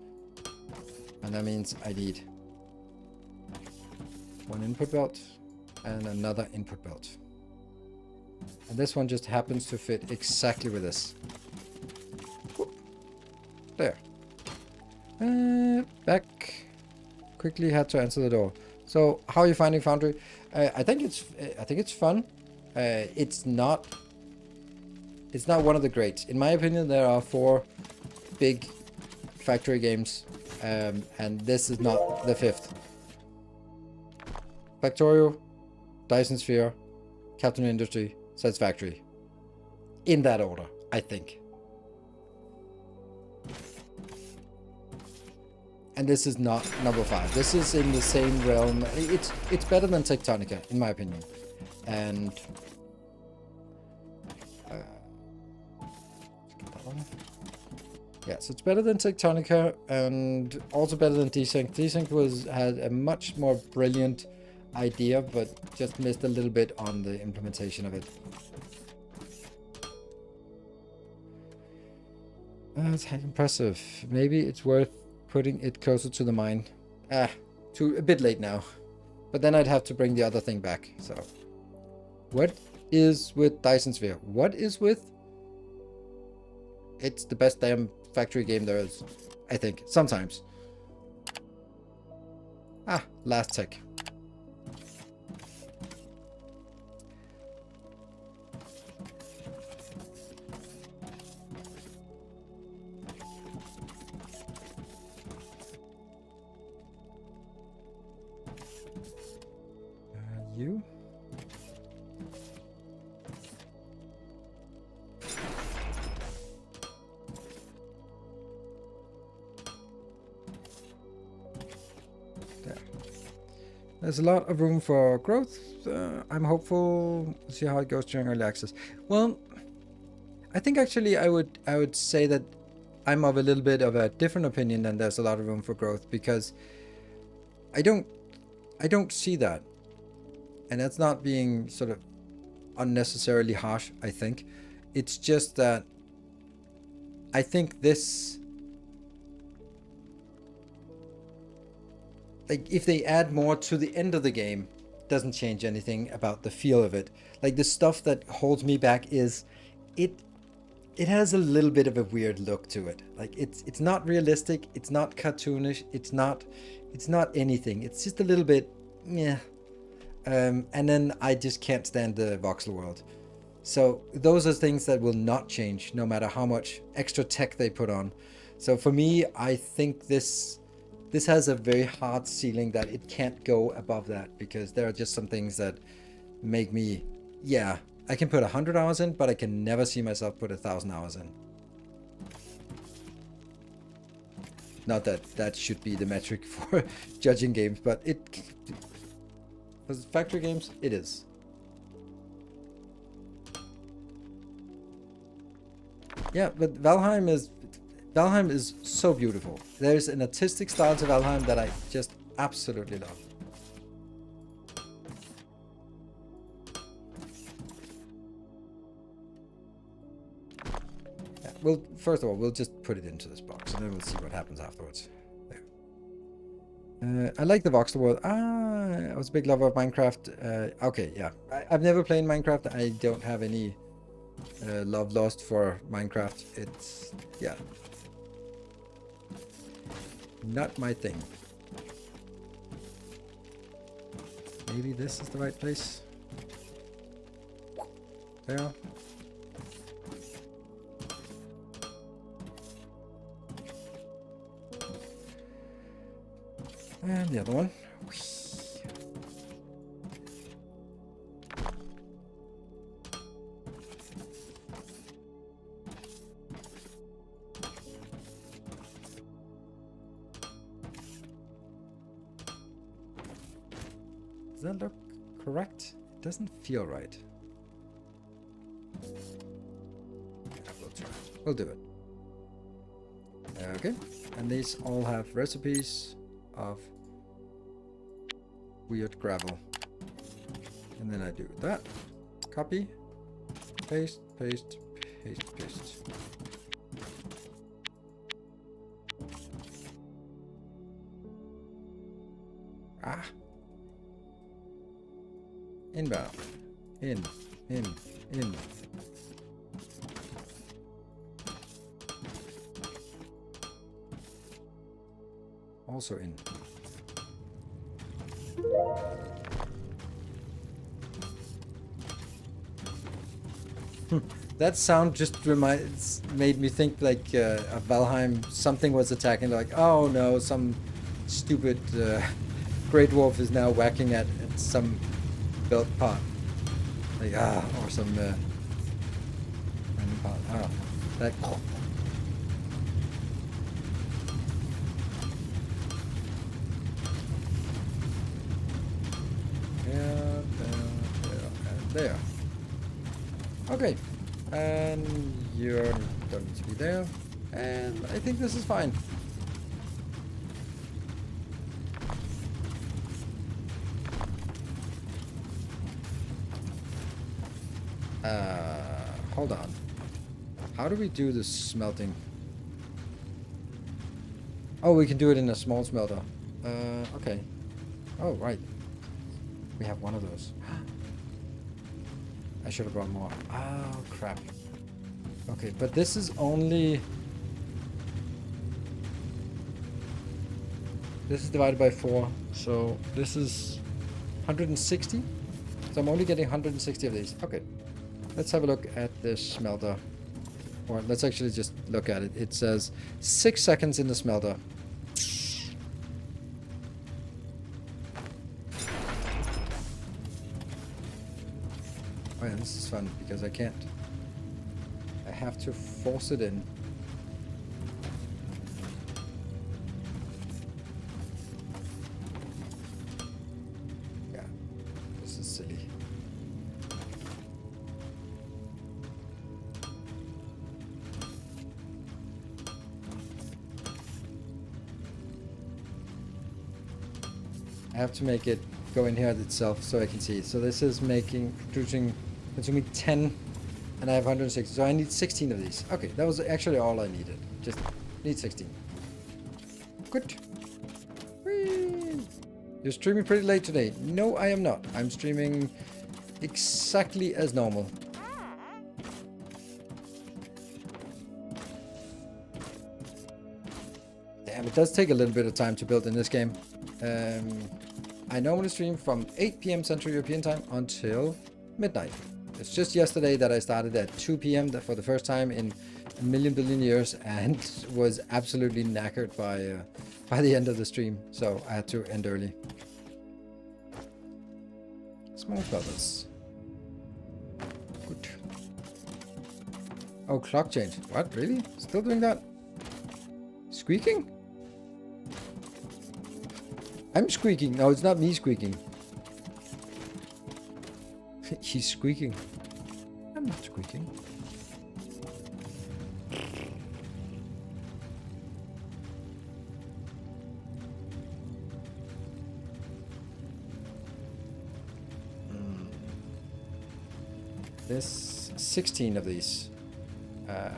And that means I need 1 input belt and another input belt. And this one just happens to fit exactly with this. Whoop. There. Back. Quickly had to answer the door. So how are you finding Foundry? I think it's fun. It's not one of the greats. In my opinion, there are 4 big factory games, and this is not the 5th. Factorio, Dyson Sphere, Captain Industry, Satisfactory. In that order, I think. And this is not number 5. This is in the same realm. It's better than Tectonica, in my opinion. And yeah, so it's better than Tectonica, and also better than Desync. Desync had a much more brilliant idea, but just missed a little bit on the implementation of it. It's impressive. Maybe it's worth putting it closer to the mine. A bit late now. But then I'd have to bring the other thing back. So, what is with Dyson Sphere? What is with? It's the best damn factory game there is, I think. Sometimes. Last tech. You? There. There's a lot of room for growth. I'm hopeful. See how it goes during early access. Well, I think actually I would say that I'm of a little bit of a different opinion than there's a lot of room for growth, because I don't see that. And that's not being sort of unnecessarily harsh, I think. It's just that I think this, like, if they add more to the end of the game, doesn't change anything about the feel of it. Like, the stuff that holds me back is it has a little bit of a weird look to it. Like, it's not realistic, it's not cartoonish, it's not anything. It's just a little bit yeah. And then I just can't stand the voxel world. So those are things that will not change no matter how much extra tech they put on. So for me, I think this has a very hard ceiling that it can't go above that, because there are just some things that make me, yeah, I can put 100 hours in, but I can never see myself put 1,000 hours in. Not that that should be the metric for judging games, but for factory games, it is. Yeah, but Valheim is so beautiful. There's an artistic style to Valheim that I just absolutely love. Yeah, well, first of all, we'll just put it into this box, and then we'll see what happens afterwards. There. I like the voxel world. I was a big lover of Minecraft. Okay, yeah. I've never played Minecraft. I don't have any love lost for Minecraft. It's, yeah, not my thing. Maybe this is the right place. There. And the other one. Does that look correct? It doesn't feel right. Yeah, we'll try. We'll do it. Okay. And these all have recipes of weird gravel. And then I do that. Copy. Paste, paste, paste, paste. Ah. Inbound. In. Also in. That sound just made me think like of Valheim. Something was attacking. Like, oh no, some stupid Great Dwarf is now whacking at some built part. Like or some random part. Oh, that. There. Okay. And you don't need to be there. And I think this is fine. Hold on. How do we do the smelting? Oh, we can do it in a small smelter. Okay. Oh, right. We have one of those. I should have brought more. Oh, crap. Okay, but this is only... This is divided by 4, so this is 160. So I'm only getting 160 of these. Okay. Let's have a look at this smelter. Or let's actually just look at it. It says 6 seconds in the smelter. Oh yeah, this is fun because I can't. I have to force it in. Yeah, this is silly. I have to make it go in here itself so I can see. So this is producing 10, and I have 160. So I need 16 of these. Okay, that was actually all I needed. Just need 16. Good. Whee! You're streaming pretty late today. No, I am not. I'm streaming exactly as normal. Damn, it does take a little bit of time to build in this game. I normally stream from 8 p.m. Central European Time until midnight. It's just yesterday that I started at 2 p.m. for the first time in a billion years and was absolutely knackered by the end of the stream. So I had to end early. Small feathers. Good. Oh, clock change. What? Really? Still doing that? Squeaking? I'm squeaking. No, it's not me squeaking. He's squeaking. I'm not squeaking. There's 16 of these. The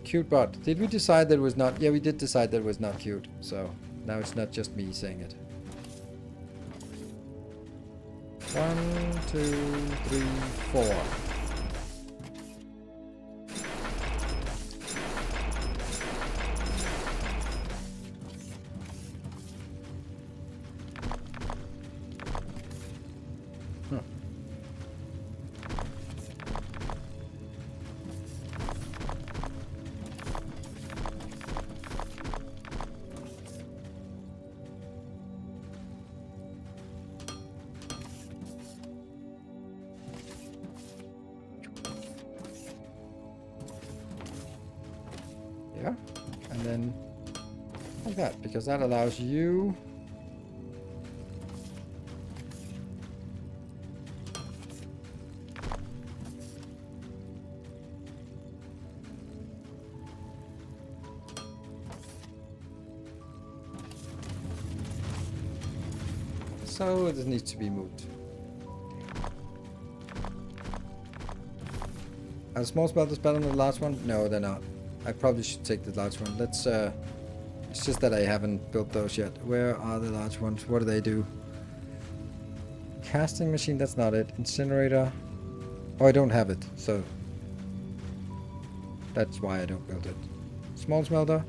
cute bot. Did we decide that it was not? Yeah, we did decide that it was not cute. So now it's not just me saying it. 1, 2, 3, 4. Yeah, and then like that, because that allows you so it needs to be moved. Are the small smelters better than the large one? No, they're not. I probably should take the large one. Let's, it's just that I haven't built those yet. Where are the large ones? What do they do? Casting machine, that's not it. Incinerator. Oh, I don't have it, so that's why I don't build it. Small smelter,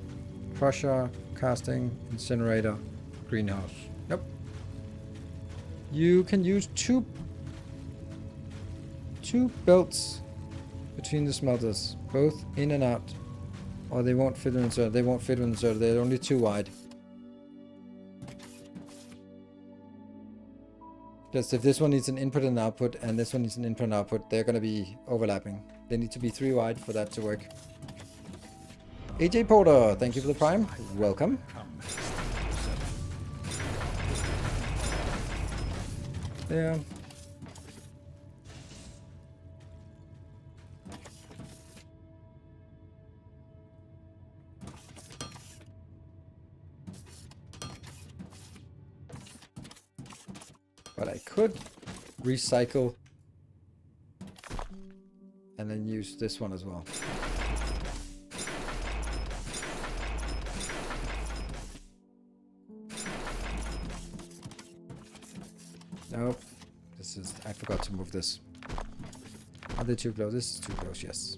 crusher, casting, incinerator, greenhouse. Nope. You can use two belts between the smelters, both in and out. Or they won't fit in the inserter. They won't fit in the inserter. They're only too wide. Just if this one needs an input and output, and this one needs an input and output, they're going to be overlapping. They need to be 3 wide for that to work. AJ Porter, thank you for the prime. Welcome. Yeah. But I could recycle and then use this one as well. Nope. This is, I forgot to move this. Are they too close? This is too close, yes.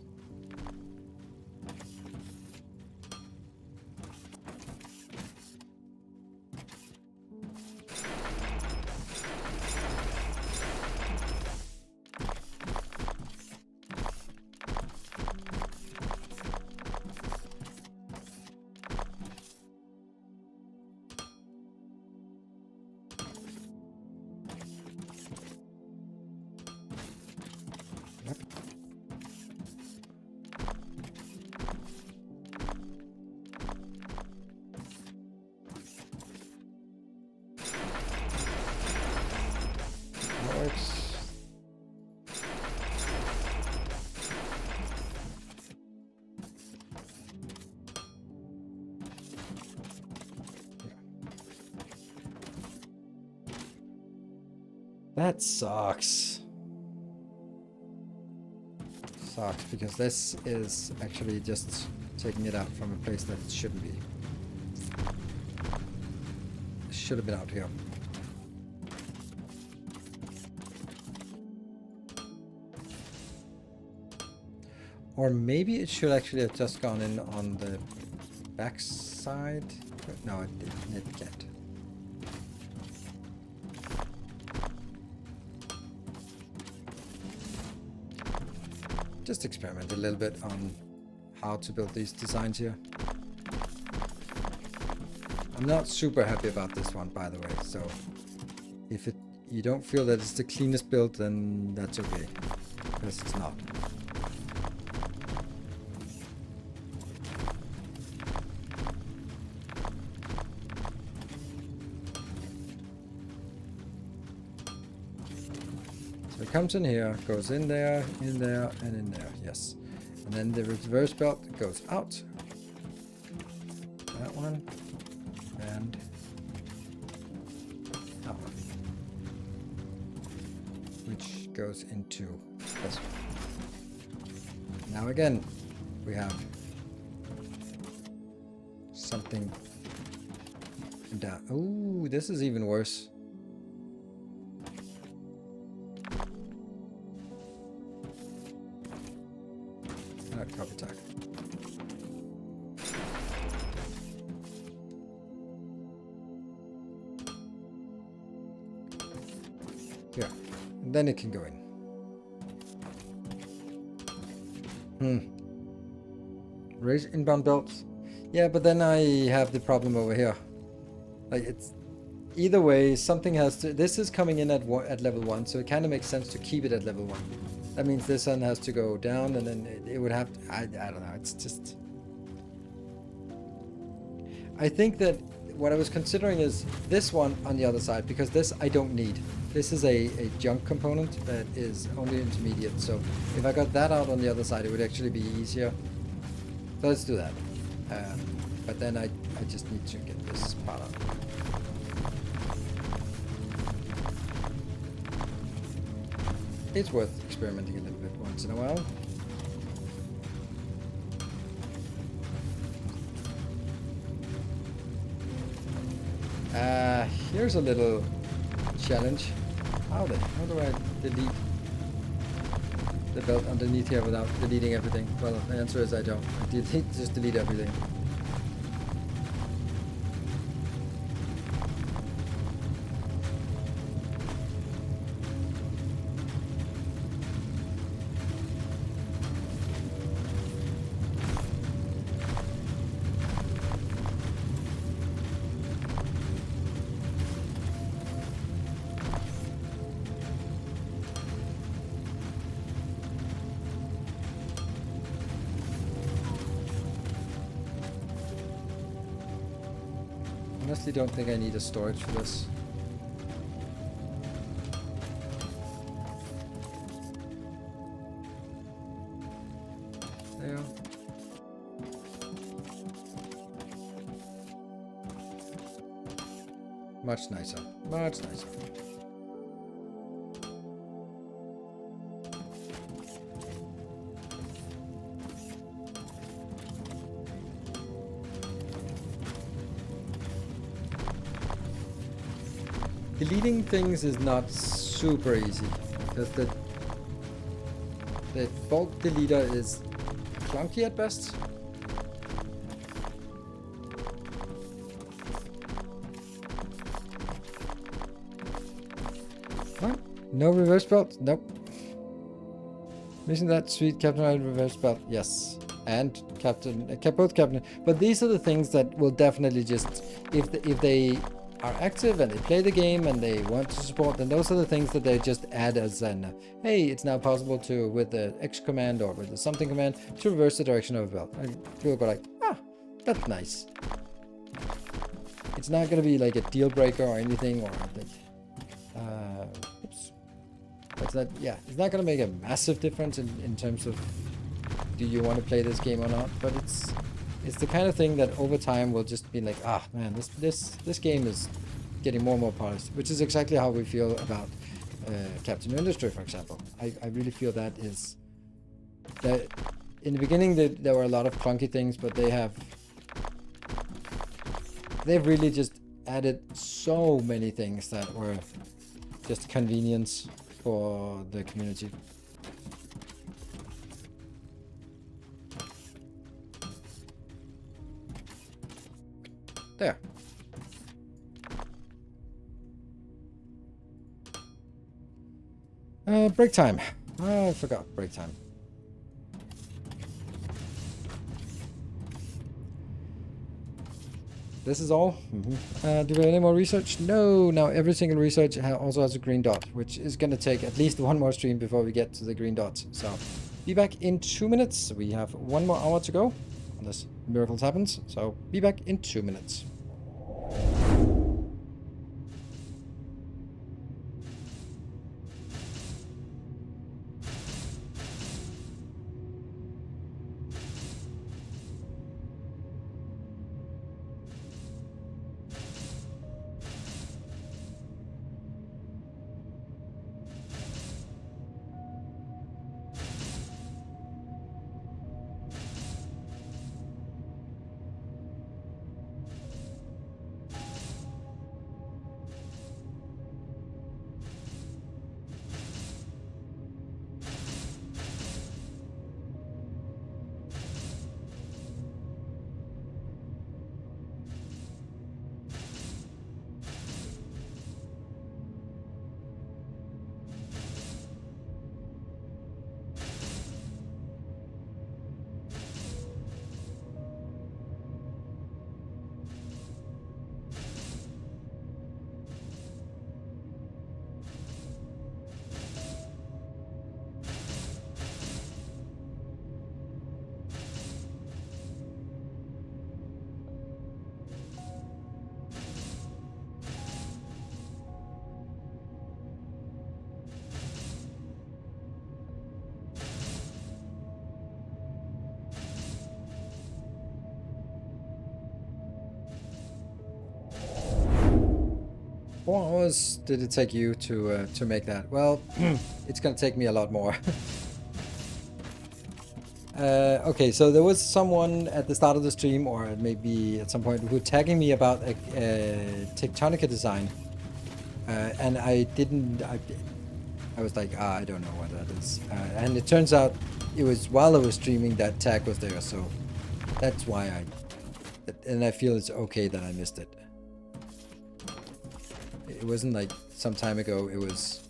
That sucks. Sucks, because this is actually just taking it out from a place that it shouldn't be. It should have been out here. Or maybe it should actually have just gone in on the back side. No, it can't. Just experiment a little bit on how to build these designs here. I'm not super happy about this one, by the way, so if you don't feel that it's the cleanest build, then that's okay, because it's not. So it comes in here, goes in there, and in there, yes. And then the reverse belt goes out. That one. And that one. which goes into this. Now again, we have something down. Ooh, this is even worse. Copy tag. Yeah, and then it can go in. Raise inbound belts. Yeah, but then I have the problem over here. Like, it's either way, something has to. This is coming in at level 1, so it kind of makes sense to keep it at level 1. That means this one has to go down, and then it would have to, I don't know, it's just... I think that what I was considering is this one on the other side, because this I don't need. This is a junk component that is only intermediate, so if I got that out on the other side, it would actually be easier. So let's do that. But then I just need to get this part out. It's worth experimenting a little bit once in a while. Here's a little challenge. How do I delete the belt underneath here without deleting everything? Well, the answer is I don't. I just delete everything. Honestly, don't think I need a storage for this. There. Much nicer. Much nicer. Deleting things is not super easy because the bulk deleter is clunky at best. What? No reverse belt? Nope. Isn't that sweet, Captain? I reverse belt. Yes, and Captain, both Captain. But these are the things that will definitely just, if they are active and they play the game and they want to support, then those are the things that they just add as an, hey, it's now possible to, with the X command or with the something command, to reverse the direction of a belt. And people go like, ah, that's nice. It's not going to be like a deal breaker or anything, or that, oops. It's not, yeah, it's not going to make a massive difference in terms of do you want to play this game or not, but it's the kind of thing that over time will just be like, ah, man, this game is getting more and more polished, which is exactly how we feel about Captain Industry, for example. I really feel that is that in the beginning there were a lot of clunky things, but they've really just added so many things that were just convenience for the community. There. Break time. Oh, I forgot break time. This is all? Do we have any more research? No, now every single research also has a green dot, which is going to take at least one more stream before we get to the green dots. So, be back in 2 minutes. We have 1 more hour to go, unless miracles happens. So, be back in 2 minutes. 4 hours did it take you to make that? Well, it's gonna take me a lot more. Okay, so there was someone at the start of the stream, or maybe at some point, who tagging me about a Tectonica design, and I didn't. I was like, I don't know what that is, and it turns out it was while I was streaming that tag was there, so that's why and I feel it's okay that I missed it. It wasn't like some time ago. It was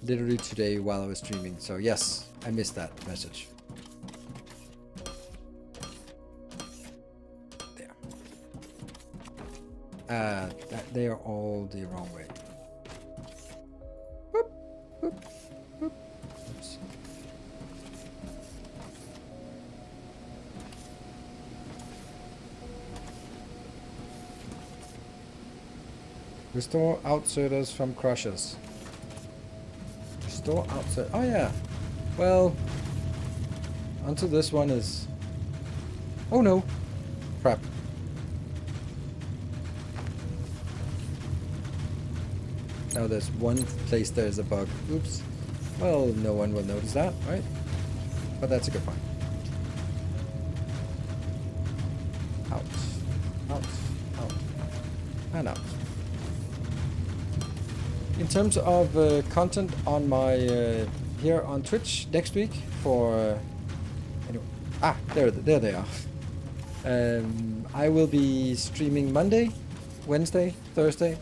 literally today while I was streaming. So yes, I missed that message. They are all the wrong way. Boop, boop, boop. Oops. Restore outserters from crushers. Restore outsert. Oh yeah. Well, until this one is. Oh no. Crap. Now there's one place there's a bug. Oops. Well, no one will notice that, right? But that's a good point. Out. Out. Out. And out. In terms of content on my here on Twitch next week for anyway, there they are. I will be streaming Monday, Wednesday, Thursday,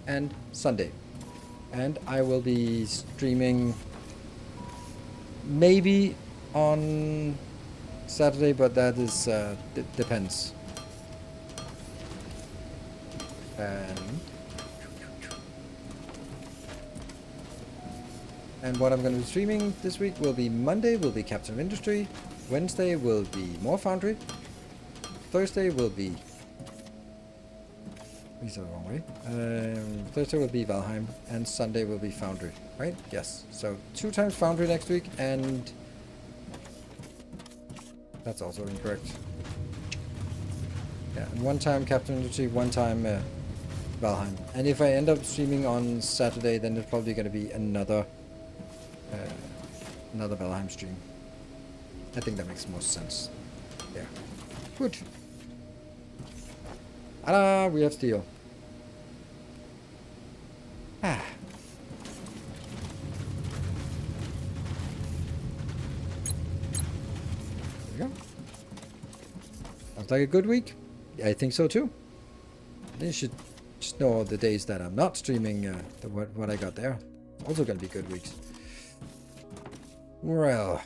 and Sunday, and I will be streaming maybe on Saturday, but that is depends. And what I'm going to be streaming this week will be Monday will be Captain of Industry, Wednesday will be more Foundry, Thursday will be these are the wrong way. Thursday will be Valheim, and Sunday will be Foundry, right? Yes. So 2 times Foundry next week, and that's also incorrect. Yeah, and 1 time Captain Industry, 1 time Valheim. And if I end up streaming on Saturday, then it's probably going to be another Valheim stream. I think that makes most sense. Yeah. Good. Ah, we have steel. Ah. There we go. Sounds like a good week. I think so too. You should just know all the days that I'm not streaming what I got there. Also gonna be good weeks. Well,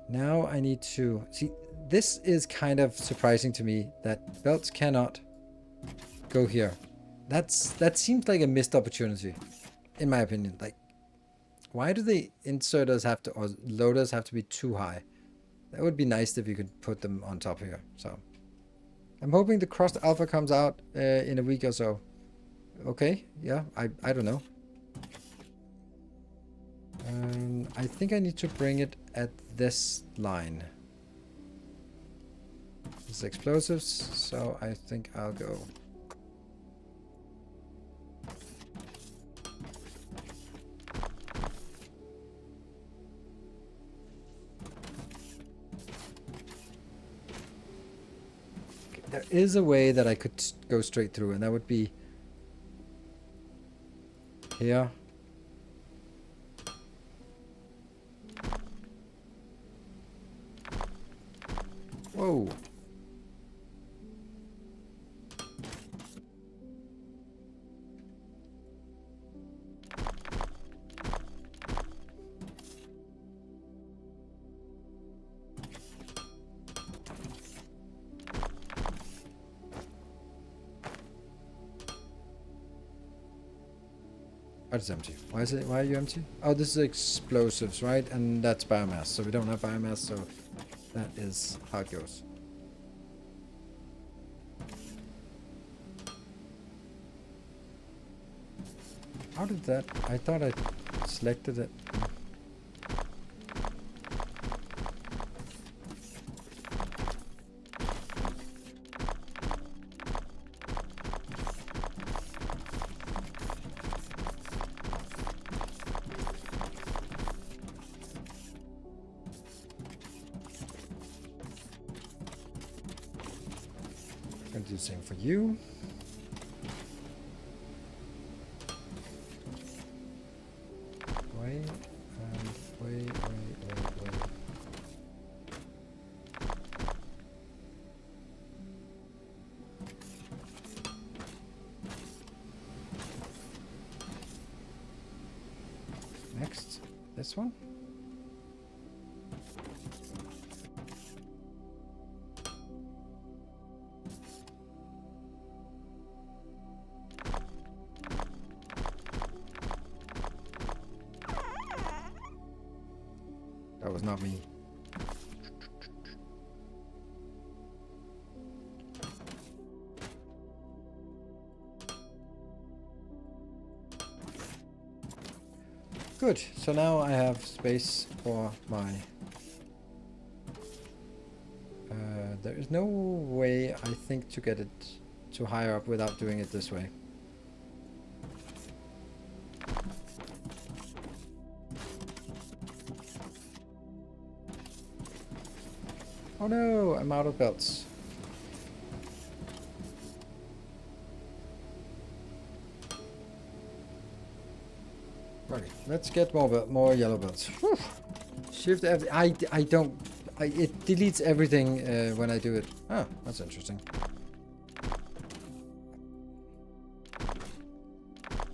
now I need to see. This is kind of surprising to me that belts cannot go here. That seems like a missed opportunity, in my opinion. Like, why do the inserters have to, or loaders have to be too high? That would be nice if you could put them on top here. So, I'm hoping the Crossed Alpha comes out in a week or so. Okay, yeah, I don't know. I think I need to bring it at this line. This is explosives, so I think I'll go. There is a way that I could go straight through, and that would be here. Whoa. Why is it empty? Why are you empty? Oh, this is explosives, right? And that's biomass. So we don't have biomass, so that is how it goes. How did that? I thought I selected it. do the same for you. Wait, wait. Next, this one. That was not me. Good, so now I have space for my... there is no way, I think, to get it to higher up without doing it this way. Oh no, I'm out of belts. Okay, let's get more yellow belts. Whew. Shift F. I don't. It deletes everything when I do it. Ah, that's interesting.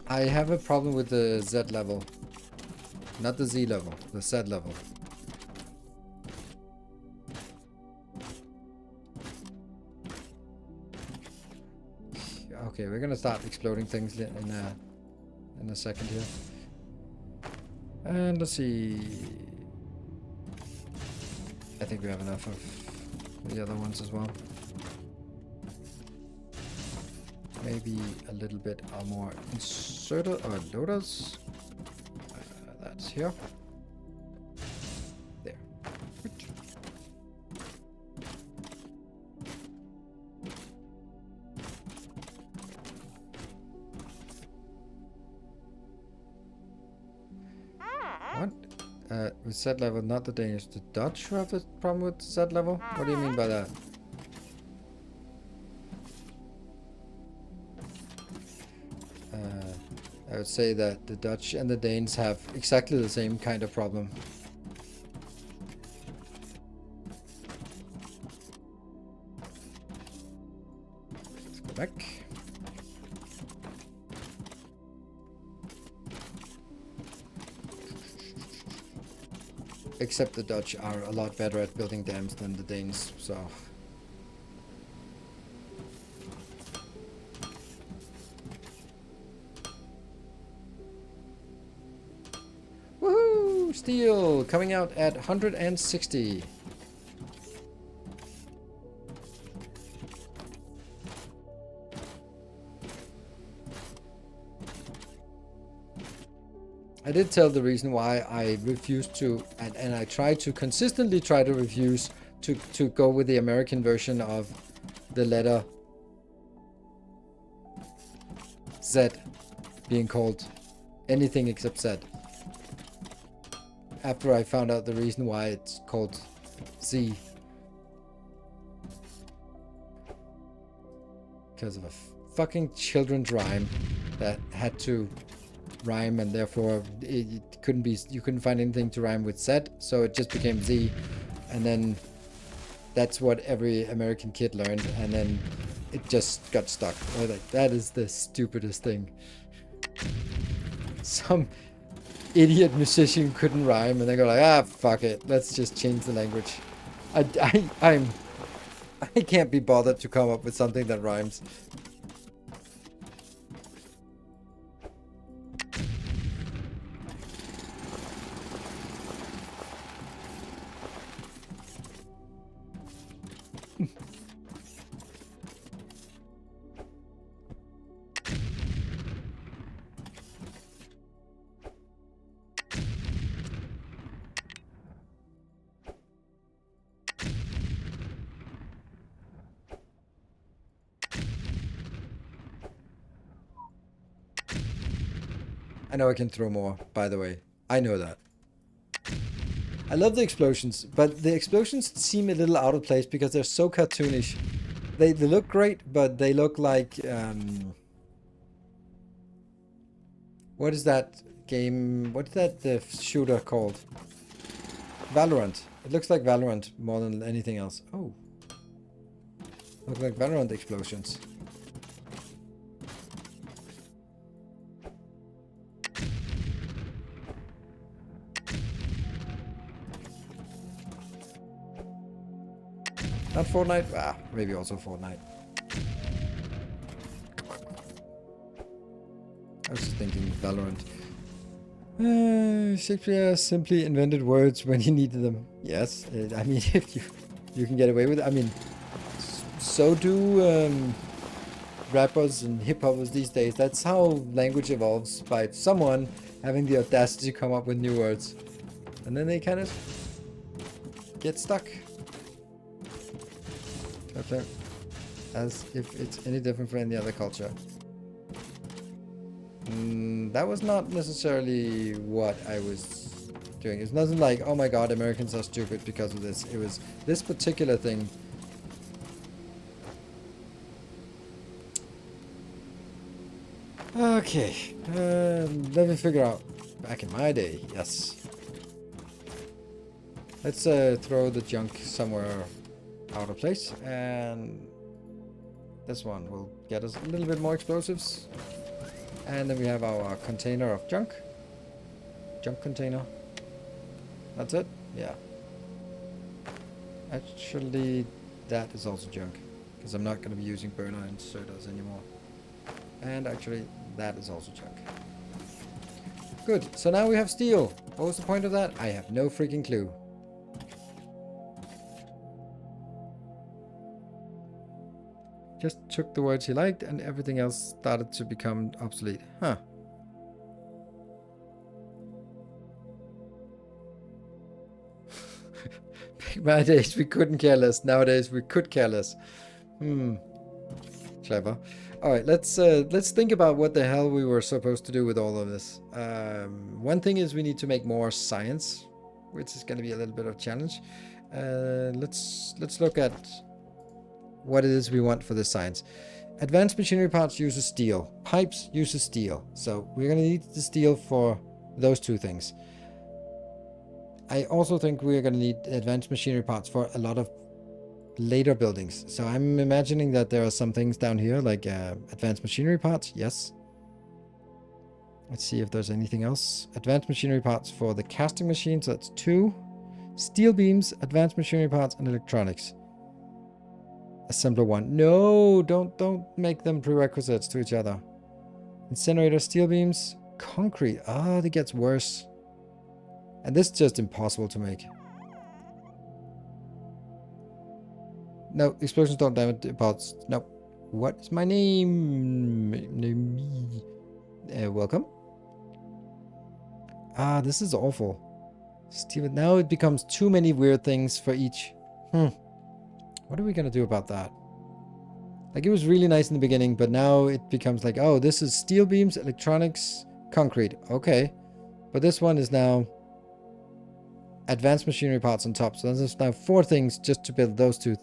I have a problem with the Z level, not the Z level, the Z level. Okay, we're gonna start exploding things in a second here. And let's see. I think we have enough of the other ones as well. Maybe a little bit more inserter or loaders. That's here. There. Good. What? With Z level, not the Danish. The Dutch who have the problem with Z level? What do you mean by that? I would say that the Dutch and the Danes have exactly the same kind of problem. Let's go back. Except the Dutch are a lot better at building dams than the Danes, so... Woohoo! Steel coming out at 160. I did tell the reason why I refused to, and I tried to consistently try to refuse to go with the American version of the letter Z being called anything except Z. After I found out the reason why it's called Z. Because of a fucking children's rhyme that had to rhyme, and therefore it couldn't be, you couldn't find anything to rhyme with Z, so it just became Z, and then that's what every American kid learned, and then it just got stuck. I was like, that is the stupidest thing. Some idiot musician couldn't rhyme, and they go like, ah, fuck it, let's just change the language. I can't be bothered to come up with something that rhymes. I know I can throw more, by the way. I know that. I love the explosions, but the explosions seem a little out of place because they're so cartoonish. They look great, but they look like what is that game? What's that the shooter called? Valorant. It looks like Valorant more than anything else. Oh, look like Valorant explosions. Not Fortnite? Ah, maybe also Fortnite. I was just thinking Valorant. Shakespeare simply invented words when he needed them. Yes, I mean, if you can get away with it. I mean, so do rappers and hip-hoppers these days. That's how language evolves, by someone having the audacity to come up with new words. And then they kind of get stuck. As if it's any different from any other culture. That was not necessarily what I was doing. It's nothing like, oh my god, Americans are stupid because of this. It was this particular thing. Okay, let me figure out. Back in my day, yes. Let's throw the junk somewhere out of place, and this one will get us a little bit more explosives. And then we have our container of junk. Junk container. That's it? Yeah. Actually, that is also junk, because I'm not going to be using burner inserters anymore. And actually, that is also junk. Good. So now we have steel. What was the point of that? I have no freaking clue. Just took the words he liked and everything else started to become obsolete. Huh. Back in my days we couldn't care less. Nowadays we could care less. Clever. Alright, let's think about what the hell we were supposed to do with all of this. One thing is we need to make more science, which is going to be a little bit of a challenge. Let's look at what it is we want for this science. Advanced machinery parts uses steel. Pipes uses steel. So we're going to need the steel for those two things. I also think we're going to need advanced machinery parts for a lot of later buildings. So I'm imagining that there are some things down here like advanced machinery parts. Yes. Let's see if there's anything else. Advanced machinery parts for the casting machine. So that's 2. Steel beams, advanced machinery parts, and electronics. Assembler 1. No, don't make them prerequisites to each other. Incinerator, steel beams, concrete. Ah, that gets worse. And this is just impossible to make. No, explosions don't damage parts. No. What is my name? Welcome. Ah, this is awful. Steel. Now it becomes too many weird things for each. What are we going to do about that? Like, it was really nice in the beginning, but now it becomes like, oh, this is steel beams, electronics, concrete. Okay. But this one is now advanced machinery parts on top. So there's now 4 things just to build those 2.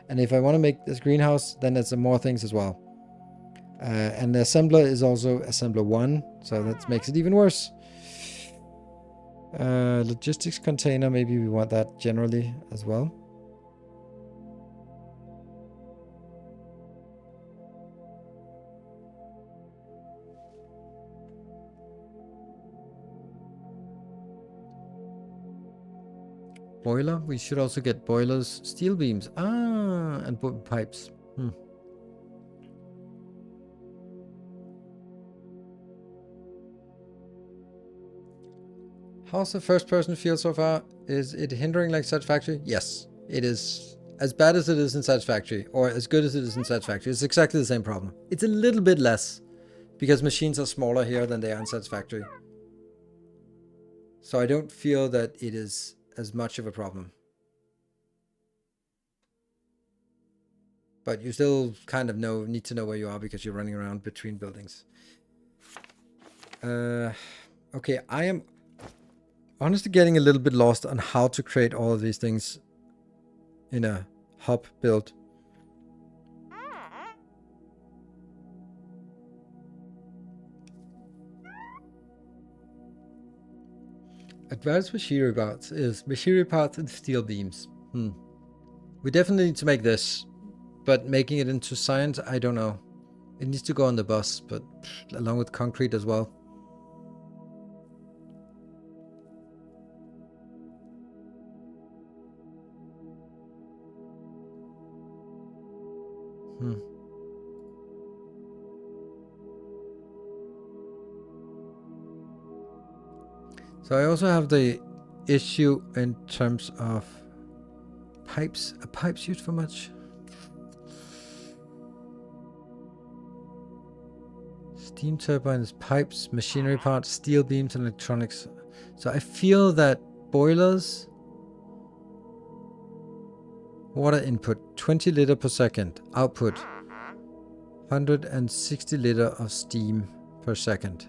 And if I want to make this greenhouse, then there's some more things as well. And the assembler is also assembler 1. So that makes it even worse. Logistics container, maybe we want that generally as well. Boiler. We should also get boilers, steel beams. Ah, and pipes. How's the first person feel so far? Is it hindering like Satisfactory? Yes, it is as bad as it is in Satisfactory, or as good as it is in Satisfactory. It's exactly the same problem. It's a little bit less because machines are smaller here than they are in Satisfactory. So I don't feel that it is as much of a problem. But you still kind of need to know where you are because you're running around between buildings. Okay, I am honestly getting a little bit lost on how to create all of these things in a hub build. Advanced machinery parts is machinery parts and steel beams. We definitely need to make this, but making it into science, I don't know. It needs to go on the bus, but along with concrete as well. So I also have the issue in terms of pipes. Are pipes used for much? Steam turbines, pipes, machinery parts, steel beams, and electronics. So I feel that boilers, water input, 20 liter per second, output, 160 liter of steam per second.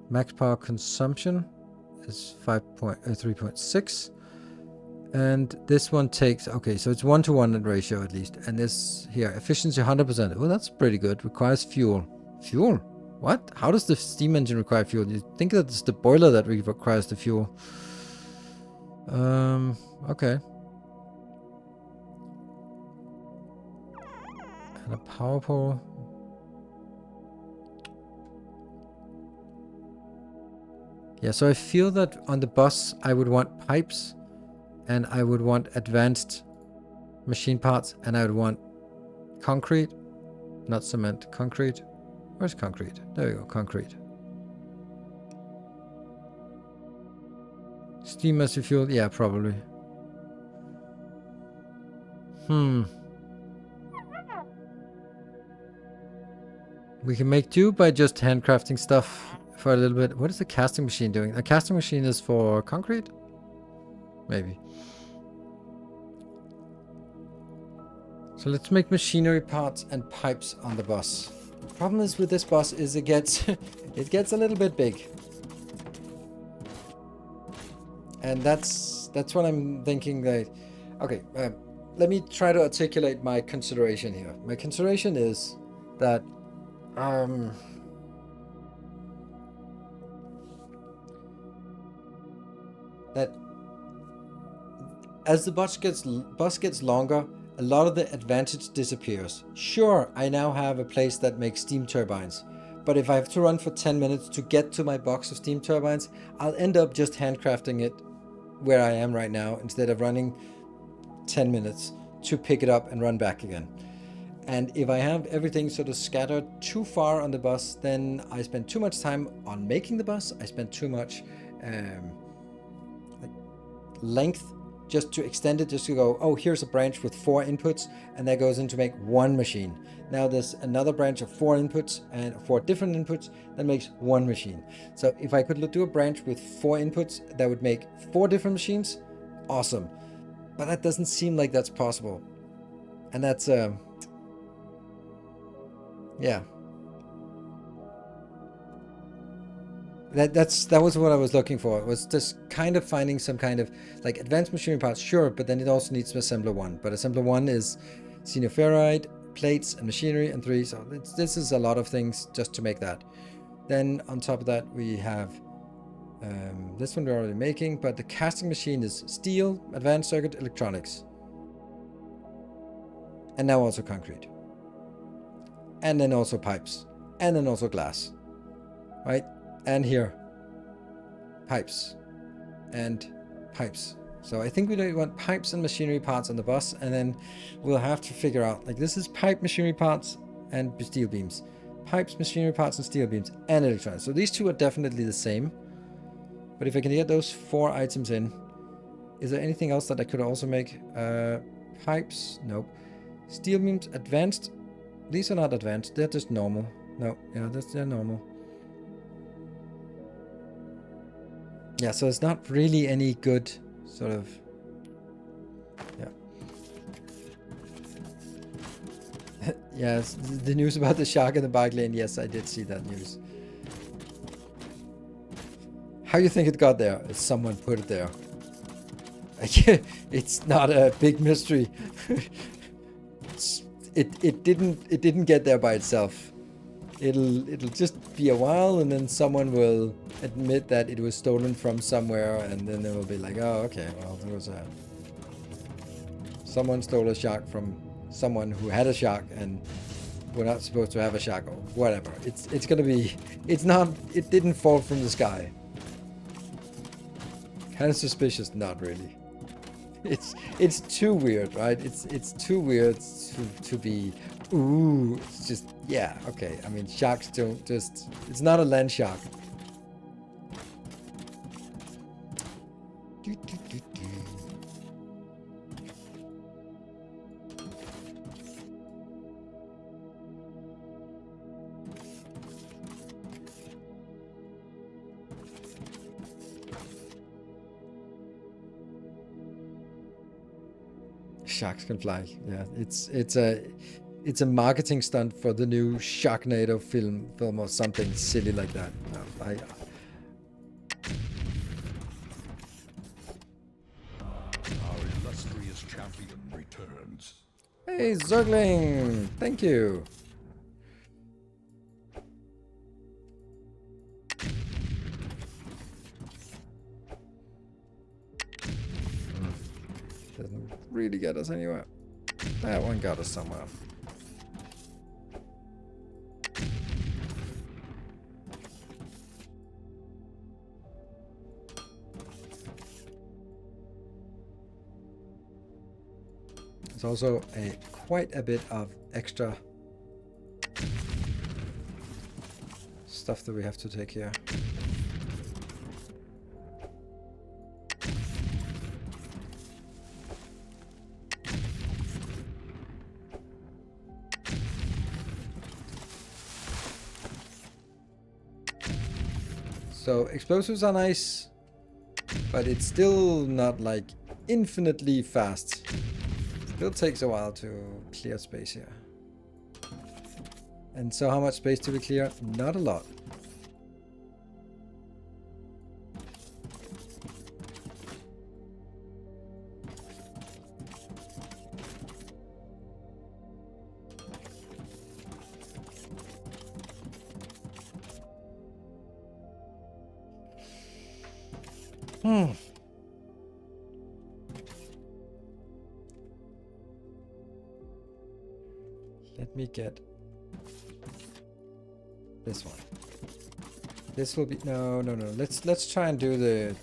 Max power consumption is 3.6. And this one takes, okay, so it's 1-to-1 ratio at least. And this here, efficiency 100%. Well, that's pretty good. Requires fuel. Fuel? What? How does the steam engine require fuel? You think that it's the boiler that requires the fuel? Okay. And a power pole. Yeah, so I feel that on the bus I would want pipes, and I would want advanced machine parts, and I would want concrete, not cement, concrete. Where's concrete? There we go, concrete. Steam as a fuel? Yeah, probably. We can make do by just handcrafting stuff for a little bit. What is the casting machine doing? A casting machine is for concrete? Maybe. So let's make machinery parts and pipes on the bus. The problem is with this bus is it gets it gets a little bit big. And that's what I'm thinking that, okay, let me try to articulate my consideration here. My consideration is that that as the bus gets longer, a lot of the advantage disappears. Sure, I now have a place that makes steam turbines, but if I have to run for 10 minutes to get to my box of steam turbines, I'll end up just handcrafting it where I am right now instead of running 10 minutes to pick it up and run back again. And if I have everything sort of scattered too far on the bus, then I spend too much time on making the bus. I spend too much length just to extend it, just to go, oh, here's a branch with 4 inputs, and that goes in to make 1 machine. Now there's another branch of 4 inputs and 4 different inputs that makes 1 machine. So if I could do a branch with 4 inputs that would make 4 different machines, awesome. But that doesn't seem like that's possible. And that's, yeah. That was what I was looking for. It was just kind of finding some kind of like advanced machinery parts, sure, but then it also needs assembler 1. But assembler 1 is ferrite, plates, and machinery, and 3. So this is a lot of things just to make that. Then on top of that, we have this one we're already making, but the casting machine is steel, advanced circuit, electronics, and now also concrete, and then also pipes, and then also glass, right? And here, pipes and pipes. So I think we want pipes and machinery parts on the bus, and then we'll have to figure out, like, this is pipe, machinery parts, and steel beams. Pipes, machinery parts, and steel beams, and electronics. So these two are definitely the same. But if I can get those 4 items in, is there anything else that I could also make? Pipes? Nope. Steel beams, advanced. These are not advanced, they're just normal. No, yeah, they're normal. Yeah, so it's not really any good sort of, yeah. Yes, the news about the shark in the bike lane. Yes, I did see that news. How you think it got there? Someone put it there. It's not a big mystery. It didn't get there by itself. it'll just be a while, and then someone will admit that it was stolen from somewhere, and then they will be like, oh, okay, well, there was someone stole a shark from someone who had a shark, and we're not supposed to have a shark, or whatever. It's gonna be, it didn't fall from the sky. Kind of suspicious, not really. It's too weird, right? It's too weird to be, ooh, it's just, yeah, okay. I mean, sharks don't just, it's not a land shark. Sharks can fly. Yeah, it's a marketing stunt for the new Sharknado film or something silly like that. No, Our illustrious champion returns. Hey, Zergling! Thank you. Doesn't really get us anywhere. That one got us somewhere. There's also quite a bit of extra stuff that we have to take here. So explosives are nice, but it's still not like infinitely fast. Still takes a while to clear space here. And so how much space do we clear? Not a lot. Let me get this one. This will be no. Let's try and do the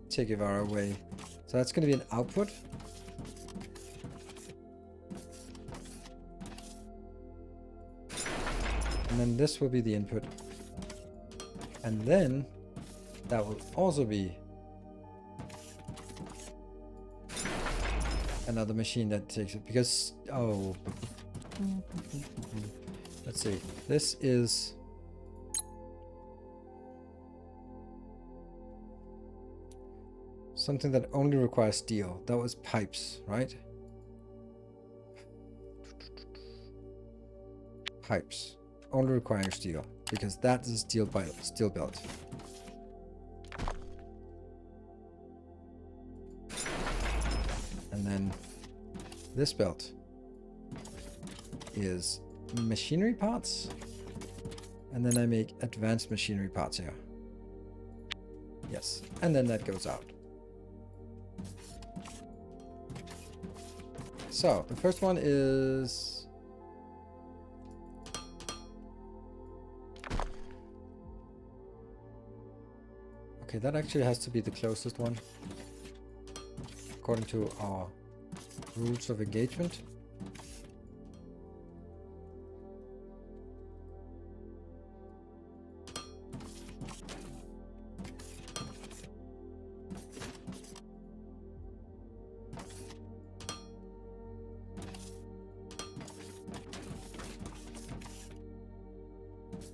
Che Guevara way. So that's going to be an output. And then this will be the input. And then that will also be another machine that takes it, because, oh, let's see, this is something that only requires steel. That was pipes, right? Pipes only requiring steel, because that is a steel belt. And then this belt is machinery parts, and then I make advanced machinery parts here. Yes, and then that goes out. So the first one is okay, that actually has to be the closest one according to our rules of engagement.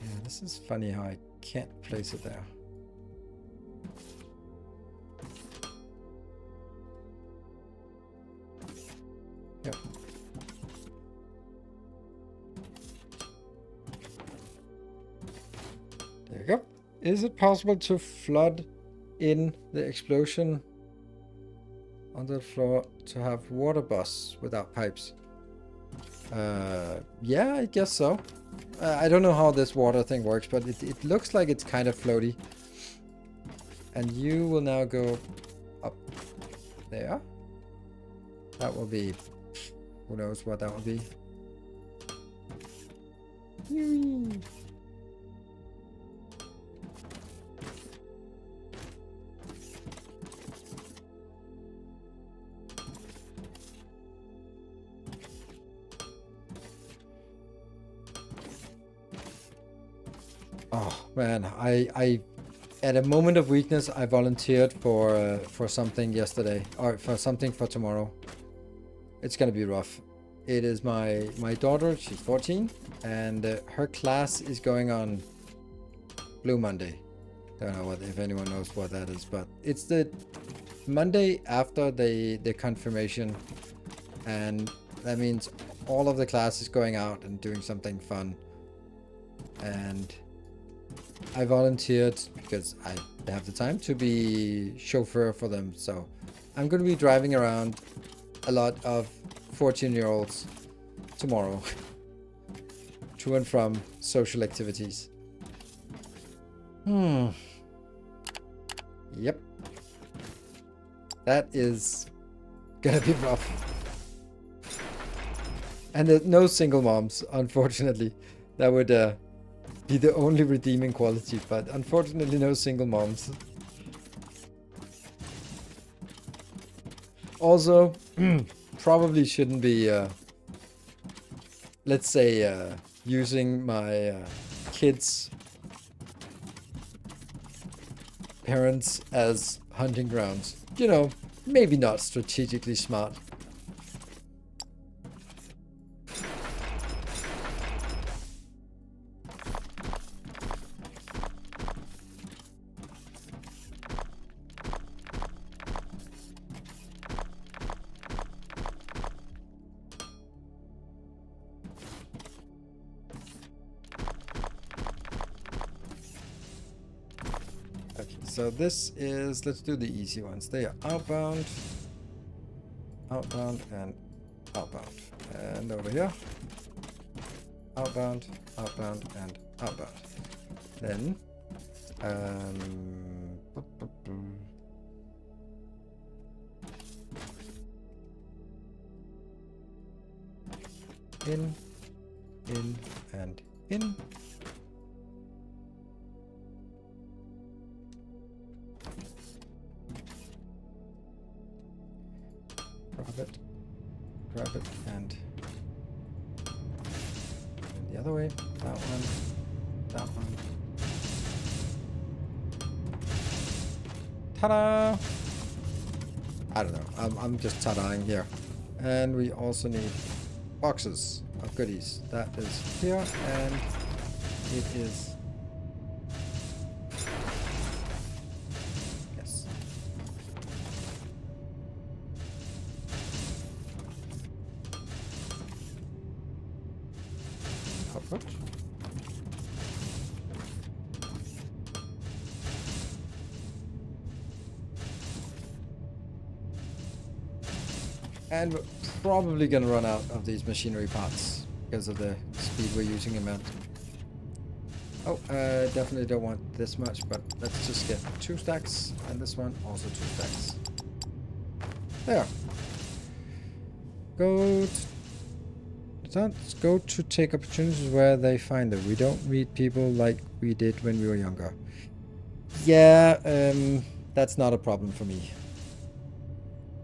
Yeah, this is funny how I can't place it there. Yep. There you go. Is it possible to flood in the explosion on the floor to have water bus without pipes? Yeah, I guess so. I don't know how this water thing works, but it looks like it's kind of floaty. And you will now go up there. That will be... Who knows what that will be. Whee! Oh man, I at a moment of weakness, I volunteered for something yesterday, or for something for tomorrow. It's gonna be rough. It is my daughter. She's 14, and her class is going on Blue Monday. Don't know if anyone knows what that is, but it's the Monday after the confirmation, and that means all of the class is going out and doing something fun. And I volunteered because I have the time to be chauffeur for them. So I'm going to be driving around a lot of 14-year-olds tomorrow to and from social activities. Yep. That is going to be rough. And no single moms, unfortunately. That would be the only redeeming quality, but unfortunately no single moms. Also, probably shouldn't be, let's say, using my kids' parents as hunting grounds. You know, maybe not strategically smart. So this is, let's do the easy ones. They are outbound, outbound, and outbound. And over here, outbound, outbound, and outbound. Then, in, and in. Grab it, and the other way. That one, that one. Ta-da! I don't know. I'm just ta-daing here. And we also need boxes of goodies. That is here, and it is. And we're probably gonna run out of these machinery parts because of the speed we're using them at. Oh, definitely don't want this much, but let's just get 2 stacks, and this one also 2 stacks. There. Go to take opportunities where they find them. We don't meet people like we did when we were younger. Yeah, that's not a problem for me.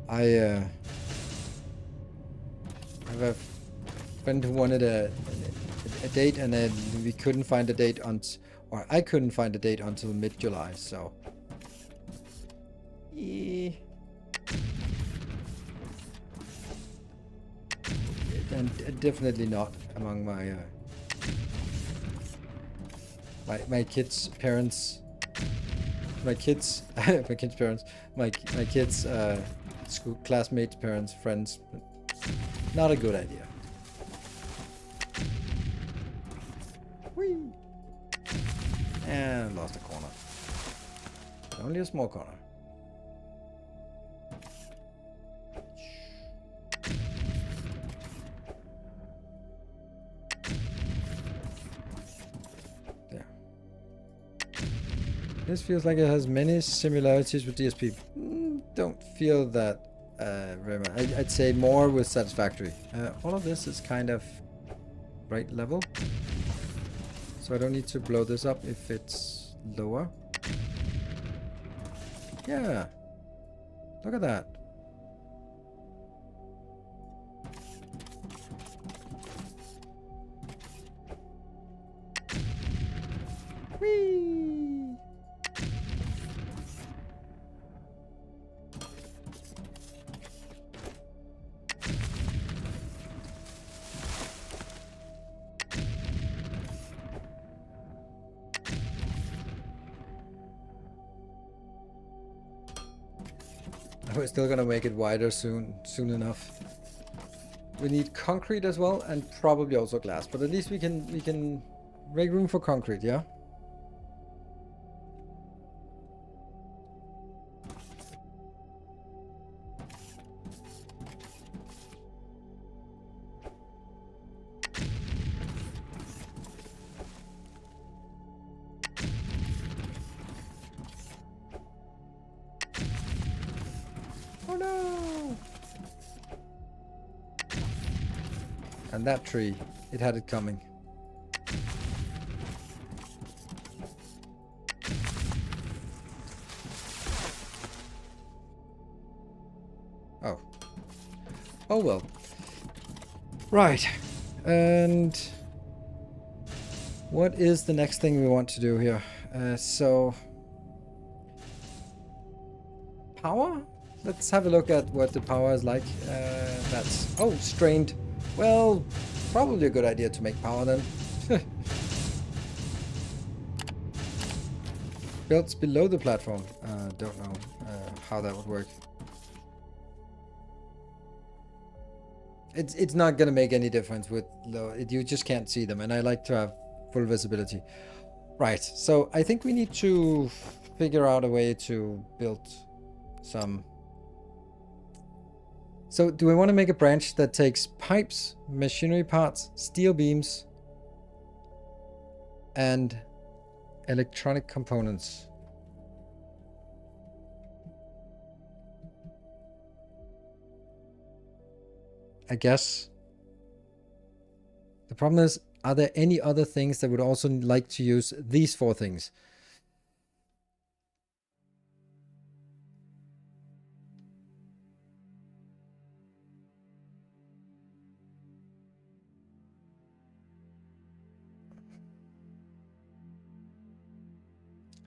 I have a friend who wanted a date, and then we couldn't find a date or I couldn't find a date until mid-July, so. And definitely not among my my kids' parents. My kids' parents. My kids' school classmates' parents, friends. Not a good idea. Whee! And lost a corner. Only a small corner. This feels like it has many similarities with DSP. Don't feel that very much. I'd say more with Satisfactory. All of this is kind of right level. So I don't need to blow this up if it's lower. Yeah. Look at that. Whee! We're still gonna make it wider soon enough. We need concrete as well, and probably also glass. But at least we can make room for concrete, yeah. Oh no! And that tree, it had it coming. Oh. Oh well. Right. And what is the next thing we want to do here? So power? Let's have a look at what the power is like. That's... Oh, strained. Well, probably a good idea to make power then. Builds below the platform. Don't know how that would work. It's not gonna make any difference with low. You just can't see them, and I like to have full visibility. Right. So I think we need to figure out a way to build some. So do we want to make a branch that takes pipes, machinery parts, steel beams, and electronic components? I guess. The problem is, are there any other things that would also like to use these four things?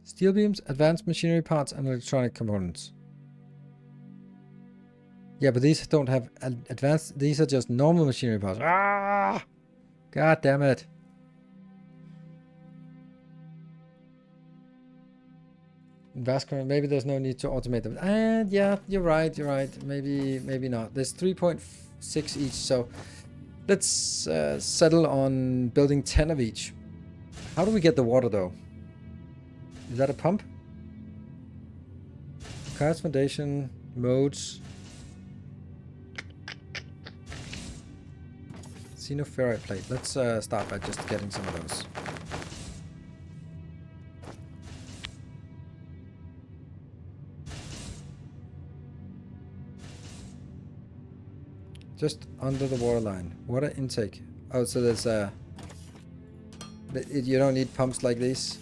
Steel beams, advanced machinery parts, and electronic components. Yeah, but these don't have advanced. These are just normal machinery parts. Ah! God damn it. Vascular, maybe there's no need to automate them. And yeah, you're right. Maybe not. There's 3.6 each, so let's settle on building 10 of each. How do we get the water though? Is that a pump? Cars foundation, modes. Xenoferrite plate. Let's start by just getting some of those. Just under the water line. Water intake. Oh, so there's a... You don't need pumps like these?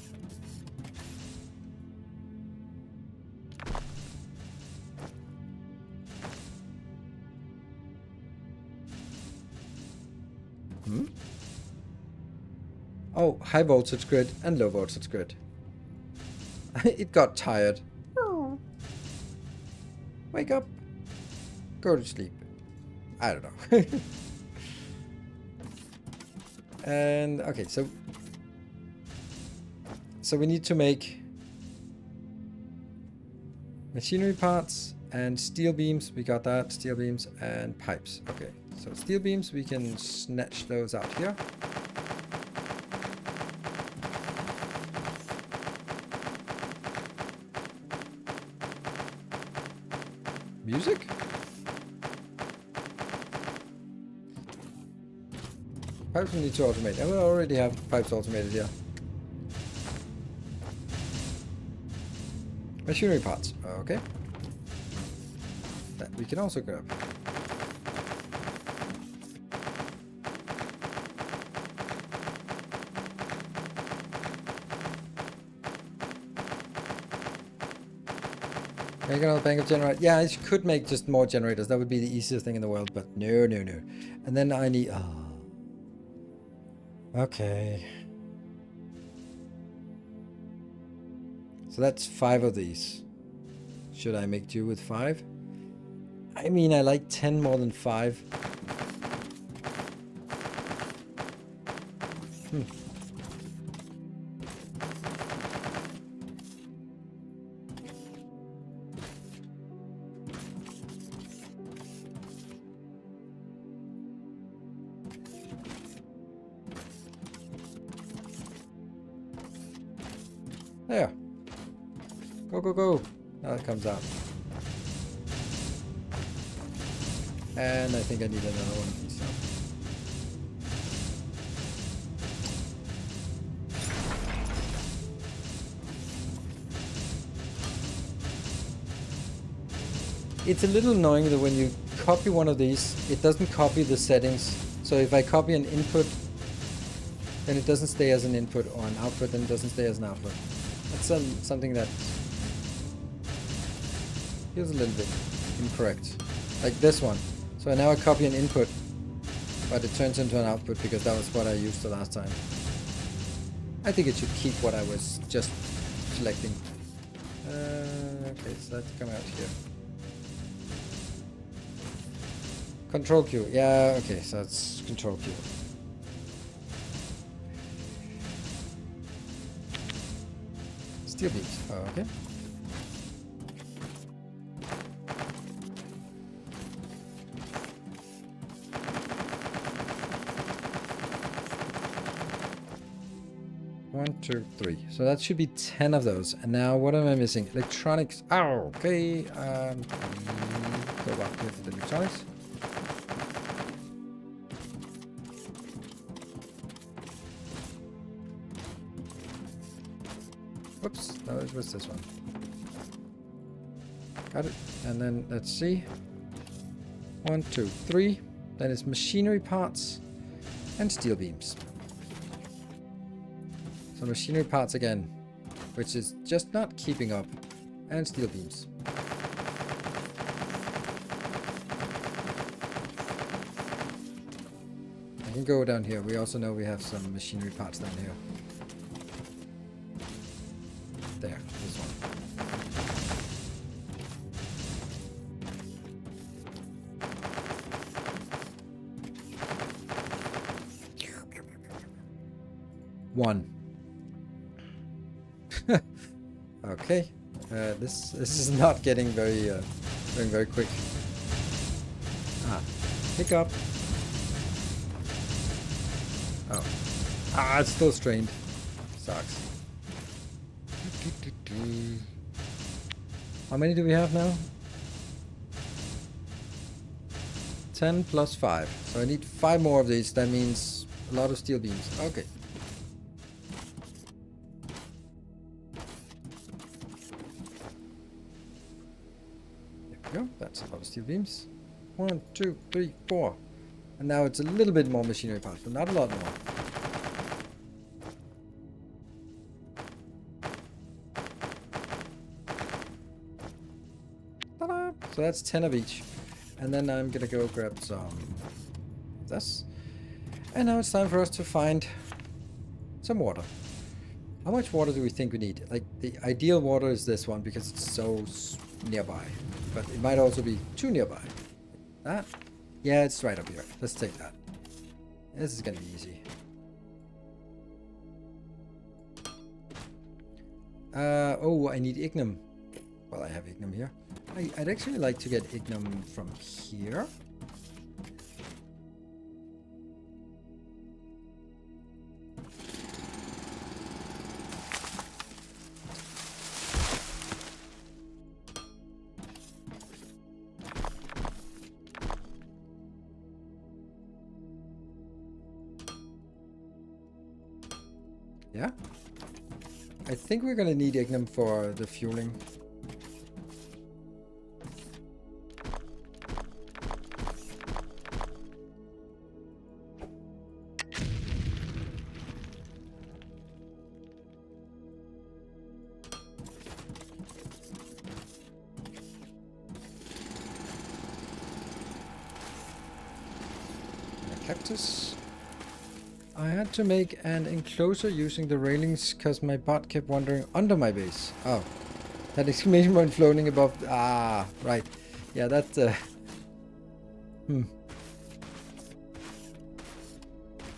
Oh, high voltage grid and low voltage grid. It got tired. Wake up. Go to sleep. I don't know. And okay, so we need to make machinery parts and steel beams. We got that. Steel beams and pipes. Okay, so steel beams, we can snatch those out here. Music? Pipes we need to automate. And we already have pipes automated here. Machinery parts. Okay. That we can also grab. Make another bank of generators. Yeah, I could make just more generators. That would be the easiest thing in the world, but no, no, no. And then I need... Oh. Okay. So that's 5 of these. Should I make do with 5? I mean, I like 10 more than 5. There. Go, go, go. Now it comes out. And I think I need another one of these. It's a little annoying that when you copy one of these, it doesn't copy the settings. So if I copy an input, then it doesn't stay as an input, or an output, then it doesn't stay as an output. That's something that feels a little bit incorrect. Like this one. So now I copy an input, but it turns into an output because that was what I used the last time. I think it should keep what I was just selecting. Okay, so let's come out here. Control Q. Yeah, okay, so it's Control Q. Steel beams. Oh, okay. One, two, three. So that should be 10 of those. And now what am I missing? Electronics. Oh, okay. Go back to the electronics. Whoops, no, it was this one. Got it. And then let's see. 1, 2, 3. Then it's machinery parts and steel beams. So machinery parts again, which is just not keeping up, and steel beams. I can go down here. We also know we have some machinery parts down here. There, this one. One. Okay, this is not getting very going very quick. Pick up. Oh, it's still strained. Sucks. How many do we have now? 10 plus 5. So I need 5 more of these. That means a lot of steel beams. Okay. Go. That's a lot of steel beams. 1, 2, 3, 4. And now it's a little bit more machinery parts, but not a lot more. Ta-da! So that's 10 of each. And then I'm gonna go grab some of this. And now it's time for us to find some water. How much water do we think we need? Like, the ideal water is this one because it's so nearby. But it might also be too nearby. That? Yeah, it's right up here. Let's take that. This is gonna be easy. Oh, I need ignum. Well, I have ignum here. I'd actually like to get ignum from here. Yeah. I think we're gonna need ignum for the fueling. cactus. I had to make an enclosure using the railings because my bot kept wandering under my base. Oh, that exclamation point floating above. Ah, right. Yeah, that's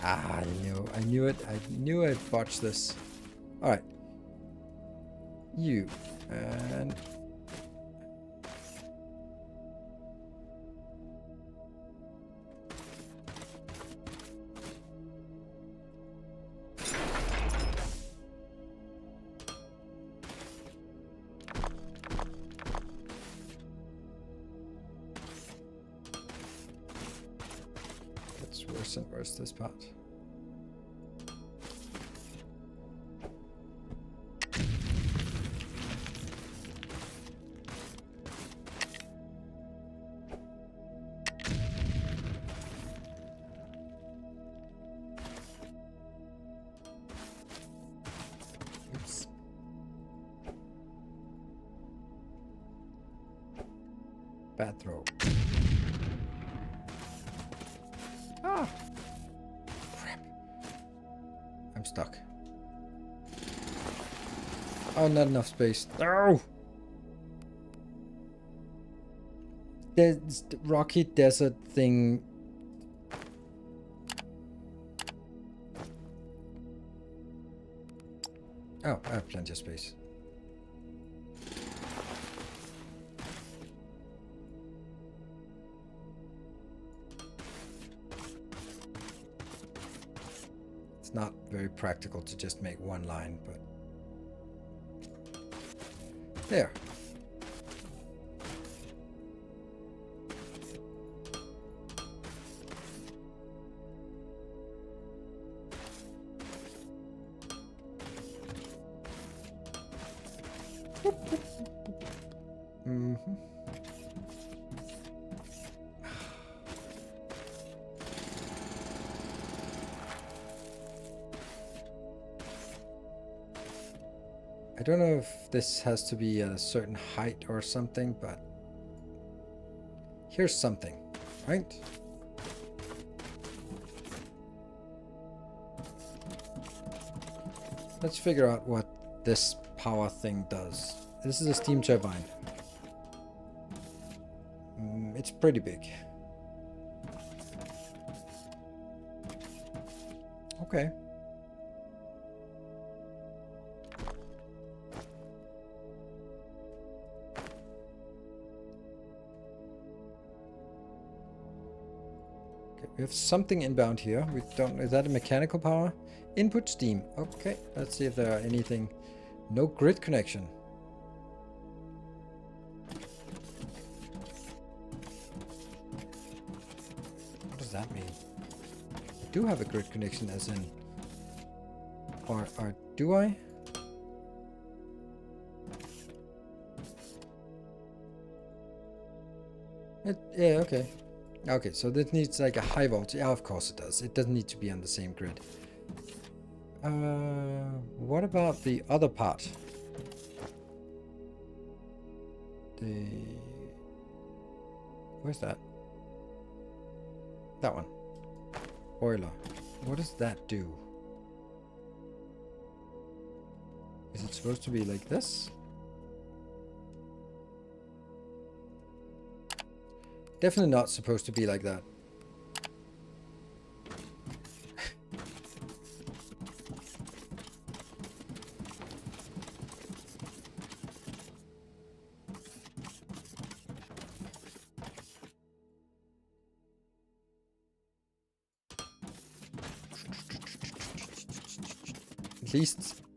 Ah, I knew it. I knew I'd botched this. All right. You and it's worse and worse this part. Oops. Bad throw. Ah! Crap. I'm stuck. Oh, not enough space. No! This rocky desert thing. Oh, I have plenty of space. It's not very practical to just make one line, but there. Mm-hmm. I don't know if this has to be at a certain height or something, but here's something, right? Let's figure out what this power thing does. This is a steam turbine. It's pretty big. Okay. We have something inbound here. We don't. Is that a mechanical power? Input steam. Okay. Let's see if there are anything. No grid connection. What does that mean? I do have a grid connection, as in. Or do I? Yeah. Okay. Okay, so this needs like a high voltage. Yeah, of course it does. It doesn't need to be on the same grid. What about the other part? Where's that? That one. Boiler. What does that do? Is it supposed to be like this? Definitely not supposed to be like that.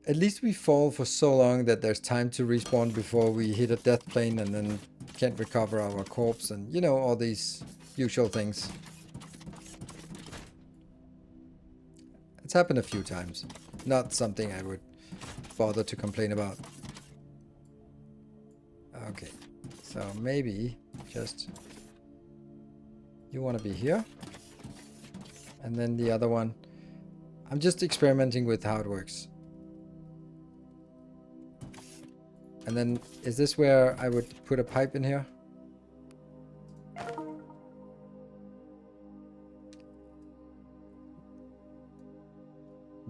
At least we fall for so long that there's time to respawn before we hit a death plane and then can't recover our corpse and, you know, all these usual things. It's happened a few times. Not something I would bother to complain about. Okay, so maybe just you want to be here, and then the other one. I'm just experimenting with how it works. And then, is this where I would put a pipe in here?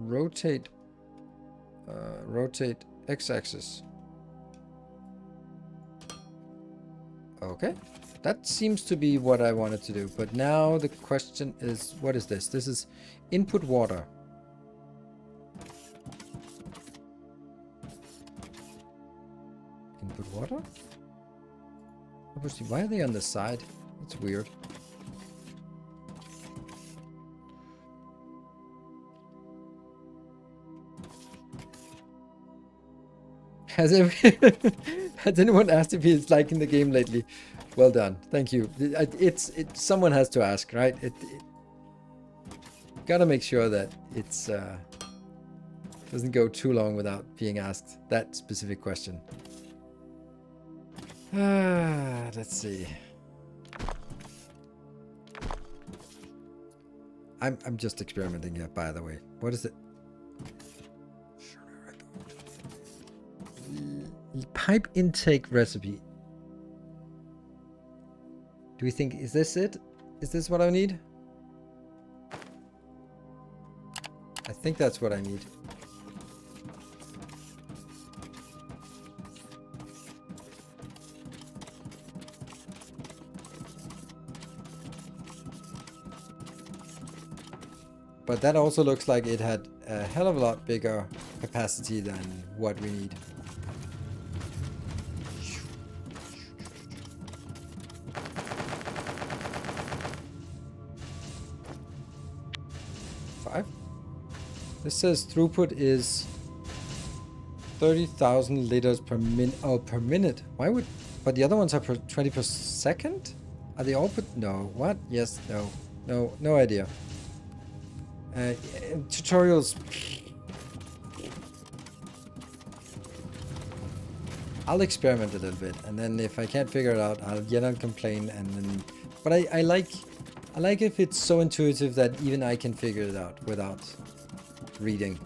rotate x-axis. Okay, that seems to be what I wanted to do. But now the question is, what is this? This is input water. Input water? Why are they on the side? That's weird. Has anyone asked if he's liking the game lately? Well done, thank you. Someone has to ask, right? Gotta make sure that it's doesn't go too long without being asked that specific question. Let's see. I'm just experimenting here, by the way. What is it? Pipe intake recipe. Do we think, is this it? Is this what I need? I think that's what I need. But that also looks like it had a hell of a lot bigger capacity than what we need. This says throughput is 30,000 liters per minute. Oh, per minute. Why would? But the other ones are per 20 per second. Are they all put? No. What? Yes. No. No. No idea. Tutorials. I'll experiment a little bit, and then if I can't figure it out, I'll yet not complain. And then, but I like if it's so intuitive that even I can figure it out without reading.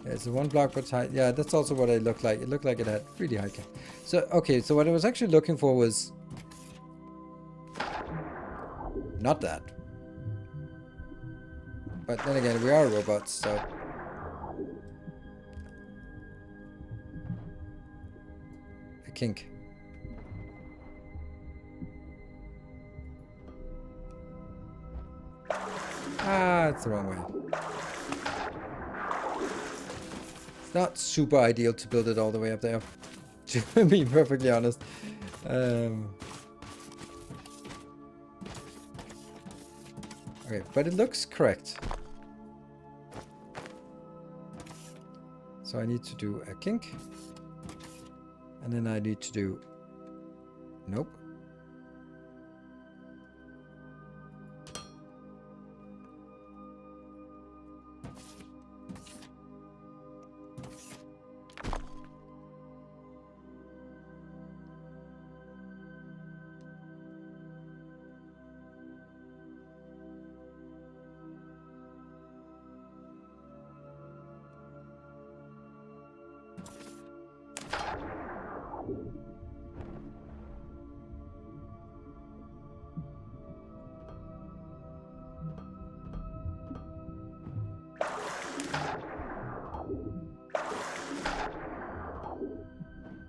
Yeah, it's a 1 block per time. Yeah, that's also what it looked like. It looked like it had really high cap. So okay, so what I was actually looking for was not that. But then again, we are robots, so a kink. Ah, it's the wrong way. It's not super ideal to build it all the way up there, to be perfectly honest. Okay, but it looks correct. So I need to do a kink. And then I need to do... Nope.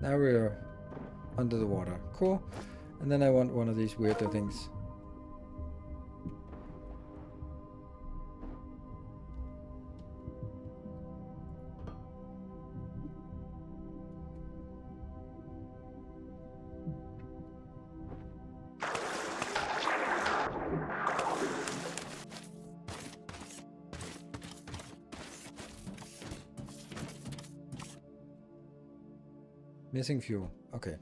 Now we're under the water. Cool. And then I want one of these weirdo things. Missing fuel. Okay.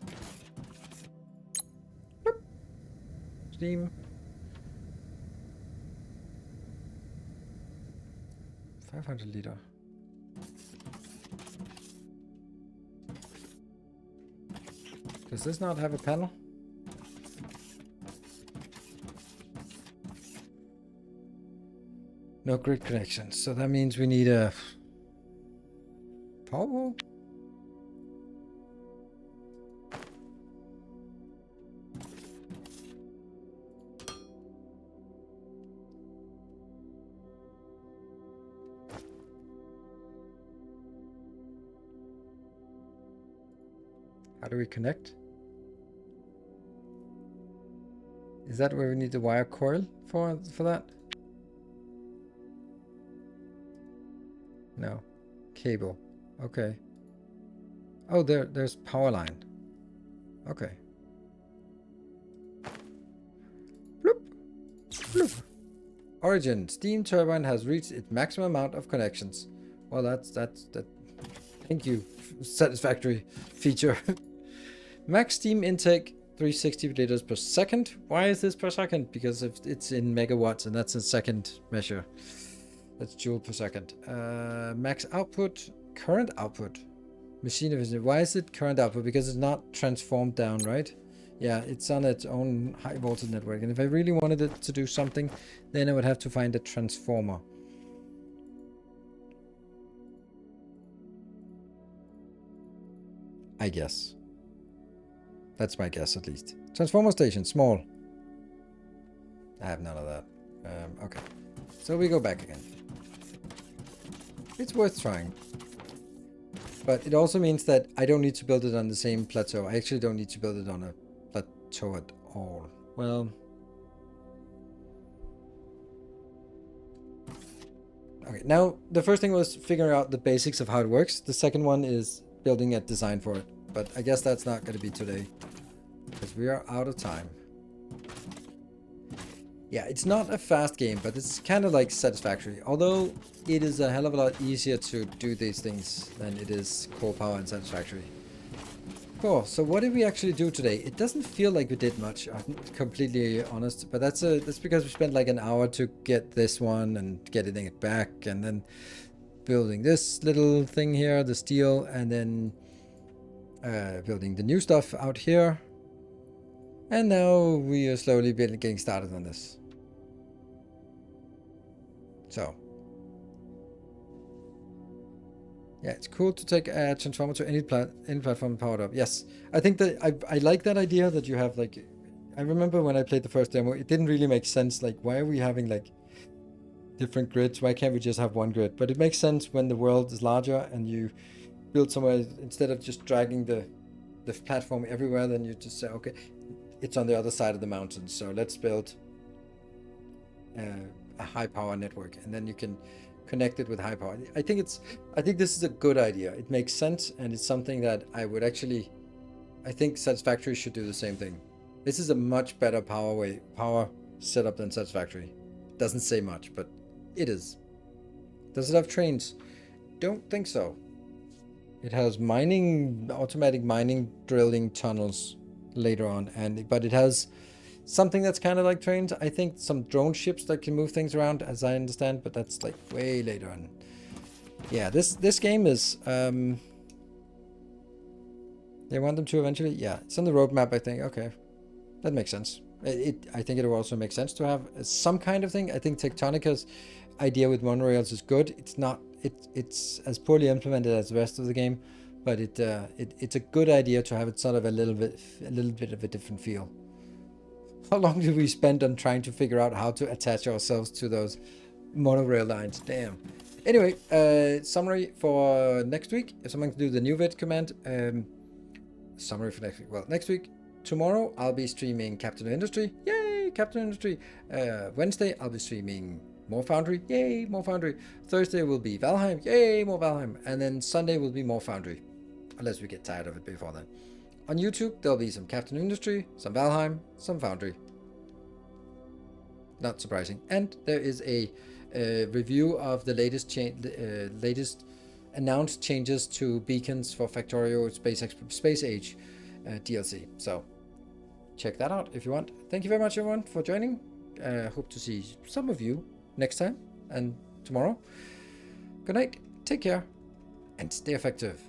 Boop. Steam. 500 liter. Does this not have a panel? No grid connections. So that means we need a power wall. How do we connect? Is that where we need the wire coil for that? No. Cable. Okay. Oh, there's power line. Okay. Bloop. Bloop. Origin. Steam turbine has reached its maximum amount of connections. Well, that's that. Thank you. Satisfactory feature. Max steam intake 360 liters per second. Why is this per second? Because if it's in megawatts and that's a second measure. That's joule per second. Max output, current output. Machine efficiency. Why is it current output? Because it's not transformed down, right? Yeah, it's on its own high voltage network. And if I really wanted it to do something, then I would have to find a transformer. I guess. That's my guess, at least. Transformer station, small. I have none of that. Okay. So we go back again. It's worth trying. But it also means that I don't need to build it on the same plateau. I actually don't need to build it on a plateau at all. Well... Okay, now the first thing was figuring out the basics of how it works. The second one is building a design for it. But I guess that's not going to be today. Because we are out of time. Yeah, it's not a fast game, but it's kind of like Satisfactory. Although it is a hell of a lot easier to do these things than it is Core Power and Satisfactory. Cool, so what did we actually do today? It doesn't feel like we did much, I'm completely honest. But that's because we spent like an hour to get this one and getting it back. And then building this little thing here, the steel, and then building the new stuff out here. And now we are slowly getting started on this. So. Yeah, it's cool to take a transformer to any platform powered up. Yes, I think that I like that idea that you have like... I remember when I played the first demo, it didn't really make sense. Like, why are we having like different grids? Why can't we just have one grid? But it makes sense when the world is larger and you build somewhere, instead of just dragging the platform everywhere, then you just say, okay, it's on the other side of the mountain, so let's build a high power network, and then you can connect it with high power. I think this is a good idea. It makes sense, and it's something that I think Satisfactory should do the same thing. This is a much better power setup than Satisfactory. Doesn't say much, but it is. Does it have trains? Don't think so. It has automatic mining, drilling tunnels later on, but it has something that's kind of like trains. I think some drone ships that can move things around, as I understand, but that's like way later on. Yeah, this game is they want them to eventually. Yeah, it's on the roadmap, I think. Okay, that makes sense. I think it will also make sense to have some kind of thing. I think Tectonica's idea with monorails is good. It's as poorly implemented as the rest of the game, but it's a good idea to have it sort of a little bit of a different feel. How long did we spend on trying to figure out how to attach ourselves to those monorail lines? Damn. Anyway, summary for next week. If someone can do the new vid command, summary for next week. Well, next week, tomorrow I'll be streaming Captain Industry. Yay, Captain Industry. Wednesday I'll be streaming more Foundry. Yay, more Foundry. Thursday will be Valheim. Yay, more Valheim. And then Sunday will be more Foundry. Unless we get tired of it before then. On YouTube, there'll be some Captain Industry, some Valheim, some Foundry. Not surprising. And there is a review of the latest announced changes to beacons for Factorio Space Age DLC. So check that out if you want. Thank you very much, everyone, for joining. Hope to see some of you next time and tomorrow. Good night, take care, and stay effective.